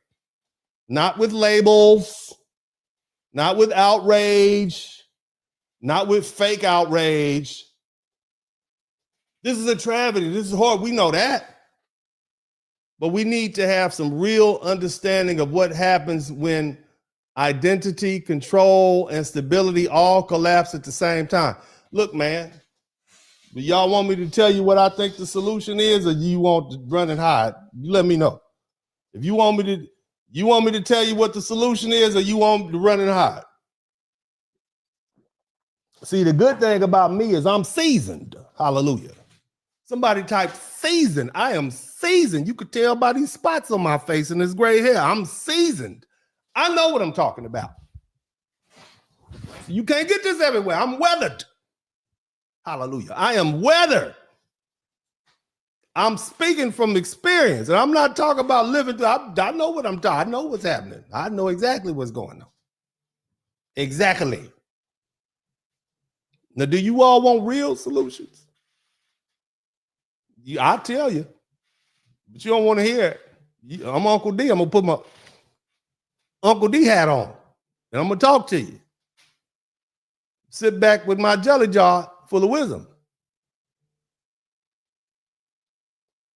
Not with labels, not with outrage, not with fake outrage. This is a tragedy. This is hard. We know that. But we need to have some real understanding of what happens when identity, control, and stability all collapse at the same time. Look, man, do y'all want me to tell you what I think the solution is, or you want to run and hide? You let me know. If you want me to tell you what the solution is, or you want me to run and hide? See, the good thing about me is I'm seasoned. Hallelujah. Somebody type seasoned. I am seasoned. You could tell by these spots on my face and this gray hair. I'm seasoned. I know what I'm talking about. You can't get this everywhere. I'm weathered. Hallelujah. I am weathered. I'm speaking from experience, and I'm not talking about living through. I know what I'm talking. I know what's happening. I know exactly what's going on. Exactly. Now, do you all want real solutions? I'll tell you, but you don't want to hear it. I'm Uncle D. I'm going to put my Uncle D hat on, and I'm going to talk to you. Sit back with my jelly jar full of wisdom.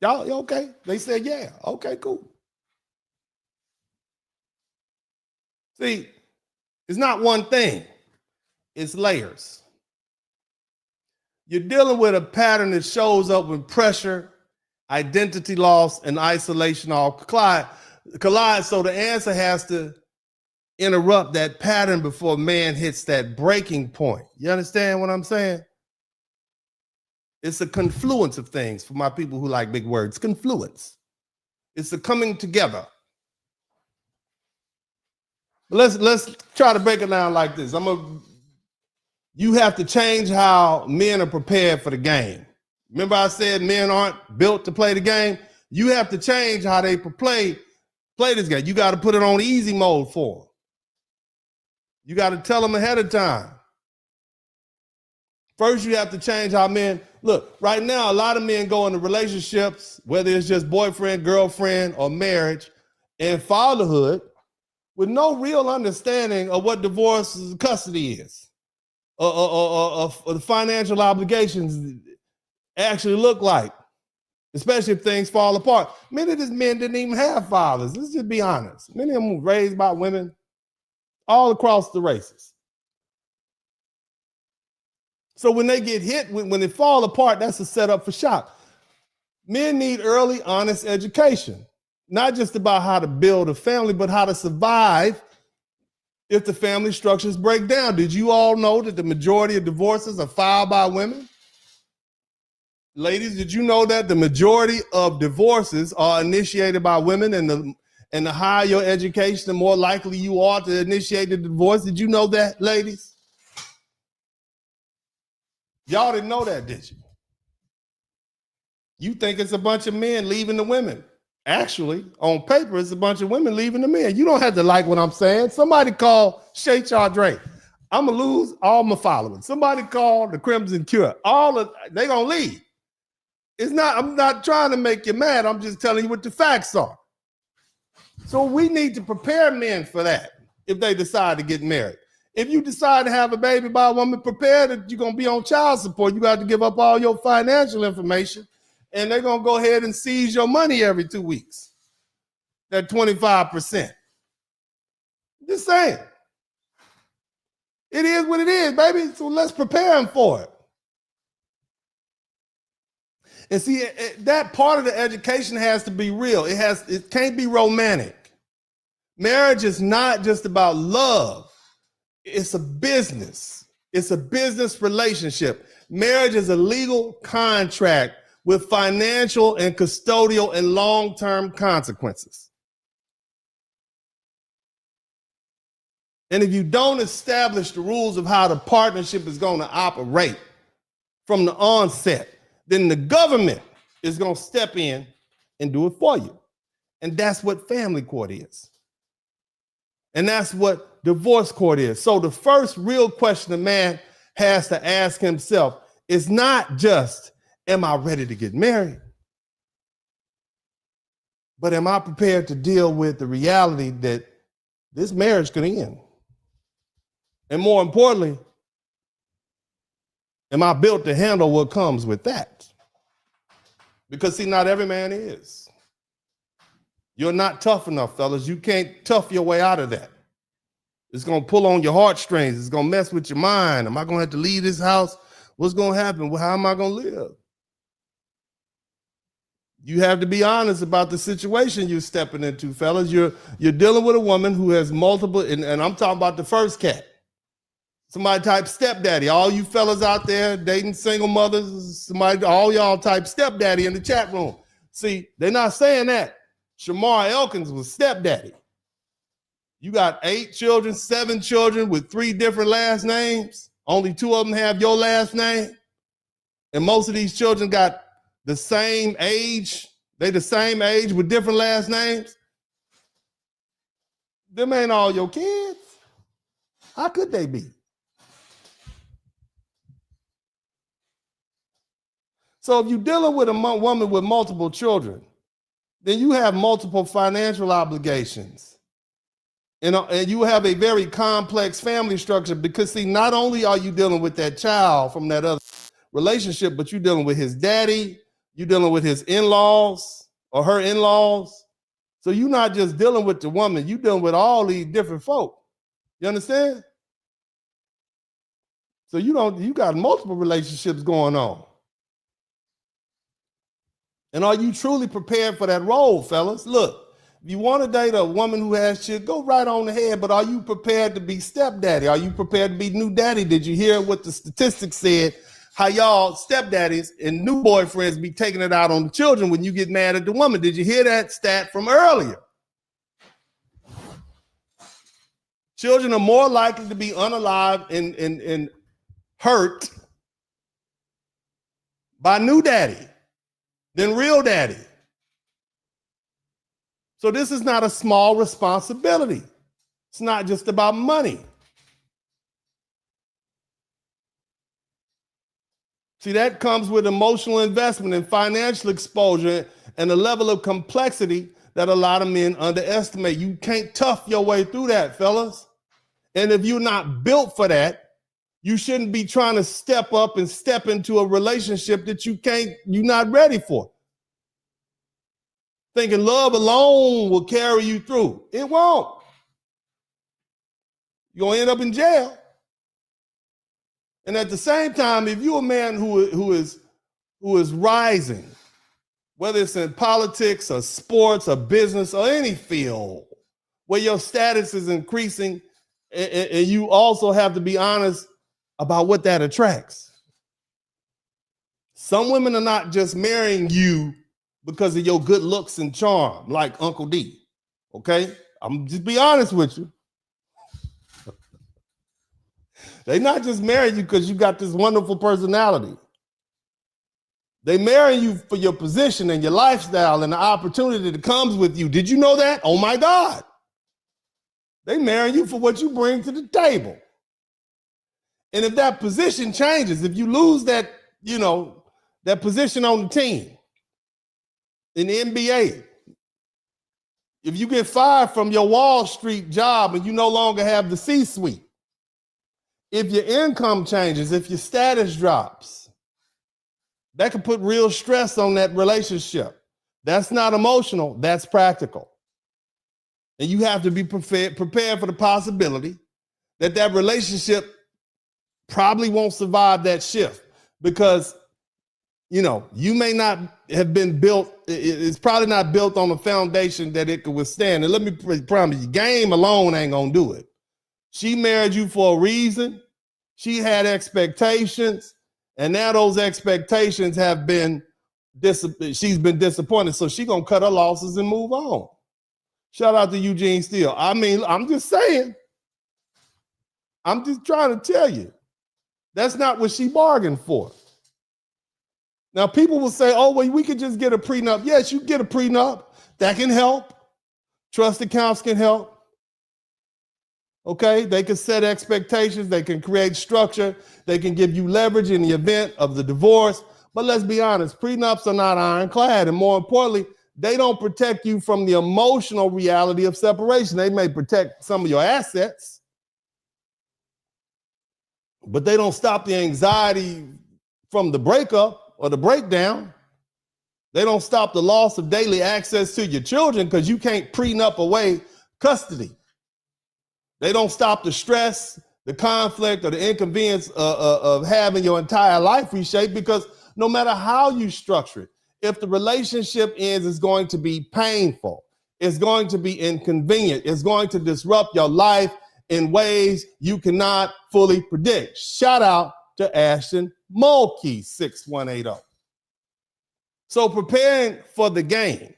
Y'all, you okay? They said, yeah. Okay, cool. See, it's not one thing. It's layers. You're dealing with a pattern that shows up when pressure, identity loss, and isolation all collide. So the answer has to interrupt that pattern before man hits that breaking point. You understand what I'm saying? It's a confluence of things for my people who like big words. Confluence. It's the coming together. Let's try to break it down like this. You have to change how men are prepared for the game. Remember I said men aren't built to play the game? You have to change how they play this game. You got to put it on easy mode for them. You got to tell them ahead of time. First, you have to change how men look. Right now, a lot of men go into relationships, whether it's just boyfriend, girlfriend, or marriage, and fatherhood, with no real understanding of what divorce custody is. Or the financial obligations actually look like, especially if things fall apart. Many of these men didn't even have fathers. Let's just be honest. Many of them were raised by women all across the races. So when they get hit, when they fall apart, that's a setup for shock. Men need early, honest education, not just about how to build a family, but how to survive if the family structures break down. Did you all know that the majority of divorces are filed by women? Ladies, did you know that the majority of divorces are initiated by women, and the higher your education, the more likely you are to initiate the divorce? Did you know that, ladies? Y'all didn't know that, did you? You think it's a bunch of men leaving the women. Actually, on paper, it's a bunch of women leaving the men. You don't have to like what I'm saying. Somebody call Shay Chardre. I'm going to lose all my followers. Somebody call the Crimson Cure. They're going to leave. I'm not trying to make you mad. I'm just telling you what the facts are. So we need to prepare men for that if they decide to get married. If you decide to have a baby by a woman, prepare that you're going to be on child support. You got to give up all your financial information, and they're going to go ahead and seize your money every 2 weeks. That 25%. Just saying. It is what it is, baby. So let's prepare him for it. And see, that part of the education has to be real. It can't be romantic. Marriage is not just about love. It's a business. It's a business relationship. Marriage is a legal contract with financial and custodial and long-term consequences. And if you don't establish the rules of how the partnership is going to operate from the onset, then the government is going to step in and do it for you. And that's what family court is. And that's what divorce court is. So the first real question a man has to ask himself is not just, am I ready to get married? But am I prepared to deal with the reality that this marriage could end? And more importantly, am I built to handle what comes with that? Because see, not every man is. You're not tough enough, fellas. You can't tough your way out of that. It's going to pull on your heartstrings. It's going to mess with your mind. Am I going to have to leave this house? What's going to happen? Well, how am I going to live? You have to be honest about the situation you're stepping into, fellas. You're dealing with a woman who has multiple, and I'm talking about the first cat. Somebody type stepdaddy. All you fellas out there dating single mothers, somebody, all y'all type stepdaddy in the chat room. See, they're not saying that. Shamar Elkins was stepdaddy. You got 8 children, 7 children with 3 different last names. Only 2 of them have your last name. And most of these children got the same age. They the same age with different last names. Them ain't all your kids. How could they be? So if you're dealing with a woman with multiple children, then you have multiple financial obligations. And you have a very complex family structure because, see, not only are you dealing with that child from that other relationship, but you're dealing with his daddy, you're dealing with his in-laws or her in-laws. So you're not just dealing with the woman, you're dealing with all these different folk. You understand? So you got multiple relationships going on. And are you truly prepared for that role, fellas? Look, if you want to date a woman who has shit, go right on ahead, but are you prepared to be stepdaddy? Are you prepared to be new daddy? Did you hear what the statistics said? How y'all stepdaddies and new boyfriends be taking it out on the children when you get mad at the woman. Did you hear that stat from earlier? Children are more likely to be unalived and hurt by new daddy than real daddy. So this is not a small responsibility. It's not just about money. See, that comes with emotional investment and financial exposure and a level of complexity that a lot of men underestimate. You can't tough your way through that, fellas. And if you're not built for that, you shouldn't be trying to step up and step into a relationship that you're not ready for. Thinking love alone will carry you through. It won't. You're going to end up in jail. And at the same time, if you're a man who is rising, whether it's in politics or sports or business or any field where your status is increasing, and you also have to be honest about what that attracts. Some women are not just marrying you because of your good looks and charm, like Uncle D. Okay? I'm just be honest with you. They not just marry you because you got this wonderful personality. They marry you for your position and your lifestyle and the opportunity that comes with you. Did you know that? Oh my God. They marry you for what you bring to the table. And if that position changes, if you lose that, that position on the team in the NBA, if you get fired from your Wall Street job and you no longer have the C-suite, if your income changes, if your status drops, that can put real stress on that relationship. That's not emotional, that's practical. And you have to be prepared for the possibility that relationship probably won't survive that shift, because you may not have been built. It's probably not built on a foundation that it could withstand. And let me promise you, game alone ain't gonna do it. She married you for a reason. She had expectations, and now those expectations have been she's been disappointed. So she's gonna cut her losses and move on. Shout out to Eugene Steele. I mean, I'm just saying. I'm just trying to tell you, that's not what she bargained for. Now, people will say, oh, well, we could just get a prenup. Yes, you get a prenup. That can help. Trust accounts can help. Okay, they can set expectations. They can create structure. They can give you leverage in the event of the divorce. But let's be honest, prenups are not ironclad. And more importantly, they don't protect you from the emotional reality of separation. They may protect some of your assets, but they don't stop the anxiety from the breakup or the breakdown. They don't stop the loss of daily access to your children, because you can't prenup away custody. They don't stop the stress, the conflict, or the inconvenience of having your entire life reshaped, because no matter how you structure it, if the relationship ends, it's going to be painful. It's going to be inconvenient. It's going to disrupt your life in ways you cannot fully predict. Shout out to Ashton Mulkey, 6180. So preparing for the game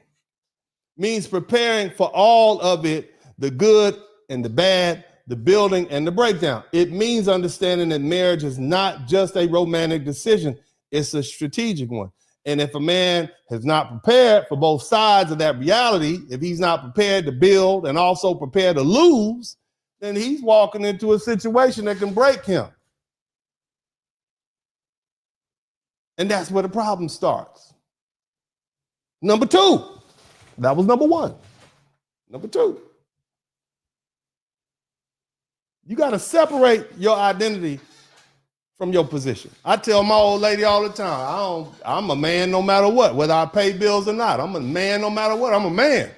means preparing for all of it, the good and the bad, the building and the breakdown. It means understanding that marriage is not just a romantic decision, it's a strategic one. And if a man has not prepared for both sides of that reality, if he's not prepared to build and also prepared to lose, then he's walking into a situation that can break him. And that's where the problem starts. Number two, that was number one. Number two, you got to separate your identity from your position. I tell my old lady all the time, I'm a man no matter what, whether I pay bills or not. I'm a man no matter what. I'm a man.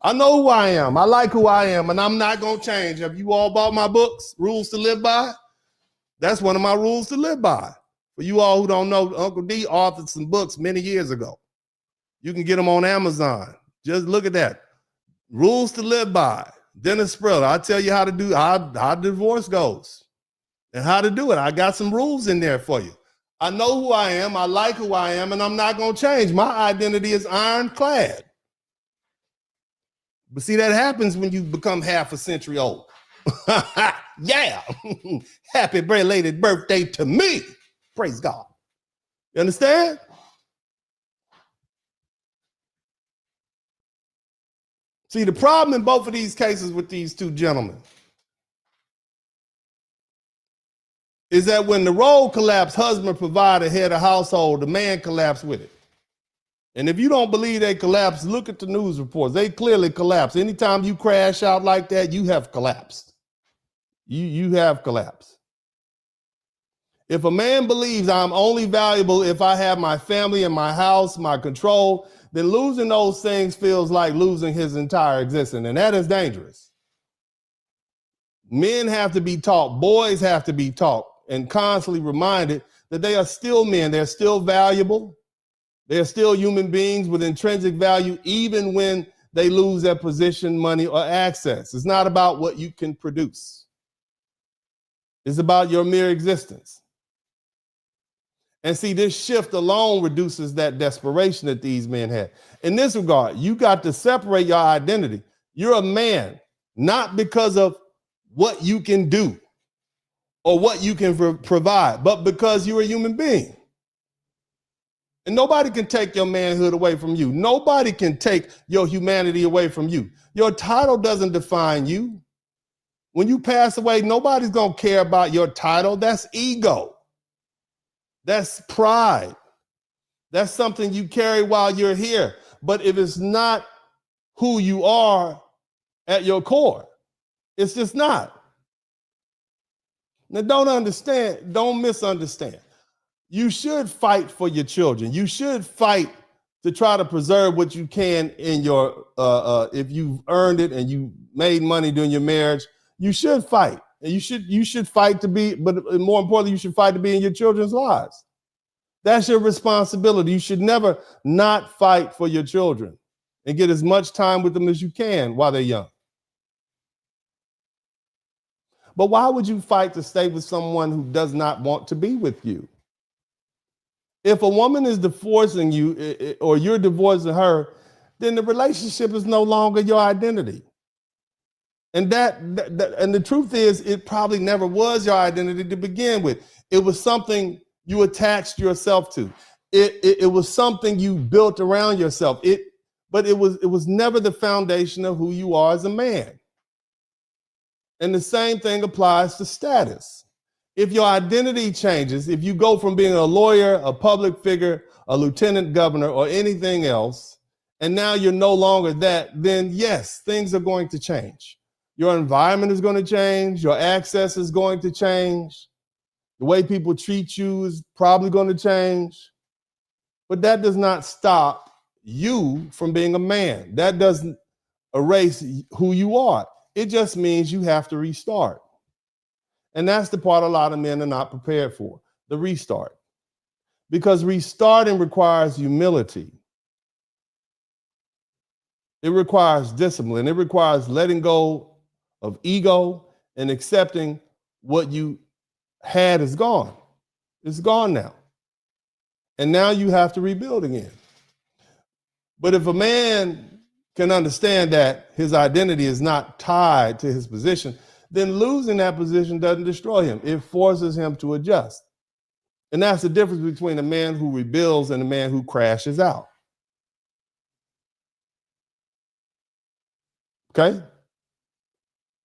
I know who I am. I like who I am, and I'm not going to change. Have you all bought my books, Rules to Live By? That's one of my rules to live by. For you all who don't know, Uncle D authored some books many years ago. You can get them on Amazon. Just look at that. Rules to Live By. Dennis Spurling. I'll tell you how to do how divorce goes and how to do it. I got some rules in there for you. I know who I am. I like who I am, and I'm not going to change. My identity is ironclad. But see, that happens when you become half a century old. Yeah. Happy belated birthday to me. Praise God. You understand? See, the problem in both of these cases with these two gentlemen is that when the role collapsed, husband, provider, head of household, the man collapsed with it. And if you don't believe they collapsed, look at the news reports. They clearly collapsed. Anytime you crash out like that, you have collapsed. You have collapsed. If a man believes I'm only valuable if I have my family and my house, my control, then losing those things feels like losing his entire existence. And that is dangerous. Men have to be taught, boys have to be taught and constantly reminded that they are still men. They're still valuable. They're still human beings with intrinsic value, even when they lose their position, money, or access. It's not about what you can produce. It's about your mere existence. And see, this shift alone reduces that desperation that these men had. In this regard, you got to separate your identity. You're a man, not because of what you can do or what you can provide, but because you're a human being. And nobody can take your manhood away from you. Nobody can take your humanity away from you. Your title doesn't define you. When you pass away, nobody's going to care about your title. That's ego. That's pride. That's something you carry while you're here. But if it's not who you are at your core, it's just not. Now, don't misunderstand. You should fight for your children. You should fight to try to preserve what you can in your, if you've earned it and you made money during your marriage, you should fight. And you should fight to be, but more importantly, you should fight to be in your children's lives. That's your responsibility. You should never not fight for your children and get as much time with them as you can while they're young. But why would you fight to stay with someone who does not want to be with you? If a woman is divorcing you or you're divorcing her, then the relationship is no longer your identity. And and the truth is, it probably never was your identity to begin with. It was something you attached yourself to. It was something you built around yourself. But it was never the foundation of who you are as a man. And the same thing applies to status. If your identity changes, if you go from being a lawyer, a public figure, a lieutenant governor, or anything else, and now you're no longer that, then yes, things are going to change. Your environment is going to change. Your access is going to change. The way people treat you is probably going to change. But that does not stop you from being a man. That doesn't erase who you are. It just means you have to restart. And that's the part a lot of men are not prepared for, the restart. Because restarting requires humility. It requires discipline. It requires letting go of ego and accepting what you had is gone. It's gone now. And now you have to rebuild again. But if a man can understand that his identity is not tied to his position, then losing that position doesn't destroy him. It forces him to adjust. And that's the difference between a man who rebuilds and a man who crashes out. Okay?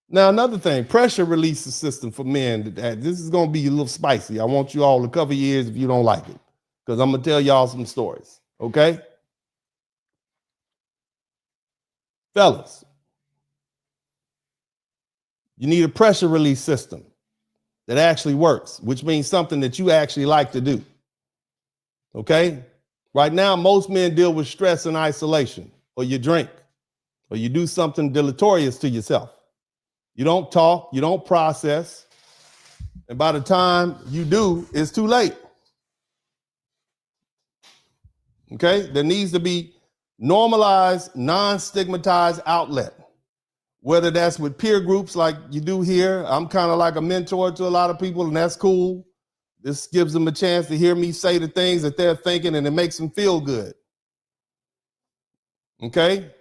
Now, another thing, pressure release system for men. This is going to be a little spicy. I want you all to cover your ears if you don't like it, because I'm going to tell y'all some stories. Okay? Fellas, you need a pressure release system that actually works, which means something that you actually like to do. Okay? Right now, most men deal with stress and isolation, or you drink, or you do something deleterious to yourself. You don't talk, you don't process, and by the time you do, it's too late. Okay? There needs to be normalized, non-stigmatized outlet, whether that's with peer groups like you do here. I'm kind of like a mentor to a lot of people, and that's cool. This gives them a chance to hear me say the things that they're thinking, and it makes them feel good. Okay?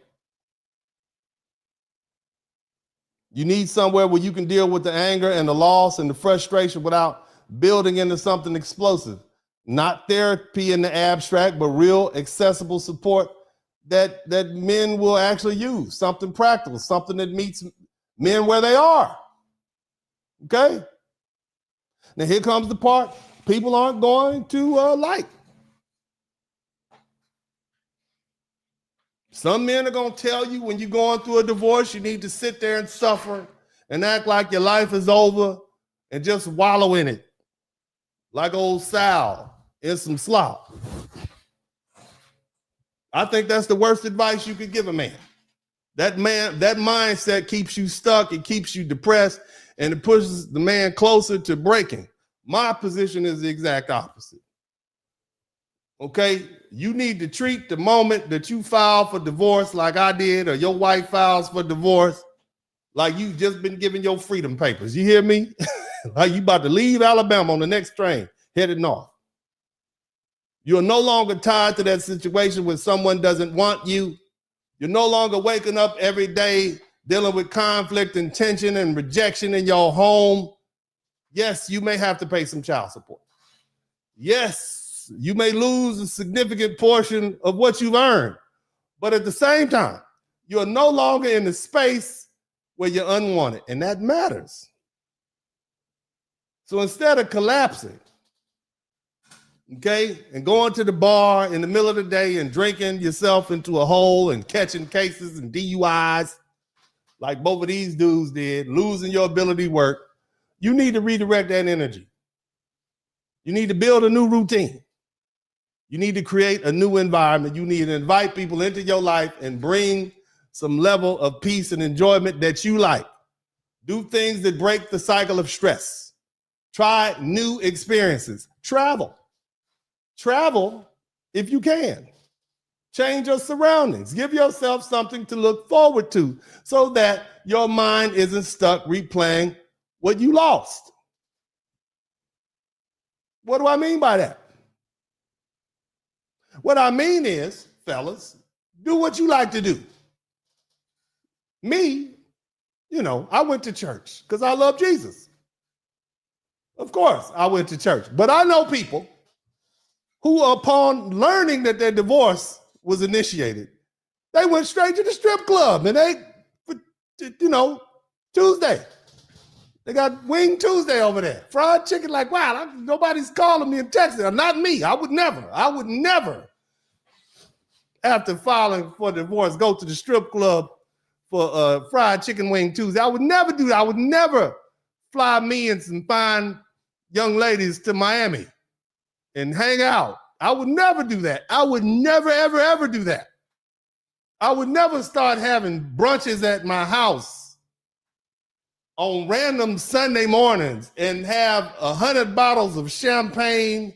You need somewhere where you can deal with the anger and the loss and the frustration without building into something explosive. Not therapy in the abstract, but real accessible support that men will actually use. Something practical, something that meets men where they are. Okay? Now here comes the part people aren't going to like. Some men are going to tell you when you're going through a divorce, you need to sit there and suffer and act like your life is over and just wallow in it. Like old Sal in some slop. I think that's the worst advice you could give a man. That mindset keeps you stuck, it keeps you depressed, and it pushes the man closer to breaking. My position is the exact opposite. Okay, you need to treat the moment that you file for divorce like I did, or your wife files for divorce, like you just been given your freedom papers. You hear me? Like you about to leave Alabama on the next train, headed north. You're no longer tied to that situation where someone doesn't want you. You're no longer waking up every day dealing with conflict and tension and rejection in your home. Yes, you may have to pay some child support. Yes, you may lose a significant portion of what you've earned. But at the same time, you're no longer in the space where you're unwanted, and that matters. So instead of collapsing, okay, and going to the bar in the middle of the day and drinking yourself into a hole and catching cases and DUIs like both of these dudes did, losing your ability to work, you need to redirect that energy. You need to build a new routine. You need to create a new environment. You need to invite people into your life and bring some level of peace and enjoyment that you like. Do things that break the cycle of stress. Try new experiences. Travel. Travel if you can. Change your surroundings. Give yourself something to look forward to so that your mind isn't stuck replaying what you lost. What do I mean by that? What I mean is, fellas, do what you like to do. Me, I went to church because I love Jesus. Of course, I went to church. But I know people who, upon learning that their divorce was initiated, they went straight to the strip club and Tuesday. They got Wing Tuesday over there. Fried chicken, like, wow, nobody's calling me and texting. Not me. I would never, after filing for divorce, go to the strip club for fried chicken wing Tuesday. I would never do that. I would never fly me and some fine young ladies to Miami and hang out. I would never do that. I would never, ever, ever do that. I would never start having brunches at my house on random Sunday mornings and have 100 bottles of champagne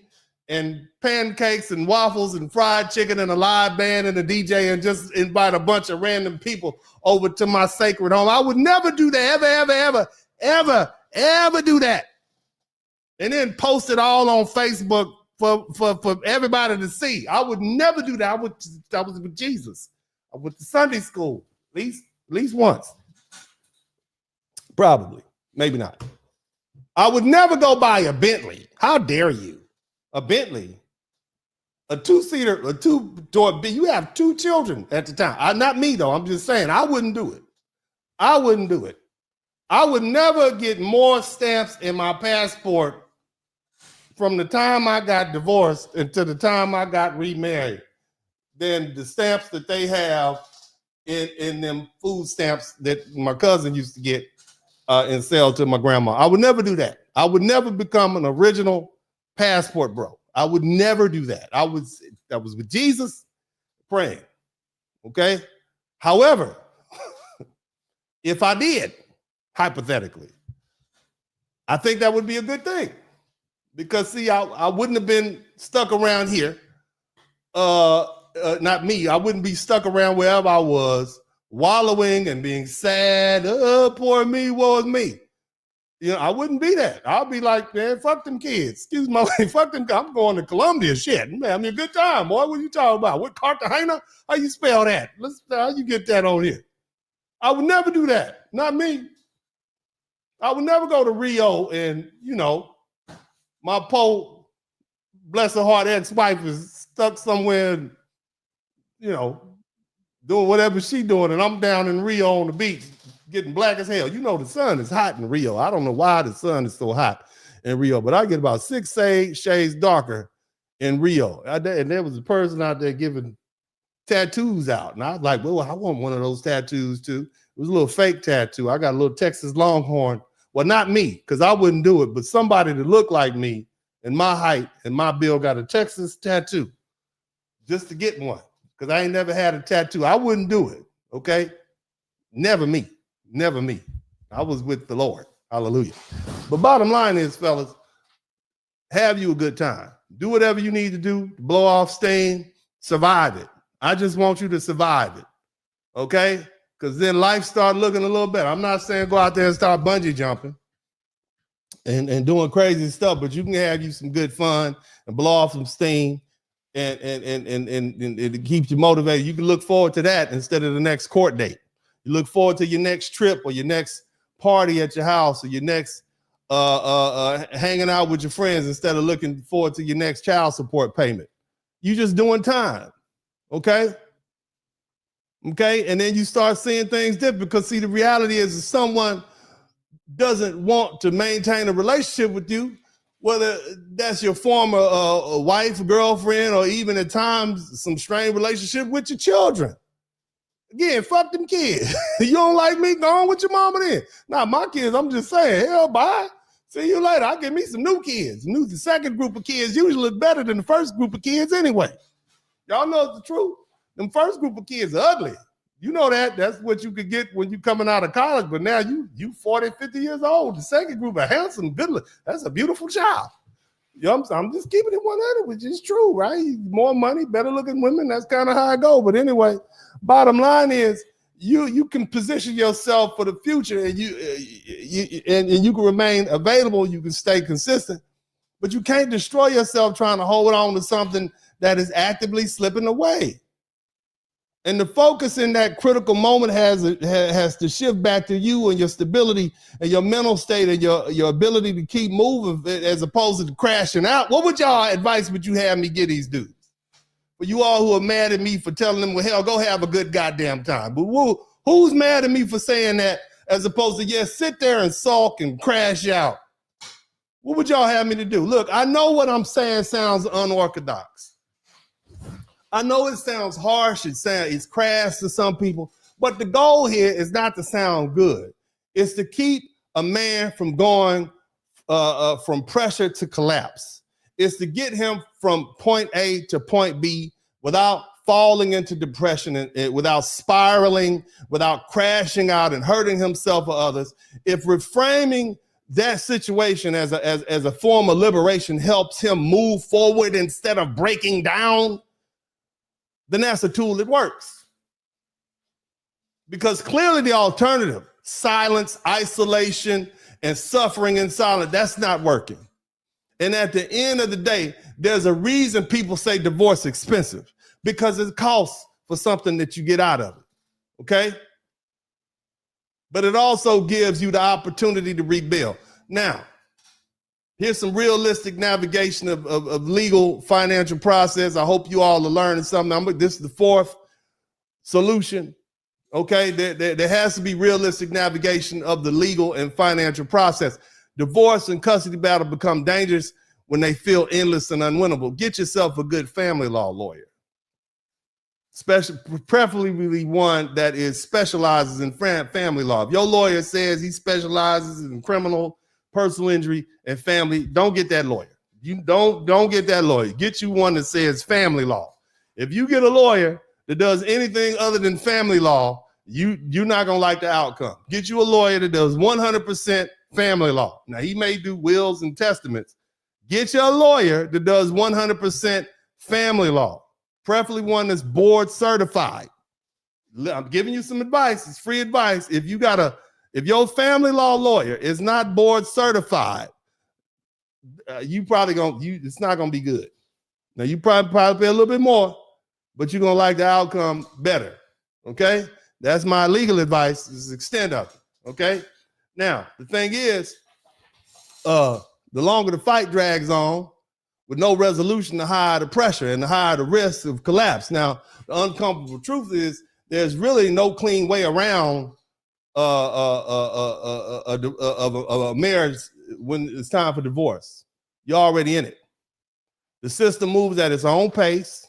and pancakes and waffles and fried chicken and a live band and a DJ and just invite a bunch of random people over to my sacred home. I would never do that, ever do that. And then post it all on Facebook for everybody to see. I would never do that. I was with Jesus. I went to Sunday school at least once. Probably, maybe not. I would never go buy a Bentley. How dare you? A Bentley, a two-seater, a two-door. You have two children at the time. Not me though. I'm just saying I wouldn't do it. I would never get more stamps in my passport from the time I got divorced until the time I got remarried than the stamps that they have in them food stamps that my cousin used to get and sell to my grandma. I would never do that. I would never become an original passport bro. I would never do that. I was with Jesus praying. Okay. However, if I did, hypothetically, I think that would be a good thing. Because see, I wouldn't have been stuck around here. Not me. I wouldn't be stuck around wherever I was, wallowing and being sad. Poor me, woe is me. I wouldn't be that. I'll be like, man, fuck them kids. Excuse my way, fuck them. I'm going to Colombia. Shit, man, having a good time, boy. What you talking about? What Cartagena? How you spell that? How you get that on here? I would never do that. Not me. I would never go to Rio and, my poor, bless her heart, ex-wife is stuck somewhere, doing whatever she doing, and I'm down in Rio on the beach getting black as hell. The sun is hot in Rio. I don't know why the sun is so hot in Rio, but I get about 6 shades darker in Rio. And there was a person out there giving tattoos out, and I was like, well, I want one of those tattoos too. It was a little fake tattoo. I got a little Texas Longhorn. Well, not me, because I wouldn't do it, but somebody that looked like me and my height and my build got a Texas tattoo just to get one, because I ain't never had a tattoo. I wouldn't do it, okay? Never me. I was with the Lord. Hallelujah. But bottom line is, fellas, have you a good time. Do whatever you need to do to blow off steam. Survive it. I just want you to survive it, okay? Because then life start looking a little better. I'm not saying go out there and start bungee jumping and doing crazy stuff, but you can have you some good fun and blow off some steam and it keeps you motivated. You can look forward to that instead of the next court date. You look forward to your next trip or your next party at your house or your next hanging out with your friends instead of looking forward to your next child support payment. You just doing time, okay? Okay, and then you start seeing things different because, see, the reality is if someone doesn't want to maintain a relationship with you, whether that's your former wife, girlfriend, or even at times some strained relationship with your children. Again, fuck them kids. You don't like me? Go on with your mama then. Now, my kids, I'm just saying, hell, bye. See you later. I'll get me some new kids. The second group of kids usually look better than the first group of kids anyway. Y'all know the truth. Them first group of kids are ugly. You know that. That's what you could get when you coming out of college. But now you 40, 50 years old. The second group are handsome, good look. That's a beautiful child. You know, I'm just keeping it 100, which is true, right? More money, better looking women. That's kind of how I go. But anyway, bottom line is you can position yourself for the future, and you can remain available. You can stay consistent, but you can't destroy yourself trying to hold on to something that is actively slipping away. And the focus in that critical moment has to shift back to you and your stability and your mental state and your ability to keep moving as opposed to crashing out. What would y'all advice would you have me give these dudes? For you all who are mad at me for telling them, well, hell, go have a good goddamn time. But who's mad at me for saying that as opposed to, yes, sit there and sulk and crash out? What would y'all have me to do? Look, I know what I'm saying sounds unorthodox. I know it sounds harsh, it's crass to some people, but the goal here is not to sound good. It's to keep a man from going from pressure to collapse. It's to get him from point A to point B without falling into depression and without spiraling, without crashing out and hurting himself or others. If reframing that situation as a form of liberation helps him move forward instead of breaking down, then that's a tool that works. Because clearly the alternative, silence, isolation, and suffering in silence, that's not working. And at the end of the day, there's a reason people say divorce is expensive, because it costs for something that you get out of it, okay? But it also gives you the opportunity to rebuild. Now, here's some realistic navigation of legal financial process. I hope you all are learning something. This is the fourth solution, okay? There has to be realistic navigation of the legal and financial process. Divorce and custody battle become dangerous when they feel endless and unwinnable. Get yourself a good family law lawyer, preferably one that specializes in family law. If your lawyer says he specializes in criminal, personal injury, and family, don't get that lawyer. You don't get that lawyer. Get you one that says family law. If you get a lawyer that does anything other than family law, you're not gonna like the outcome. Get you a lawyer that does 100% family law. Now, he may do wills and testaments. Get you a lawyer that does 100% family law, preferably one that's board certified. I'm giving you some advice. It's free advice. If your family law lawyer is not board certified, it's not gonna be good. Now, you probably pay a little bit more, but you're gonna like the outcome better. Okay, that's my legal advice. This is the extent of it. Okay. Now, the thing is, the longer the fight drags on, with no resolution, the higher the pressure and the higher the risk of collapse. Now, the uncomfortable truth is there's really no clean way around a marriage when it's time for divorce. You're already in it. The system moves at its own pace.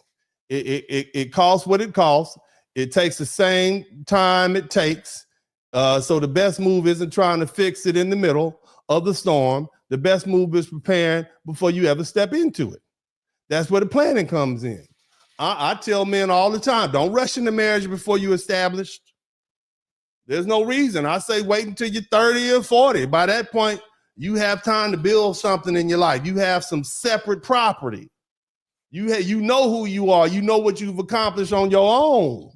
It costs what it costs. It takes the same time it takes. So the best move isn't trying to fix it in the middle of the storm. The best move is preparing before you ever step into it. That's where the planning comes in. I tell men all the time, don't rush into marriage before you're established. There's no reason. I say wait until you're 30 or 40. By that point, you have time to build something in your life. You have some separate property. You know who you are. You know what you've accomplished on your own.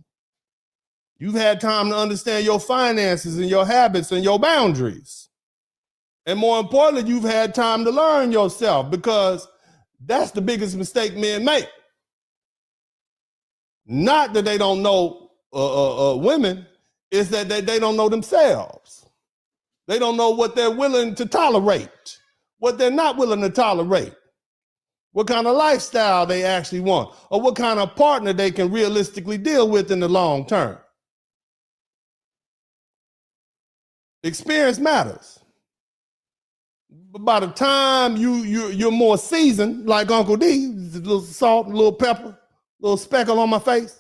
You've had time to understand your finances and your habits and your boundaries. And more importantly, you've had time to learn yourself, because that's the biggest mistake men make. Not that they don't know women, it's that they don't know themselves. They don't know what they're willing to tolerate, what they're not willing to tolerate, what kind of lifestyle they actually want, or what kind of partner they can realistically deal with in the long term. Experience matters. But by the time you're more seasoned, like Uncle D, a little salt, a little pepper, a little speckle on my face,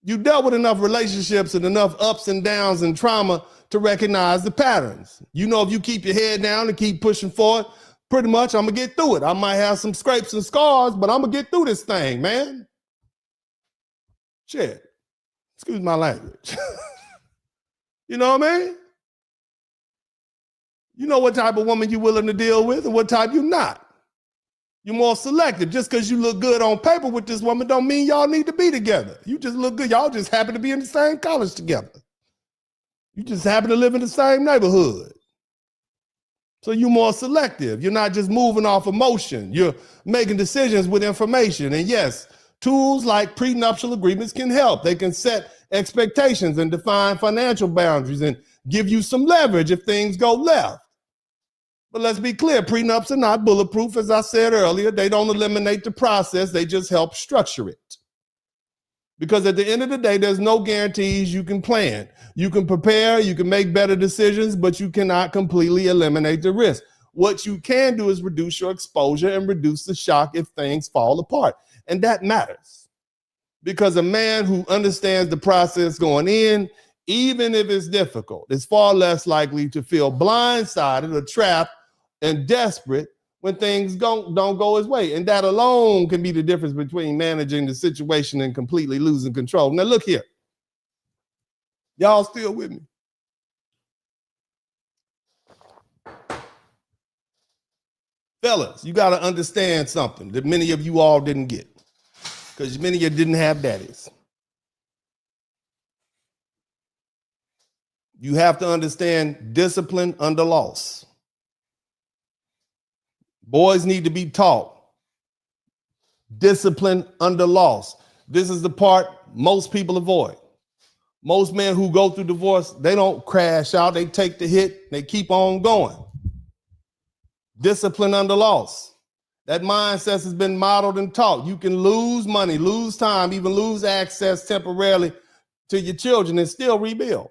You dealt with enough relationships and enough ups and downs and trauma to recognize the patterns. You know, if you keep your head down and keep pushing forward, pretty much I'm gonna get through it. I might have some scrapes and scars, but I'm gonna get through this thing, man. Shit. Excuse my language. You know what I mean? You know what type of woman you're willing to deal with and what type you're not. You're more selective. Just because you look good on paper with this woman don't mean y'all need to be together. You just look good. Y'all just happen to be in the same college together. You just happen to live in the same neighborhood. So you're more selective. You're not just moving off emotion. You're making decisions with information. And yes, tools like prenuptial agreements can help. They can set expectations and define financial boundaries and give you some leverage if things go left. But let's be clear, prenups are not bulletproof. As I said earlier, they don't eliminate the process. They just help structure it. Because at the end of the day, there's no guarantees you can plan. You can prepare, you can make better decisions, but you cannot completely eliminate the risk. What you can do is reduce your exposure and reduce the shock if things fall apart. And that matters. Because a man who understands the process going in, even if it's difficult, is far less likely to feel blindsided or trapped and desperate when things don't go his way. And that alone can be the difference between managing the situation and completely losing control. Now look here. Y'all still with me? Fellas, you got to understand something that many of you all didn't get, because many of you didn't have daddies. You have to understand discipline under loss. Boys need to be taught discipline under loss. This is the part most people avoid. Most men who go through divorce, they don't crash out. They take the hit. They keep on going. Discipline under loss. That mindset has been modeled and taught. You can lose money, lose time, even lose access temporarily to your children and still rebuild.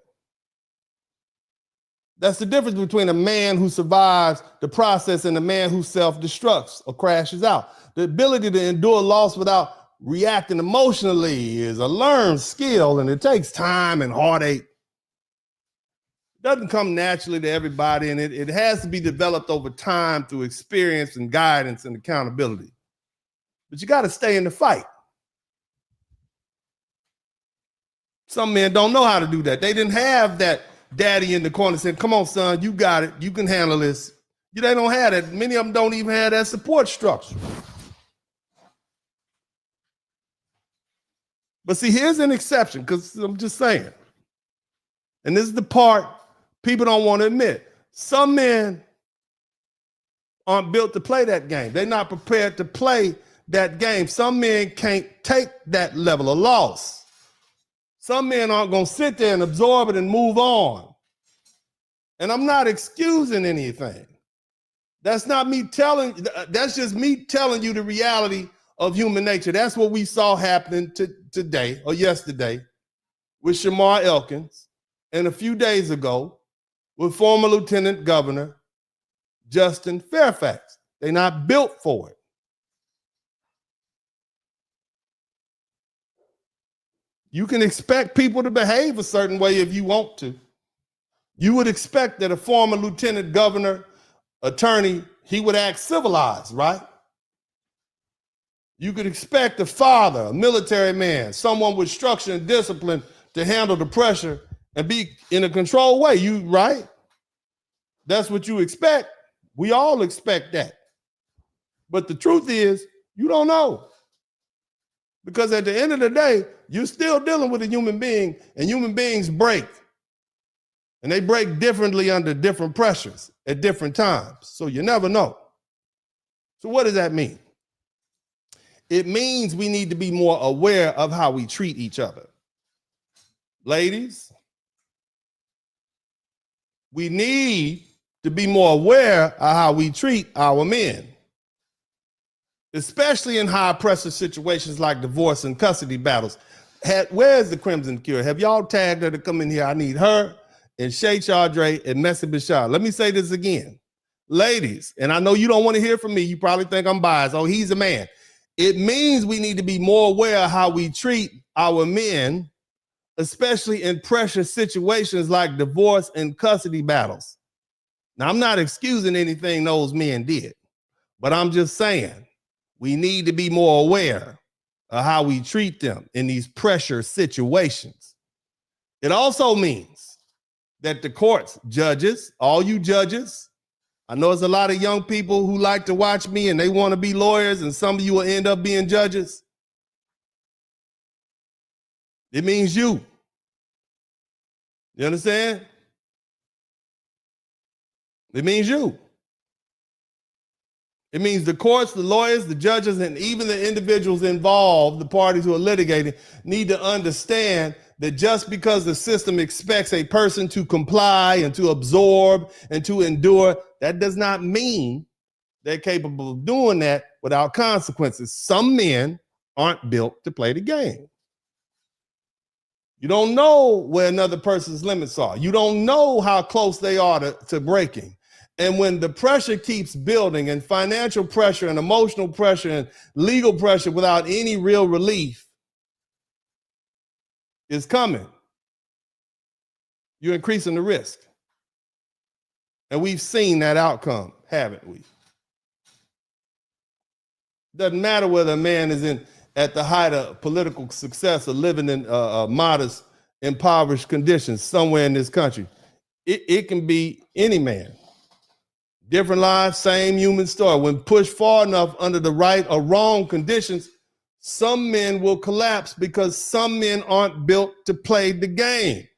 That's the difference between a man who survives the process and a man who self-destructs or crashes out. The ability to endure loss without reacting emotionally is a learned skill, and it takes time and heartache. It doesn't come naturally to everybody, and it has to be developed over time through experience and guidance and accountability. But you got to stay in the fight. Some men don't know how to do that. They didn't have that daddy in the corner saying, come on, son, you got it. You can handle this. They don't have that. Many of them don't even have that support structure. But see, here's an exception, because I'm just saying, and this is the part people don't want to admit. Some men aren't built to play that game. They're not prepared to play that game. Some men can't take that level of loss. Some men aren't going to sit there and absorb it and move on. And I'm not excusing anything. That's not me telling, that's just me telling you the reality of human nature. That's what we saw happening today or yesterday with Shamar Elkins, and a few days ago with former Lieutenant Governor Justin Fairfax. They're not built for it. You can expect people to behave a certain way if you want to. You would expect that a former lieutenant governor, attorney, he would act civilized, right? You could expect a father, a military man, someone with structure and discipline to handle the pressure and be in a controlled way. Right? That's what you expect. We all expect that. But the truth is, you don't know. Because at the end of the day, you're still dealing with a human being, and human beings break. And they break differently under different pressures at different times. So you never know. So what does that mean? It means we need to be more aware of how we treat each other. Ladies, we need to be more aware of how we treat our men, especially in high pressure situations like divorce and custody battles. Where's the Crimson Cure? Have y'all tagged her to come in here? I need her and Shay Chardre and Messi Bashar. Let me say this again. Ladies, and I know you don't want to hear from me. You probably think I'm biased. Oh, he's a man. It means we need to be more aware of how we treat our men especially in pressure situations like divorce and custody battles. Now, I'm not excusing anything those men did, but I'm just saying we need to be more aware of how we treat them in these pressure situations. It also means that the courts, judges, all you judges, I know there's a lot of young people who like to watch me and they want to be lawyers, and some of you will end up being judges. It means you. You understand? It means you. It means the courts, the lawyers, the judges, and even the individuals involved, the parties who are litigating, need to understand that just because the system expects a person to comply and to absorb and to endure, that does not mean they're capable of doing that without consequences. Some men aren't built to play the game. You don't know where another person's limits are. You don't know how close they are to breaking. And when the pressure keeps building, and financial pressure and emotional pressure and legal pressure without any real relief is coming, you're increasing the risk. And we've seen that outcome, haven't we? Doesn't matter whether a man is at the height of political success or living in modest, impoverished conditions somewhere in this country. It can be any man. Different lives, same human story. When pushed far enough under the right or wrong conditions, some men will collapse because some men aren't built to play the game.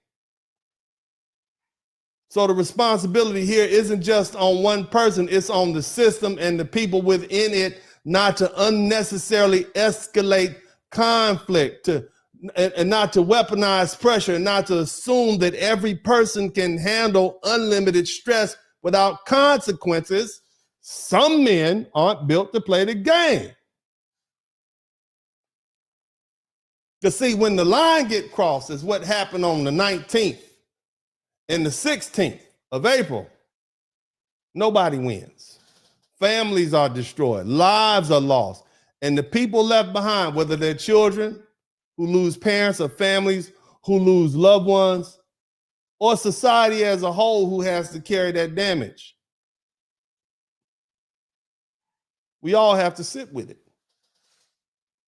So the responsibility here isn't just on one person, it's on the system and the people within it not to unnecessarily escalate conflict, and not to weaponize pressure, and not to assume that every person can handle unlimited stress without consequences. Some men aren't built to play the game. Because see, when the line gets crossed is what happened on the 19th and the 16th of April. Nobody wins. Families are destroyed. Lives are lost. And the people left behind, whether they're children who lose parents or families who lose loved ones, or society as a whole who has to carry that damage. We all have to sit with it.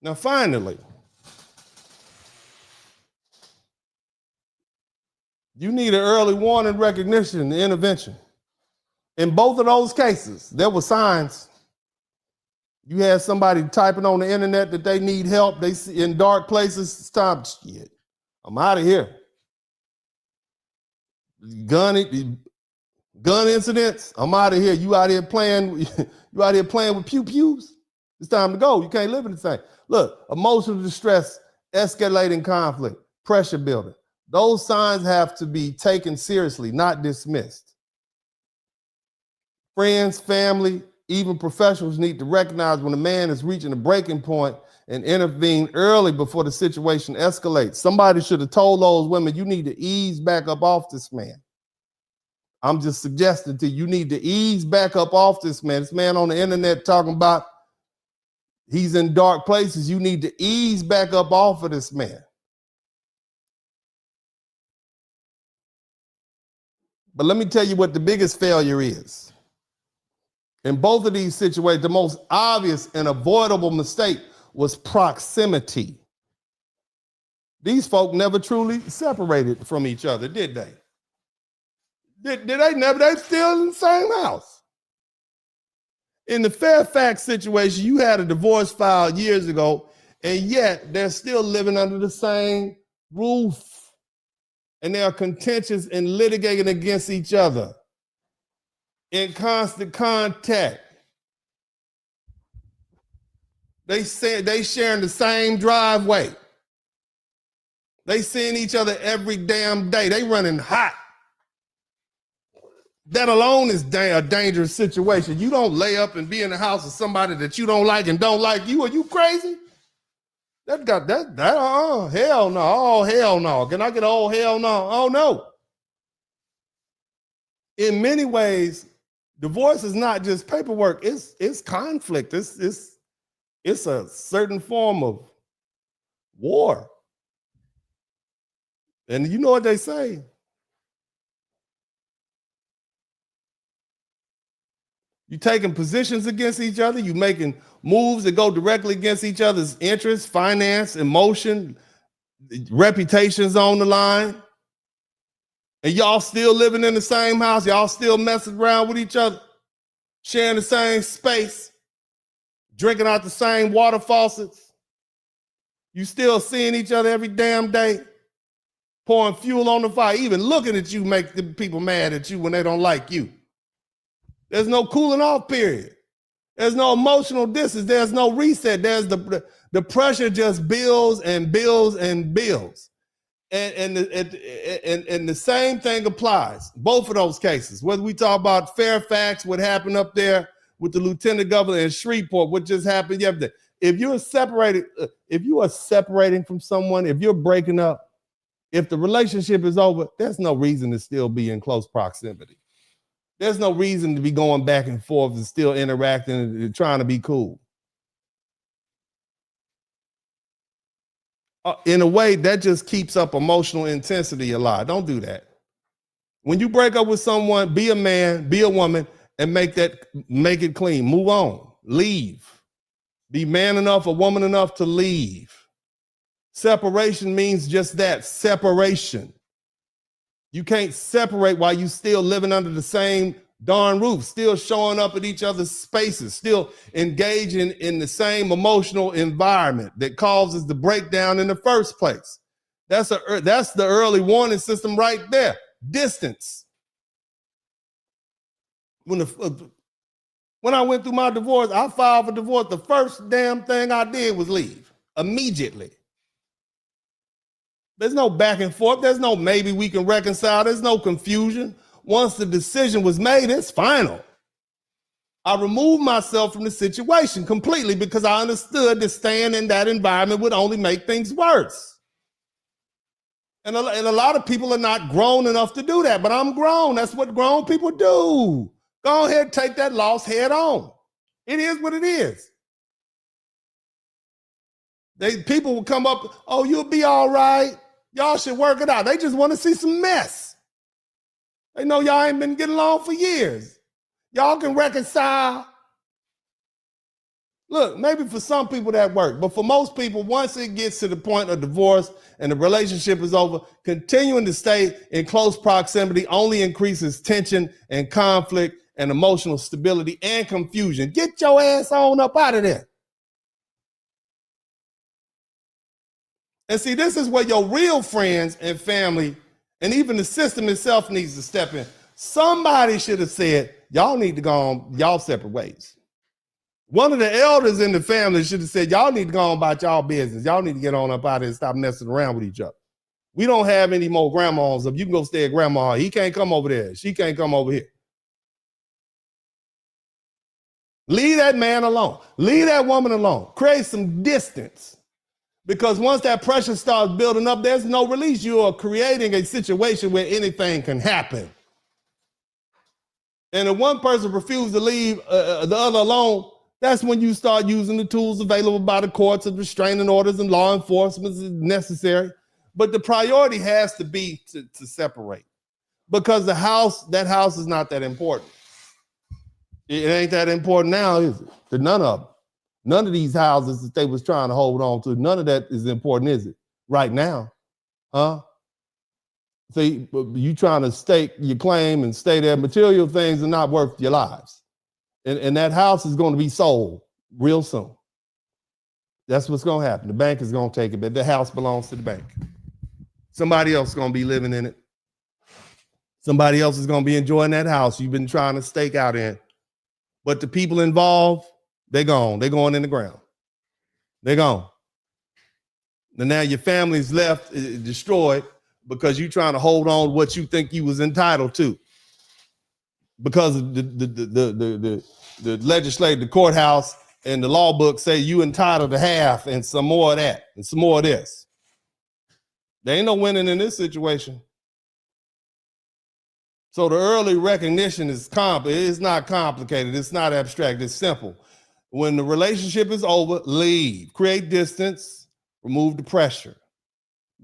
Now, finally, you need an early warning, recognition, and intervention. In both of those cases, there were signs. You had somebody typing on the internet that they need help. They see in dark places. Stop, shit. I'm out of here. Gun incidents. I'm out of here. You out here playing. You out here playing with pew pews. It's time to go. You can't live in the same. Look, emotional distress, escalating conflict, pressure building. Those signs have to be taken seriously, not dismissed. Friends, family, even professionals need to recognize when a man is reaching a breaking point and intervene early before the situation escalates. Somebody should have told those women, you need to ease back up off this man. I'm just suggesting to you, need to ease back up off this man. This man on the internet talking about he's in dark places. You need to ease back up off of this man. But let me tell you what the biggest failure is. In both of these situations, the most obvious and avoidable mistake was proximity. These folk never truly separated from each other, did they? Did they never? They still in the same house. In the Fairfax situation, you had a divorce filed years ago, and yet they're still living under the same roof. And they are contentious and litigating against each other in constant contact. They say they sharing the same driveway. They seeing each other every damn day. They running hot. That alone is a dangerous situation. You don't lay up and be in the house with somebody that you don't like and don't like you. Are you crazy? Hell no. Oh, hell no. Can I get oh, hell no? Oh, no. In many ways, divorce is not just paperwork. It's conflict. It's a certain form of war. And you know what they say? You taking positions against each other. You making moves that go directly against each other's interests, finance, emotion, reputations on the line. And y'all still living in the same house. Y'all still messing around with each other, sharing the same space, drinking out the same water faucets. You still seeing each other every damn day, pouring fuel on the fire. Even looking at you make the people mad at you when they don't like you. There's no cooling off period. There's no emotional distance. There's no reset. There's the pressure just builds and builds and builds. And the same thing applies, both of those cases. Whether we talk about Fairfax, what happened up there with the lieutenant governor in Shreveport, what just happened yesterday. If you are separating from someone, if you're breaking up, if the relationship is over, there's no reason to still be in close proximity. There's no reason to be going back and forth and still interacting and trying to be cool. In a way, that just keeps up emotional intensity a lot. Don't do that. When you break up with someone, be a man, be a woman, and make it clean. Move on. Leave. Be man enough or woman enough to leave. Separation means just that, separation. You can't separate while you still living under the same darn roof, still showing up at each other's spaces, still engaging in the same emotional environment that causes the breakdown in the first place. That's the early warning system right there. Distance. When I went through my divorce, I filed for divorce. The first damn thing I did was leave immediately. There's no back and forth. There's no maybe we can reconcile. There's no confusion. Once the decision was made, it's final. I removed myself from the situation completely because I understood that staying in that environment would only make things worse. And a lot of people are not grown enough to do that, but I'm grown. That's what grown people do. Go ahead and take that loss head on. It is what it is. People will come up, oh, you'll be all right. Y'all should work it out. They just want to see some mess. They know y'all ain't been getting along for years. Y'all can reconcile. Look, maybe for some people that works, but for most people, once it gets to the point of divorce and the relationship is over, continuing to stay in close proximity only increases tension and conflict and emotional stability and confusion. Get your ass on up out of there. And see, this is where your real friends and family and even the system itself needs to step in. Somebody should have said, y'all need to go on y'all separate ways. One of the elders in the family should have said, y'all need to go on about y'all business. Y'all need to get on up out of here and stop messing around with each other. We don't have any more grandmas up. You can go stay at grandma. He can't come over there. She can't come over here. Leave that man alone. Leave that woman alone. Create some distance. Because once that pressure starts building up, there's no release. You are creating a situation where anything can happen. And if one person refuses to leave the other alone, that's when you start using the tools available by the courts of restraining orders and law enforcement as necessary. But the priority has to be to separate. Because that house is not that important. It ain't that important now, is it? To none of them. None of these houses that they was trying to hold on to, none of that is important, is it? Right now, huh? See, you trying to stake your claim and stay there. Material things are not worth your lives. And that house is going to be sold real soon. That's what's going to happen. The bank is going to take it, but the house belongs to the bank. Somebody else is going to be living in it. Somebody else is going to be enjoying that house you've been trying to stake out in. But the people involved, they're gone. They're going in the ground. They're gone. And now your family's left destroyed because you're trying to hold on to what you think you was entitled to. Because of the legislature, the courthouse, and the law book say you entitled to half and some more of that and some more of this. There ain't no winning in this situation. So the early recognition is it's not complicated. It's not abstract. It's simple. When the relationship is over, leave. Create distance. Remove the pressure.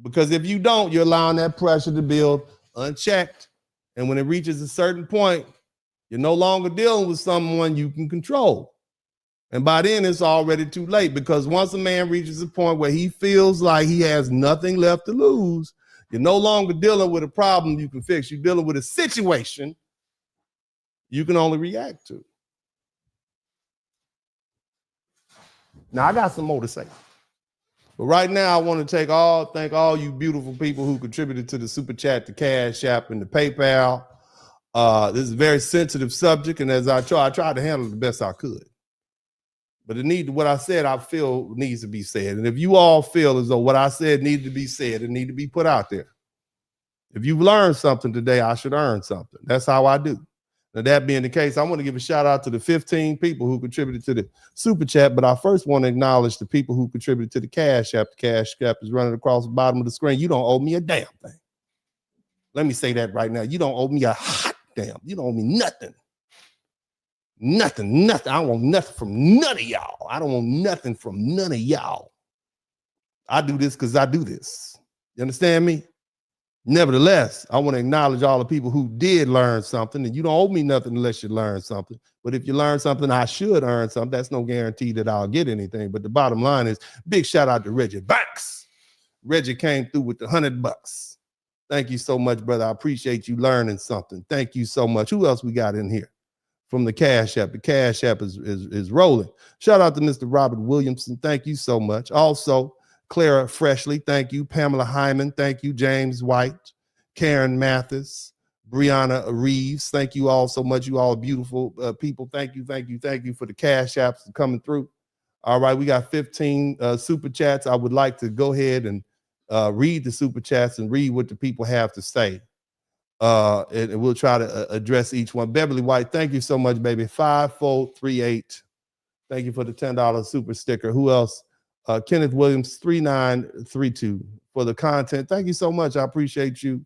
Because if you don't, you're allowing that pressure to build unchecked. And when it reaches a certain point, you're no longer dealing with someone you can control. And by then, it's already too late, because once a man reaches a point where he feels like he has nothing left to lose, you're no longer dealing with a problem you can fix. You're dealing with a situation you can only react to. Now, I got some more to say. But right now, I want to thank all you beautiful people who contributed to the Super Chat, the Cash App, and the PayPal. This is a very sensitive subject, and as I tried to handle it the best I could. But what I said, I feel needs to be said. And if you all feel as though what I said needed to be said, it needs to be put out there. If you've learned something today, I should earn something. That's how I do. Now, that being the case, I want to give a shout out to the 15 people who contributed to the Super Chat, but I first want to acknowledge the people who contributed to the Cash App. The Cash App is running across the bottom of the screen. You don't owe me a damn thing. Let me say that right now. You don't owe me a hot damn. You don't owe me nothing. Nothing. I don't want nothing from none of y'all. I don't want nothing from none of y'all. I do this because I do this. You understand me? Nevertheless, I want to acknowledge all the people who did learn something, and you don't owe me nothing unless you learn something. But if you learn something, I should earn something. That's no guarantee that I'll get anything. But the bottom line is, big shout out to Reggie Banks. Reggie came through with the $100. Thank you so much, brother. I appreciate you learning something. Thank you so much. Who else we got in here? From the Cash App. The Cash App is rolling. Shout out to Mr. Robert Williamson. Thank you so much. Also, Clara Freshly, thank you. Pamela Hyman, thank you. James White, Karen Mathis, Brianna Reeves, thank you all so much. You all beautiful people. Thank you for the Cash Apps coming through. All right, we got 15 Super Chats. I would like to go ahead and read the Super Chats and read what the people have to say. And we'll try to address each one. Beverly White, thank you so much, baby. 5438. Thank you for the $10 super sticker. Who else? Kenneth Williams, 3932 for the content. Thank you so much. I appreciate you.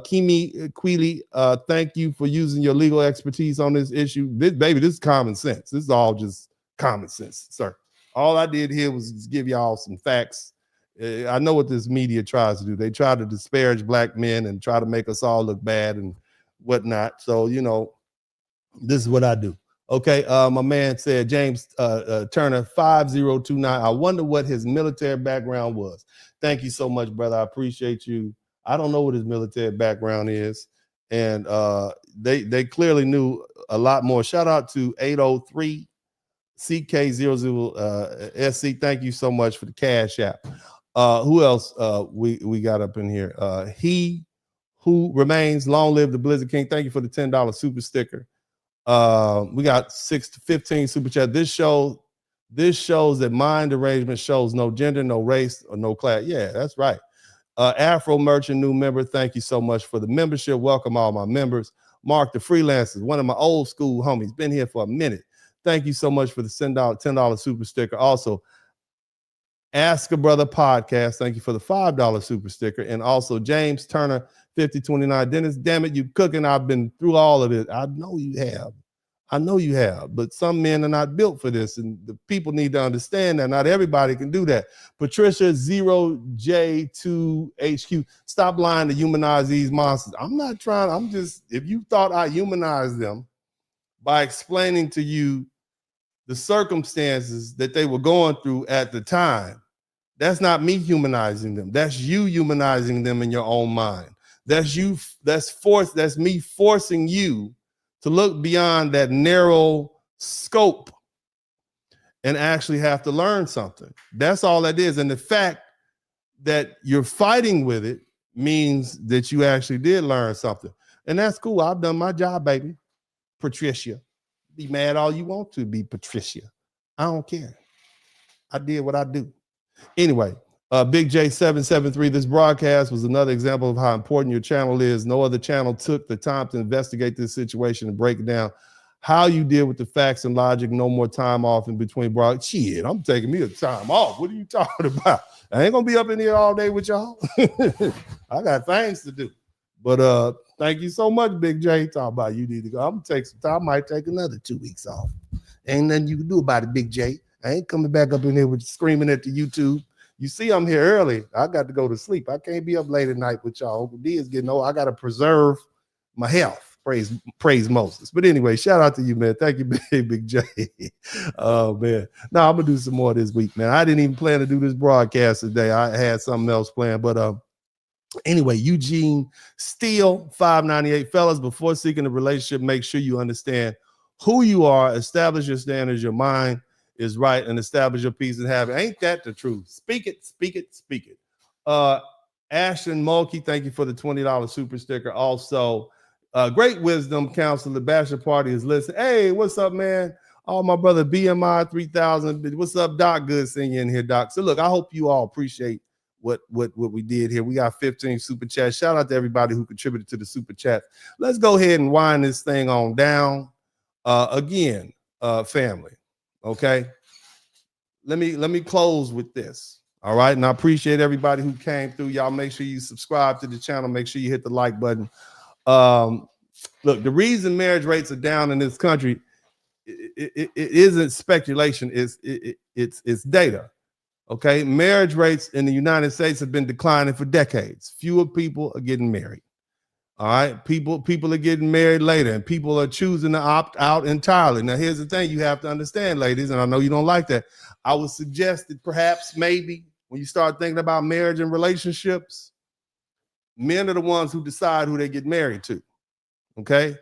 Kimi Queely, thank you for using your legal expertise on this issue. This is common sense. This is all just common sense, sir. All I did here was just give y'all some facts. I know what this media tries to do. They try to disparage black men and try to make us all look bad and whatnot. So, this is what I do. Okay, my man said, James Turner, 5029. I wonder what his military background was. Thank you so much, brother. I appreciate you. I don't know what his military background is. And they clearly knew a lot more. Shout out to 803 CK00 SC. Thank you so much for the Cash App. Who else we got up in here? He who remains, long live the Blizzard King. Thank you for the $10 super sticker. We got 6 to 15 super chat. This shows that mind derangement shows no gender, no race, or no class. Yeah, that's right. Afro Merchant, new member. Thank you so much for the membership. Welcome all my members. Mark the Freelancers, one of my old school homies, been here for a minute. Thank you so much for the $10 super sticker. Also, Ask a Brother Podcast. Thank you for the $5 super sticker. And also James Turner, 5029. Dennis, damn it, you cooking. I've been through all of it. I know you have. But some men are not built for this. And the people need to understand that not everybody can do that. Patricia 0J2HQ. Stop lying to humanize these monsters. I'm not trying. I'm just, if you thought I humanized them by explaining to you the circumstances that they were going through at the time, that's not me humanizing them. That's you humanizing them in your own mind. That's me forcing you to look beyond that narrow scope and actually have to learn something. That's all that is. And the fact that you're fighting with it means that you actually did learn something. And that's cool. I've done my job, baby. Patricia. Be mad all you want to be, Patricia. I don't care. I did what I do. Anyway, Big J773, this broadcast was another example of how important your channel is. No other channel took the time to investigate this situation and break it down. How you deal with the facts and logic, no more time off in between broadcasts. Shit, I'm taking me a time off. What are you talking about? I ain't gonna be up in here all day with y'all. I got things to do. But thank you so much, Big J. Talk about you need to go. I'm gonna take some time. I might take another 2 weeks off. Ain't nothing you can do about it, Big J. I ain't coming back up in here with screaming at the YouTube. You see, I'm here early. I got to go to sleep. I can't be up late at night with y'all. Uncle D is getting old. I got to preserve my health. Praise Moses. But anyway, shout out to you, man. Thank you, Big J. Oh, man. No, I'm going to do some more this week, man. I didn't even plan to do this broadcast today. I had something else planned. But anyway, Eugene Steele, 598. Fellas, before seeking a relationship, make sure you understand who you are, establish your standards, your mind is right, and establish your peace and habit. Ain't that the truth? Speak it, speak it, speak it. Ashton Mulkey, thank you for the $20 super sticker. Also, great wisdom counselor, Bachelor Party is listening. Hey, what's up, man? Oh, my brother BMI 3000. What's up, Doc? Good seeing you in here, Doc. So look, I hope you all appreciate what we did here. We got 15 super chats. Shout out to everybody who contributed to the super chat. Let's go ahead and wind this thing on down. Again, family. Okay. Let me close with this. All right. And I appreciate everybody who came through. Y'all make sure you subscribe to the channel. Make sure you hit the like button. Look, the reason marriage rates are down in this country, it isn't speculation. It's data. Okay. Marriage rates in the United States have been declining for decades. Fewer people are getting married. All right. People are getting married later, and people are choosing to opt out entirely. Now, here's the thing you have to understand, ladies, and I know you don't like that. I would suggest that perhaps maybe when you start thinking about marriage and relationships, men are the ones who decide who they get married to. Okay.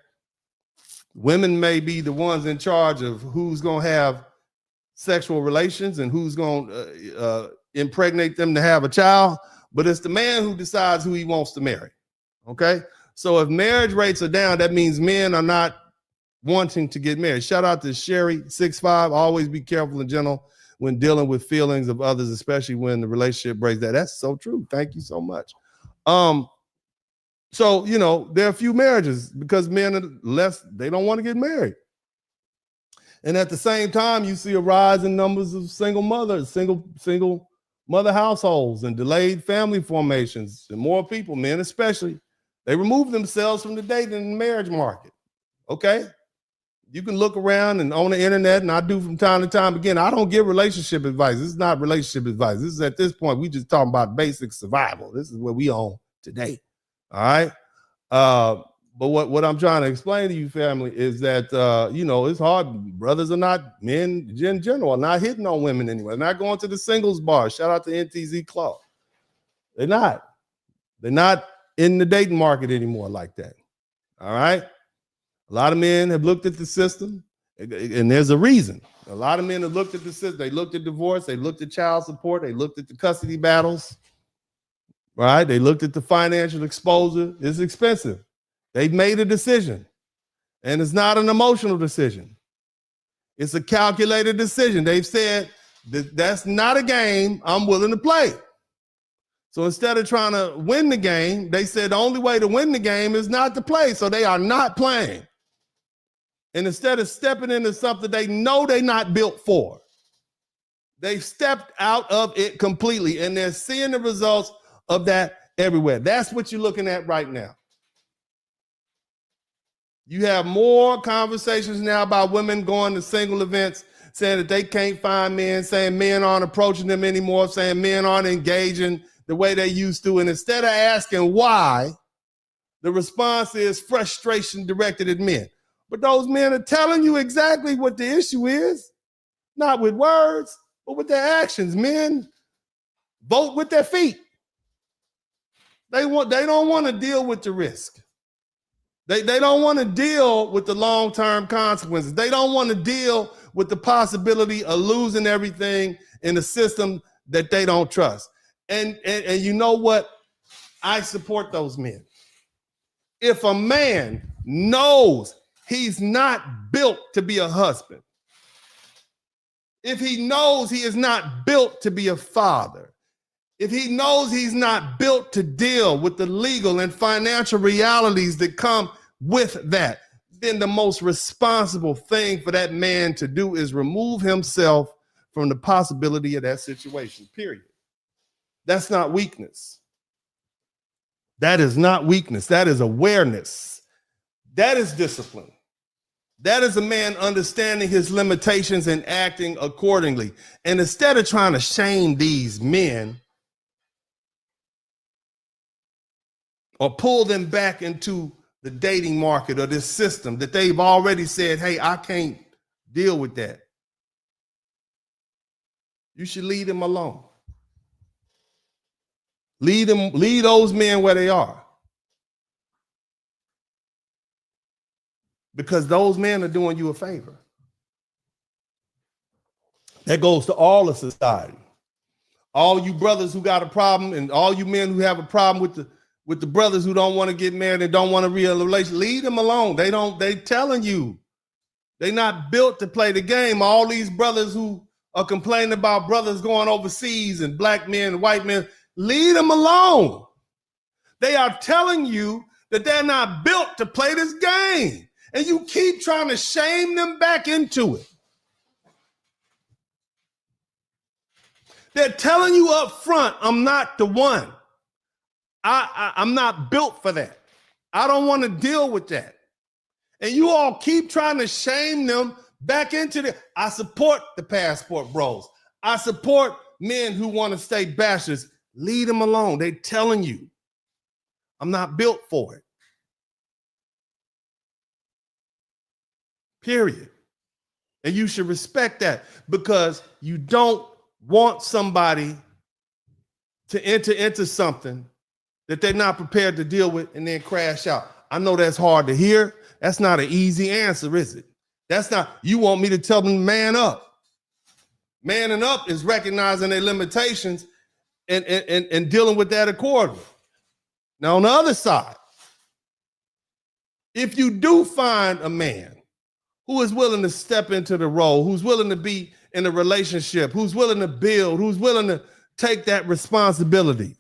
Women may be the ones in charge of who's going to have sexual relations and who's going to impregnate them to have a child, but it's the man who decides who he wants to marry. Okay. So if marriage rates are down, that means men are not wanting to get married. Shout out to Sherry65. Always be careful and gentle when dealing with feelings of others, especially when the relationship breaks down. That's so true. Thank you so much. So, you know, there are a few marriages because men are they don't want to get married. And at the same time, you see a rise in numbers of single mothers, single mother households and delayed family formations, and more people, men especially, they remove themselves from the dating and marriage market. Okay. You can look around and on the internet, and I do from time to time. Again, I don't give relationship advice. This is not relationship advice. This is at this point, we just talking about basic survival. This is what we own today. All right. But what I'm trying to explain to you, family, is that, you know, it's hard. Brothers are not, men in general, are not hitting on women anyway. They're not going to the singles bar. Shout out to NTZ Club. They're not. They're not in the dating market anymore like that. All right. A lot of men have looked at the system, and there's a reason. A lot of men have looked at the system. They looked at divorce. They looked at child support. They looked at the custody battles. Right. They looked at the financial exposure. It's expensive. They've made a decision, and it's not an emotional decision. It's a calculated decision. They've said that that's not a game I'm willing to play. So instead of trying to win the game, they said the only way to win the game is not to play. So they are not playing. And instead of stepping into something they know they're not built for, they've stepped out of it completely, and they're seeing the results of that everywhere. That's what you're looking at right now. You have more conversations now about women going to single events, saying that they can't find men, saying men aren't approaching them anymore, saying men aren't engaging the way they used to. And instead of asking why, the response is frustration directed at men. But those men are telling you exactly what the issue is, not with words, but with their actions. Men vote with their feet. They don't want to deal with the risk. They don't want to deal with the long-term consequences. They don't want to deal with the possibility of losing everything in a system that they don't trust. And you know what? I support those men. If a man knows he's not built to be a husband, if he knows he is not built to be a father, if he knows he's not built to deal with the legal and financial realities that come with that, then the most responsible thing for that man to do is remove himself from the possibility of that situation, period. That's not weakness. That is not weakness. That is awareness. That is discipline. That is a man understanding his limitations and acting accordingly. And instead of trying to shame these men or pull them back into the dating market or this system that they've already said, hey, I can't deal with that, you should leave them alone. Lead those men where they are. Because those men are doing you a favor. That goes to all of society. All you brothers who got a problem and all you men who have a problem with the brothers who don't want to get married and don't want a real relationship, leave them alone. They telling you. They not built to play the game. All these brothers who are complaining about brothers going overseas and black men and white men, leave them alone. They are telling you that they're not built to play this game. And you keep trying to shame them back into it. They're telling you up front, I'm not the one. I'm not built for that. I don't want to deal with that. And you all keep trying to shame them back into it. I support the passport bros. I support men who want to stay bachelors. Leave them alone. They're telling you, I'm not built for it. Period. And you should respect that because you don't want somebody to enter into something that they're not prepared to deal with and then crash out. I know that's hard to hear. That's not an easy answer, is it? That's not, you want me to tell them man up. Manning up is recognizing their limitations and dealing with that accordingly. Now, on the other side, if you do find a man who is willing to step into the role, who's willing to be in a relationship, who's willing to build, who's willing to take that responsibility,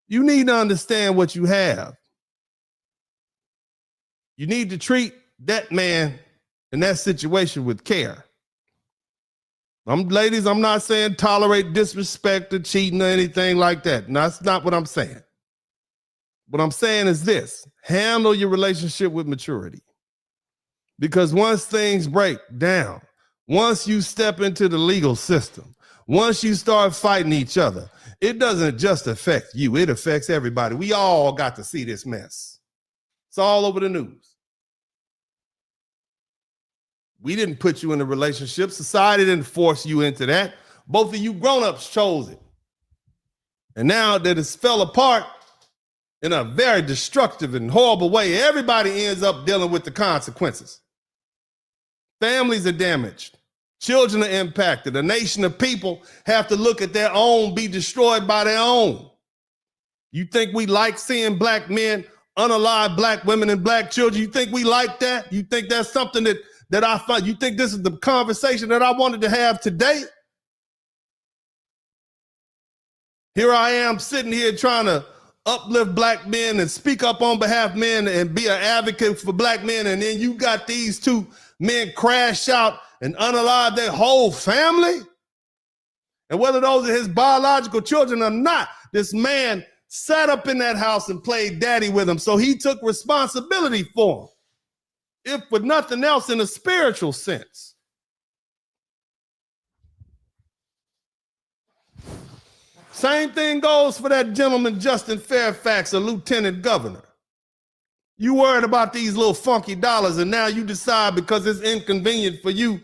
you need to understand what you have. You need to treat that man in that situation with care. Ladies, I'm not saying tolerate disrespect or cheating or anything like that. No, that's not what I'm saying. What I'm saying is this: handle your relationship with maturity. Because once things break down, once you step into the legal system, once you start fighting each other, it doesn't just affect you, it affects everybody. We all got to see this mess. It's all over the news. We didn't put you in a relationship. Society didn't force you into that. Both of you grown-ups chose it. And now that it's fell apart in a very destructive and horrible way, everybody ends up dealing with the consequences. Families are damaged. Children are impacted. A nation of people have to look at their own be destroyed by their own. You think we like seeing black men unalive black women and black children? You think we like that? You think that's something that I find? You think this is the conversation that I wanted to have today? Here I am sitting here trying to uplift black men and speak up on behalf of men and be an advocate for black men, and then you got these two men crash out and unalive their whole family? And whether those are his biological children or not, this man sat up in that house and played daddy with him, so he took responsibility for him, if for nothing else in a spiritual sense. Same thing goes for that gentleman, Justin Fairfax, a lieutenant governor. You worried about these little funky dollars, and now you decide because it's inconvenient for you,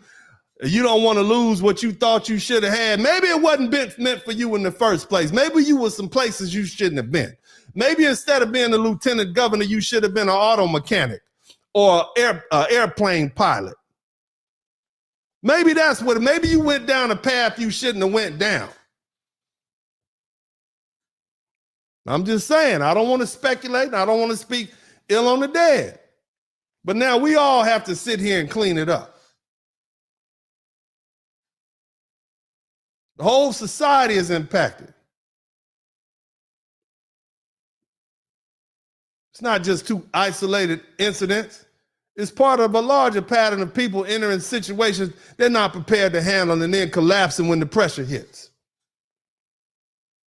you don't want to lose what you thought you should have had. Maybe it wasn't meant for you in the first place. Maybe you were some places you shouldn't have been. Maybe instead of being a lieutenant governor, you should have been an auto mechanic or airplane pilot. Maybe that's what, maybe you went down a path you shouldn't have went down. I'm just saying, I don't want to speculate. I don't want to speak ill on the dead. But now we all have to sit here and clean it up. The whole society is impacted. It's not just two isolated incidents. It's part of a larger pattern of people entering situations they're not prepared to handle and then collapsing when the pressure hits.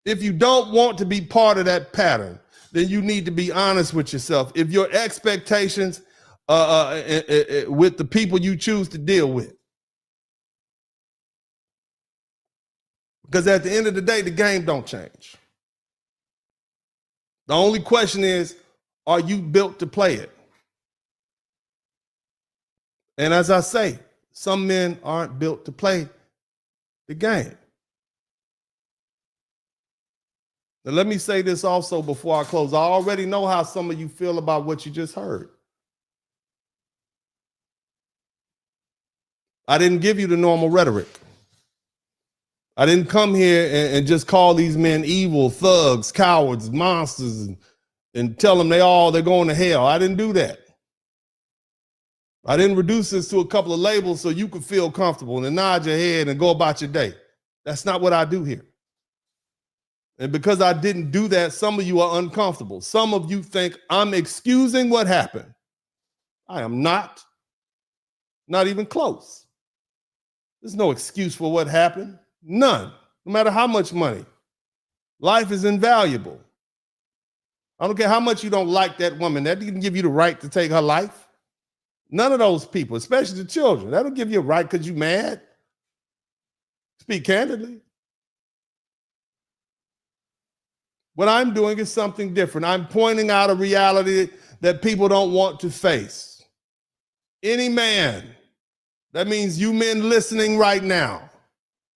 If you don't want to be part of that pattern, then you need to be honest with yourself. If your expectations with the people you choose to deal with. Because at the end of the day, the game don't change. The only question is, are you built to play it? And as I say, some men aren't built to play the game. Now, let me say this also before I close. I already know how some of you feel about what you just heard. I didn't give you the normal rhetoric. I didn't come here and just call these men evil, thugs, cowards, monsters, and tell them they're going to hell. I didn't do that. I didn't reduce this to a couple of labels so you could feel comfortable and nod your head and go about your day. That's not what I do here. And because I didn't do that, some of you are uncomfortable. Some of you think I'm excusing what happened. I am not even close. There's no excuse for what happened. None, no matter how much money. Life is invaluable. I don't care how much you don't like that woman. That didn't give you the right to take her life. None of those people, especially the children. That'll give you a right because you're mad. Speak candidly. What I'm doing is something different. I'm pointing out a reality that people don't want to face. Any man, that means you men listening right now,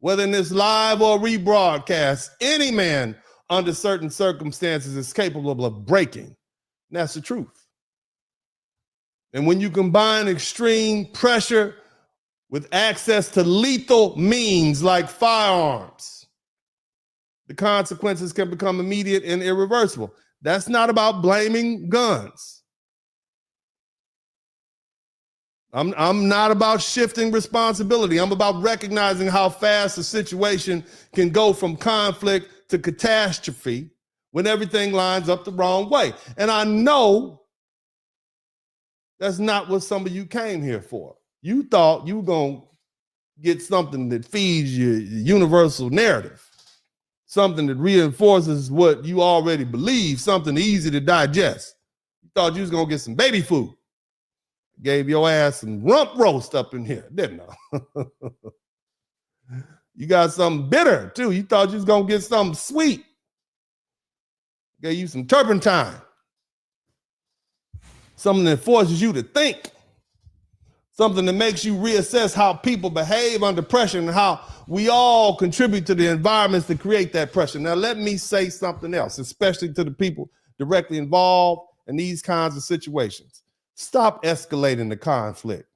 whether in this live or rebroadcast, any man under certain circumstances is capable of breaking. And that's the truth. And when you combine extreme pressure with access to lethal means like firearms, the consequences can become immediate and irreversible. That's not about blaming guns. I'm not about shifting responsibility. I'm about recognizing how fast a situation can go from conflict to catastrophe when everything lines up the wrong way. And I know that's not what some of you came here for. You thought you were going to get something that feeds your universal narrative, something that reinforces what you already believe, something easy to digest. You thought you was going to get some baby food. Gave your ass some rump roast up in here, didn't I? You got something bitter too. You thought you was gonna get something sweet. Gave you some turpentine. Something that forces you to think. Something that makes you reassess how people behave under pressure and how we all contribute to the environments that create that pressure. Now, let me say something else, especially to the people directly involved in these kinds of situations. Stop escalating the conflict.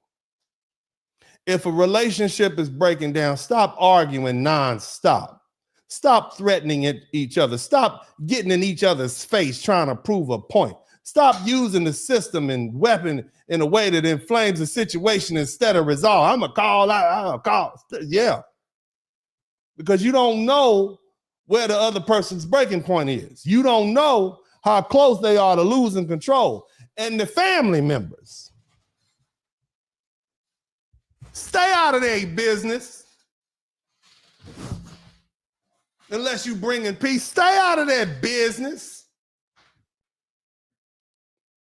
If a relationship is breaking down, stop arguing nonstop. Stop threatening each other. Stop getting in each other's face trying to prove a point. Stop using the system and weapon in a way that inflames the situation instead of resolve. I'm going to call out. Yeah. Because you don't know where the other person's breaking point is. You don't know how close they are to losing control. And the family members, stay out of their business. Unless you bring in peace, stay out of their business.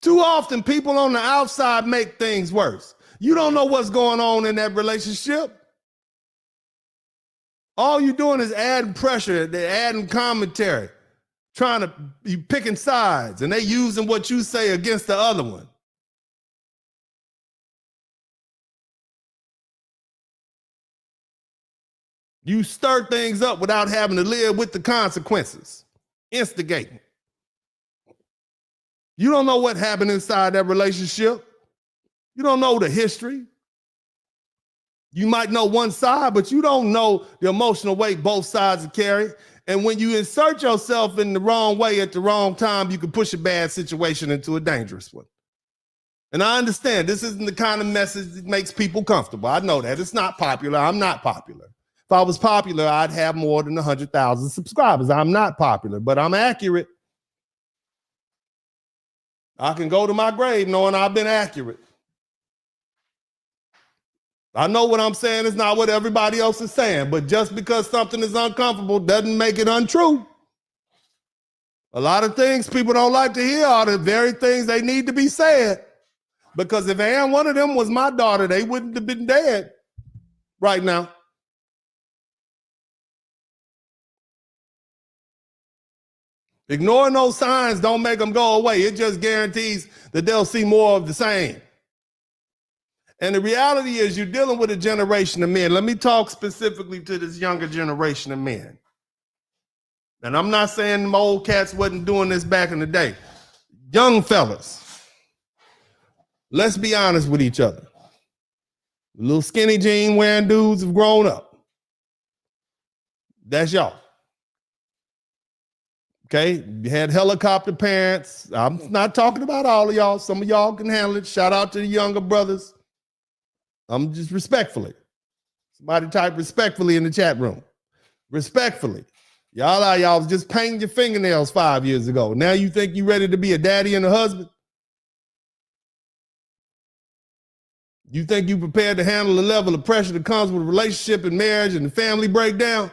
Too often, people on the outside make things worse. You don't know what's going on in that relationship. All you're doing is adding pressure, they're adding commentary, you picking sides, and they using what you say against the other one. You stir things up without having to live with the consequences. Instigating. You don't know what happened inside that relationship. You don't know the history. You might know one side, but you don't know the emotional weight both sides carry. And when you insert yourself in the wrong way at the wrong time, you can push a bad situation into a dangerous one. And I understand this isn't the kind of message that makes people comfortable. I know that. It's not popular. I'm not popular. If I was popular, I'd have more than 100,000 subscribers. I'm not popular, but I'm accurate. I can go to my grave knowing I've been accurate. I know what I'm saying is not what everybody else is saying, but just because something is uncomfortable doesn't make it untrue. A lot of things people don't like to hear are the very things they need to be said. Because if Ann, one of them was my daughter, they wouldn't have been dead right now. Ignoring those signs don't make them go away. It just guarantees that they'll see more of the same. And the reality is you're dealing with a generation of men. Let me talk specifically to this younger generation of men. And I'm not saying them old cats wasn't doing this back in the day. Young fellas, let's be honest with each other. Little skinny jean wearing dudes have grown up. That's y'all. Okay, you had helicopter parents. I'm not talking about all of y'all. Some of y'all can handle it. Shout out to the younger brothers. I'm just respectfully. Somebody type respectfully in the chat room. Respectfully. Y'all was just painting your fingernails 5 years ago. Now you think you ready to be a daddy and a husband? You think you prepared to handle the level of pressure that comes with a relationship and marriage and the family breakdown?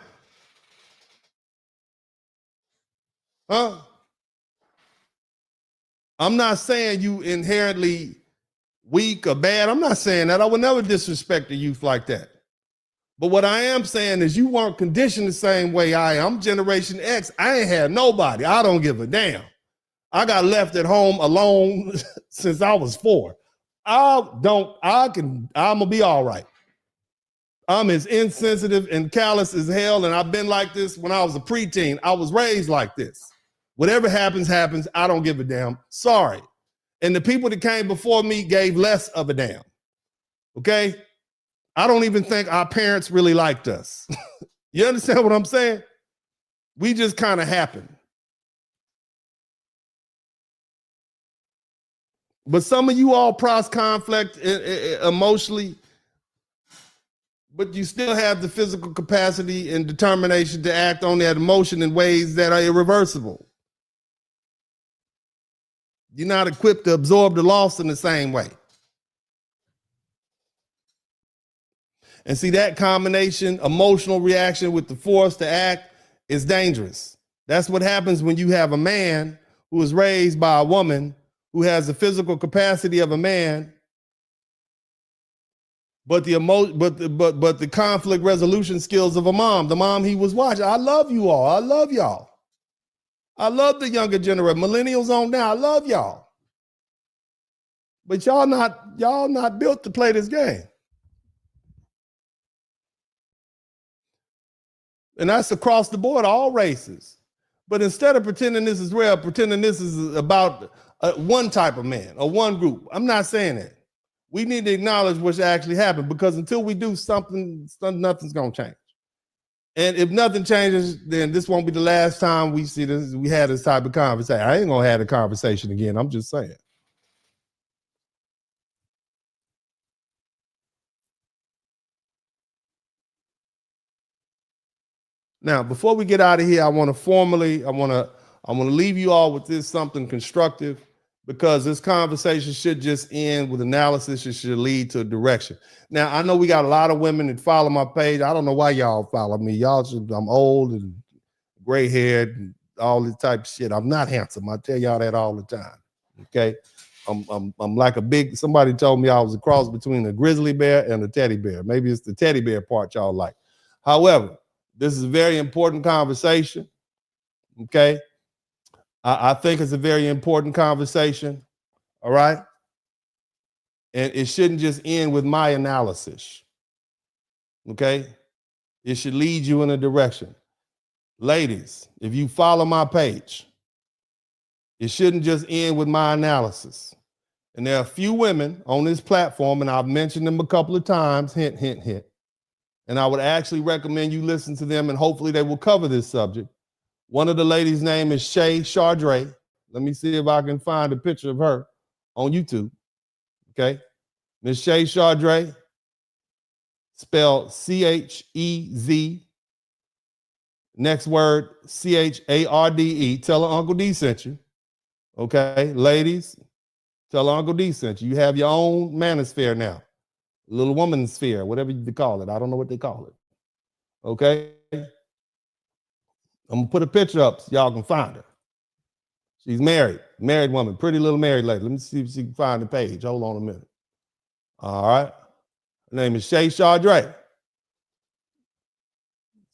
Huh? I'm not saying you inherently weak or bad. I'm not saying that. I would never disrespect a youth like that. But what I am saying is you weren't conditioned the same way I am. I'm Generation X. I ain't had nobody. I don't give a damn. I got left at home alone since I was 4. I'm gonna be all right. I'm as insensitive and callous as hell, and I've been like this when I was a preteen. I was raised like this. Whatever happens, happens. I don't give a damn. Sorry. And the people that came before me gave less of a damn. Okay? I don't even think our parents really liked us. You understand what I'm saying? We just kind of happened. But some of you all cross conflict emotionally, but you still have the physical capacity and determination to act on that emotion in ways that are irreversible. You're not equipped to absorb the loss in the same way. And see, that combination, emotional reaction with the force to act, is dangerous. That's what happens when you have a man who was raised by a woman who has the physical capacity of a man, but the conflict resolution skills of a mom. The mom he was watching. I love you all. I love y'all. I love the younger generation, millennials on down. I love y'all. But y'all not built to play this game. And that's across the board, all races. But instead of pretending this is real, pretending this is about one type of man or one group. I'm not saying that. We need to acknowledge what's actually happened, because until we do something, nothing's going to change. And if nothing changes, then this won't be the last time we see this. We had this type of conversation. I ain't going to have a conversation again. I'm just saying. Now, before we get out of here, I want to leave you all with this something constructive, because this conversation should just end with analysis. It should lead to a direction. Now, I know we got a lot of women that follow my page. I don't know why y'all follow me. I'm old and gray haired and all this type of shit. I'm not handsome. I tell y'all that all the time. Okay. I'm like somebody told me I was a cross between a grizzly bear and a teddy bear. Maybe it's the teddy bear part y'all like. However, this is a very important conversation. Okay. I think it's a very important conversation. All right. And it shouldn't just end with my analysis. Okay. It should lead you in a direction. Ladies, if you follow my page, it shouldn't just end with my analysis. And there are a few women on this platform, and I've mentioned them a couple of times, hint, hint, hint. And I would actually recommend you listen to them, and hopefully they will cover this subject. One of the ladies' name is Shay Chardre. Let me see if I can find a picture of her on YouTube. Okay. Miss Shay Chardre, spelled C-H-E-Z. Next word, C-H-A-R-D-E. Tell her Uncle D sent you. Okay. Ladies, tell her Uncle D sent you. You have your own manosphere now. Little woman sphere, whatever you call it. I don't know what they call it. Okay. I'm gonna put a picture up so y'all can find her. She's married woman, pretty little married lady. Let me see if she can find the page. Hold on a minute. All right. Her name is Shay Chardre.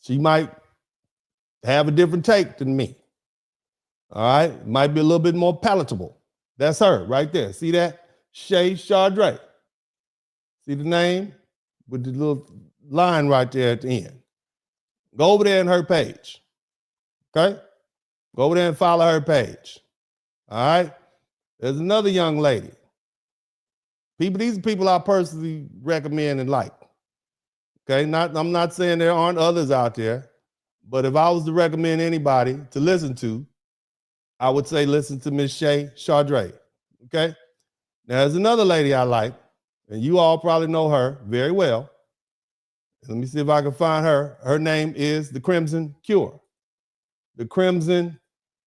She might have a different take than me. All right. Might be a little bit more palatable. That's her right there. See that? Shay Chardre. See the name with the little line right there at the end. Go over there in her page. Okay? Go over there and follow her page. All right? There's another young lady. These are people I personally recommend and like. Okay? I'm not saying there aren't others out there, but if I was to recommend anybody to listen to, I would say listen to Miss Shay Chardre. Okay? Now, there's another lady I like, and you all probably know her very well. Let me see if I can find her. Her name is The Crimson Cure. The Crimson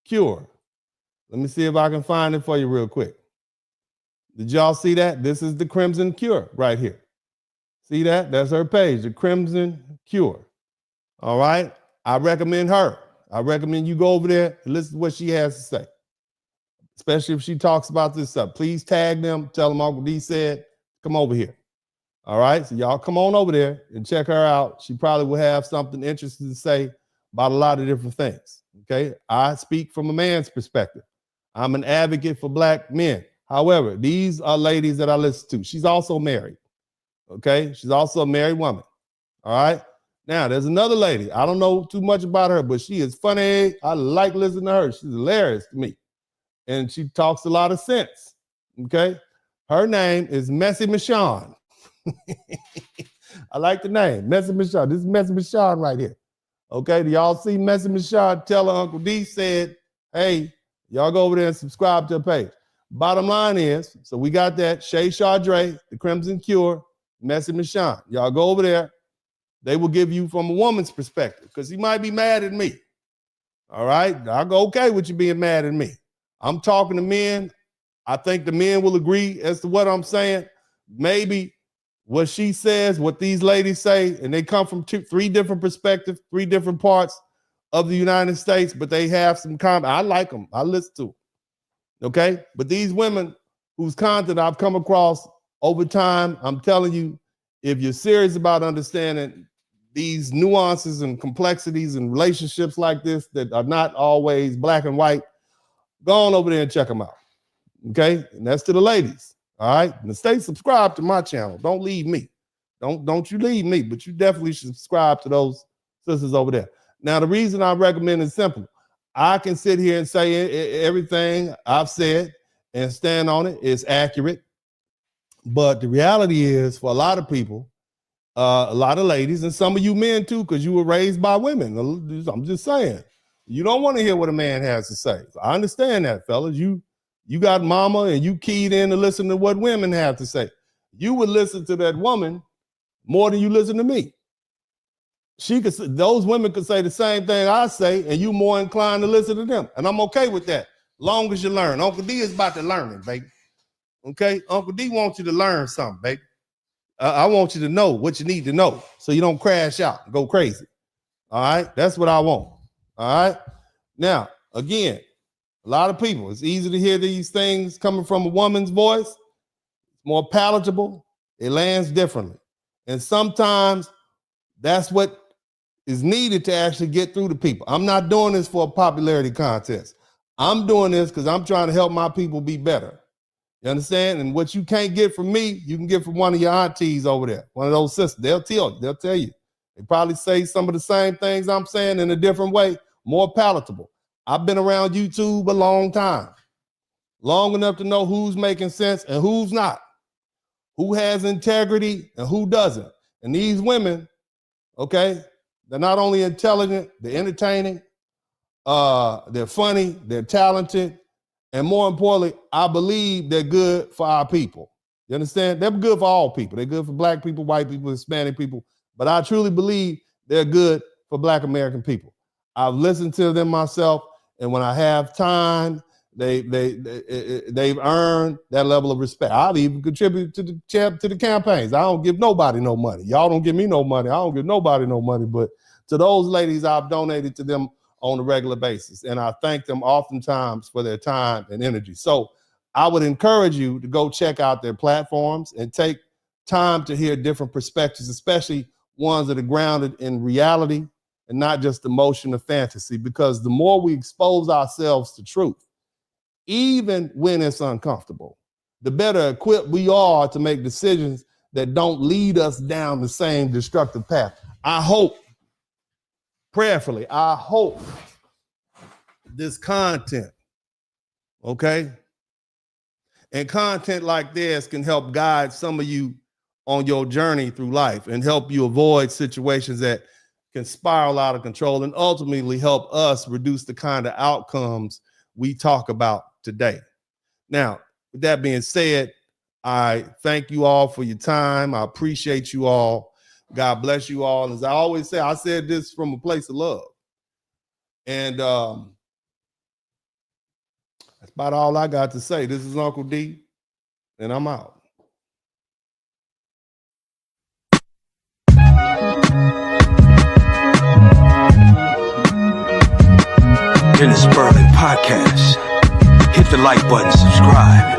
Cure. Let me see if I can find it for you real quick. Did y'all see that? This is The Crimson Cure right here. See that? That's her page, The Crimson Cure. All right? I recommend her. I recommend you go over there and listen to what she has to say, especially if she talks about this stuff. Please tag them. Tell them Uncle D said, come over here. All right? So y'all come on over there and check her out. She probably will have something interesting to say about a lot of different things. Okay? I speak from a man's perspective. I'm an advocate for black men. However, these are ladies that I listen to. She's also married. Okay? She's also a married woman. All right? Now, there's another lady. I don't know too much about her, but she is funny. I like listening to her. She's hilarious to me. And she talks a lot of sense. Okay? Her name is Messy Michonne. I like the name, Messy Michonne. This is Messy Michonne right here. Okay? Do y'all see Messy Michonne? Tell her Uncle D said, hey, y'all go over there and subscribe to her page. Bottom line is, so we got that, Shay Chardre, The Crimson Cure, Messy Michonne. Y'all go over there. They will give you from a woman's perspective, because he might be mad at me. All right? I'll go okay with you being mad at me. I'm talking to men. I think the men will agree as to what I'm saying. Maybe what she says, what these ladies say, and they come from three different perspectives, three different parts of the United States, but they have some comment. I like them. I listen to them. Okay? But these women whose content I've come across over time, I'm telling you, if you're serious about understanding these nuances and complexities and relationships like this that are not always black and white, go on over there and check them out. Okay? And that's to the ladies. All right? And stay subscribed to my channel. Don't leave me. Don't you leave me, but you definitely should subscribe to those sisters over there. Now, the reason I recommend is simple. I can sit here and say everything I've said and stand on it is accurate. But the reality is, for a lot of people, a lot of ladies, and some of you men too, because you were raised by women. I'm just saying, you don't want to hear what a man has to say. I understand that, fellas. You got mama and you keyed in to listen to what women have to say. You would listen to that woman more than you listen to me. Those women could say the same thing I say, and you more inclined to listen to them. And I'm okay with that, long as you learn. Uncle D is about to learn it, baby. Okay? Uncle D wants you to learn something, baby. I want you to know what you need to know so you don't crash out and go crazy. All right? That's what I want. All right? Now, again, a lot of people, it's easy to hear these things coming from a woman's voice. It's more palatable. It lands differently. And sometimes that's what is needed to actually get through to people. I'm not doing this for a popularity contest. I'm doing this because I'm trying to help my people be better. You understand? And what you can't get from me, you can get from one of your aunties over there, one of those sisters. They'll tell you. They probably say some of the same things I'm saying in a different way, more palatable. I've been around YouTube a long time, long enough to know who's making sense and who's not, who has integrity and who doesn't. And these women, okay, they're not only intelligent, they're entertaining, they're funny, they're talented, and more importantly, I believe they're good for our people. You understand? They're good for all people. They're good for black people, white people, Hispanic people, but I truly believe they're good for black American people. I've listened to them myself, and when I have time, they've earned that level of respect. I've even contributed to the campaigns. I don't give nobody no money. Y'all don't give me no money. I don't give nobody no money. But to those ladies, I've donated to them on a regular basis. And I thank them oftentimes for their time and energy. So I would encourage you to go check out their platforms and take time to hear different perspectives, especially ones that are grounded in reality and not just emotion or fantasy, because the more we expose ourselves to truth, even when it's uncomfortable, the better equipped we are to make decisions that don't lead us down the same destructive path. I hope, prayerfully, I hope this content, okay, and content like this can help guide some of you on your journey through life and help you avoid situations that can spiral out of control and ultimately help us reduce the kind of outcomes we talk about today. Now, with that being said, I thank you all for your time. I appreciate you all. God bless you all. As I always say, I said this from a place of love. And that's about all I got to say. This is Uncle D, and I'm out. In the Spurling podcast. Hit the like button, subscribe.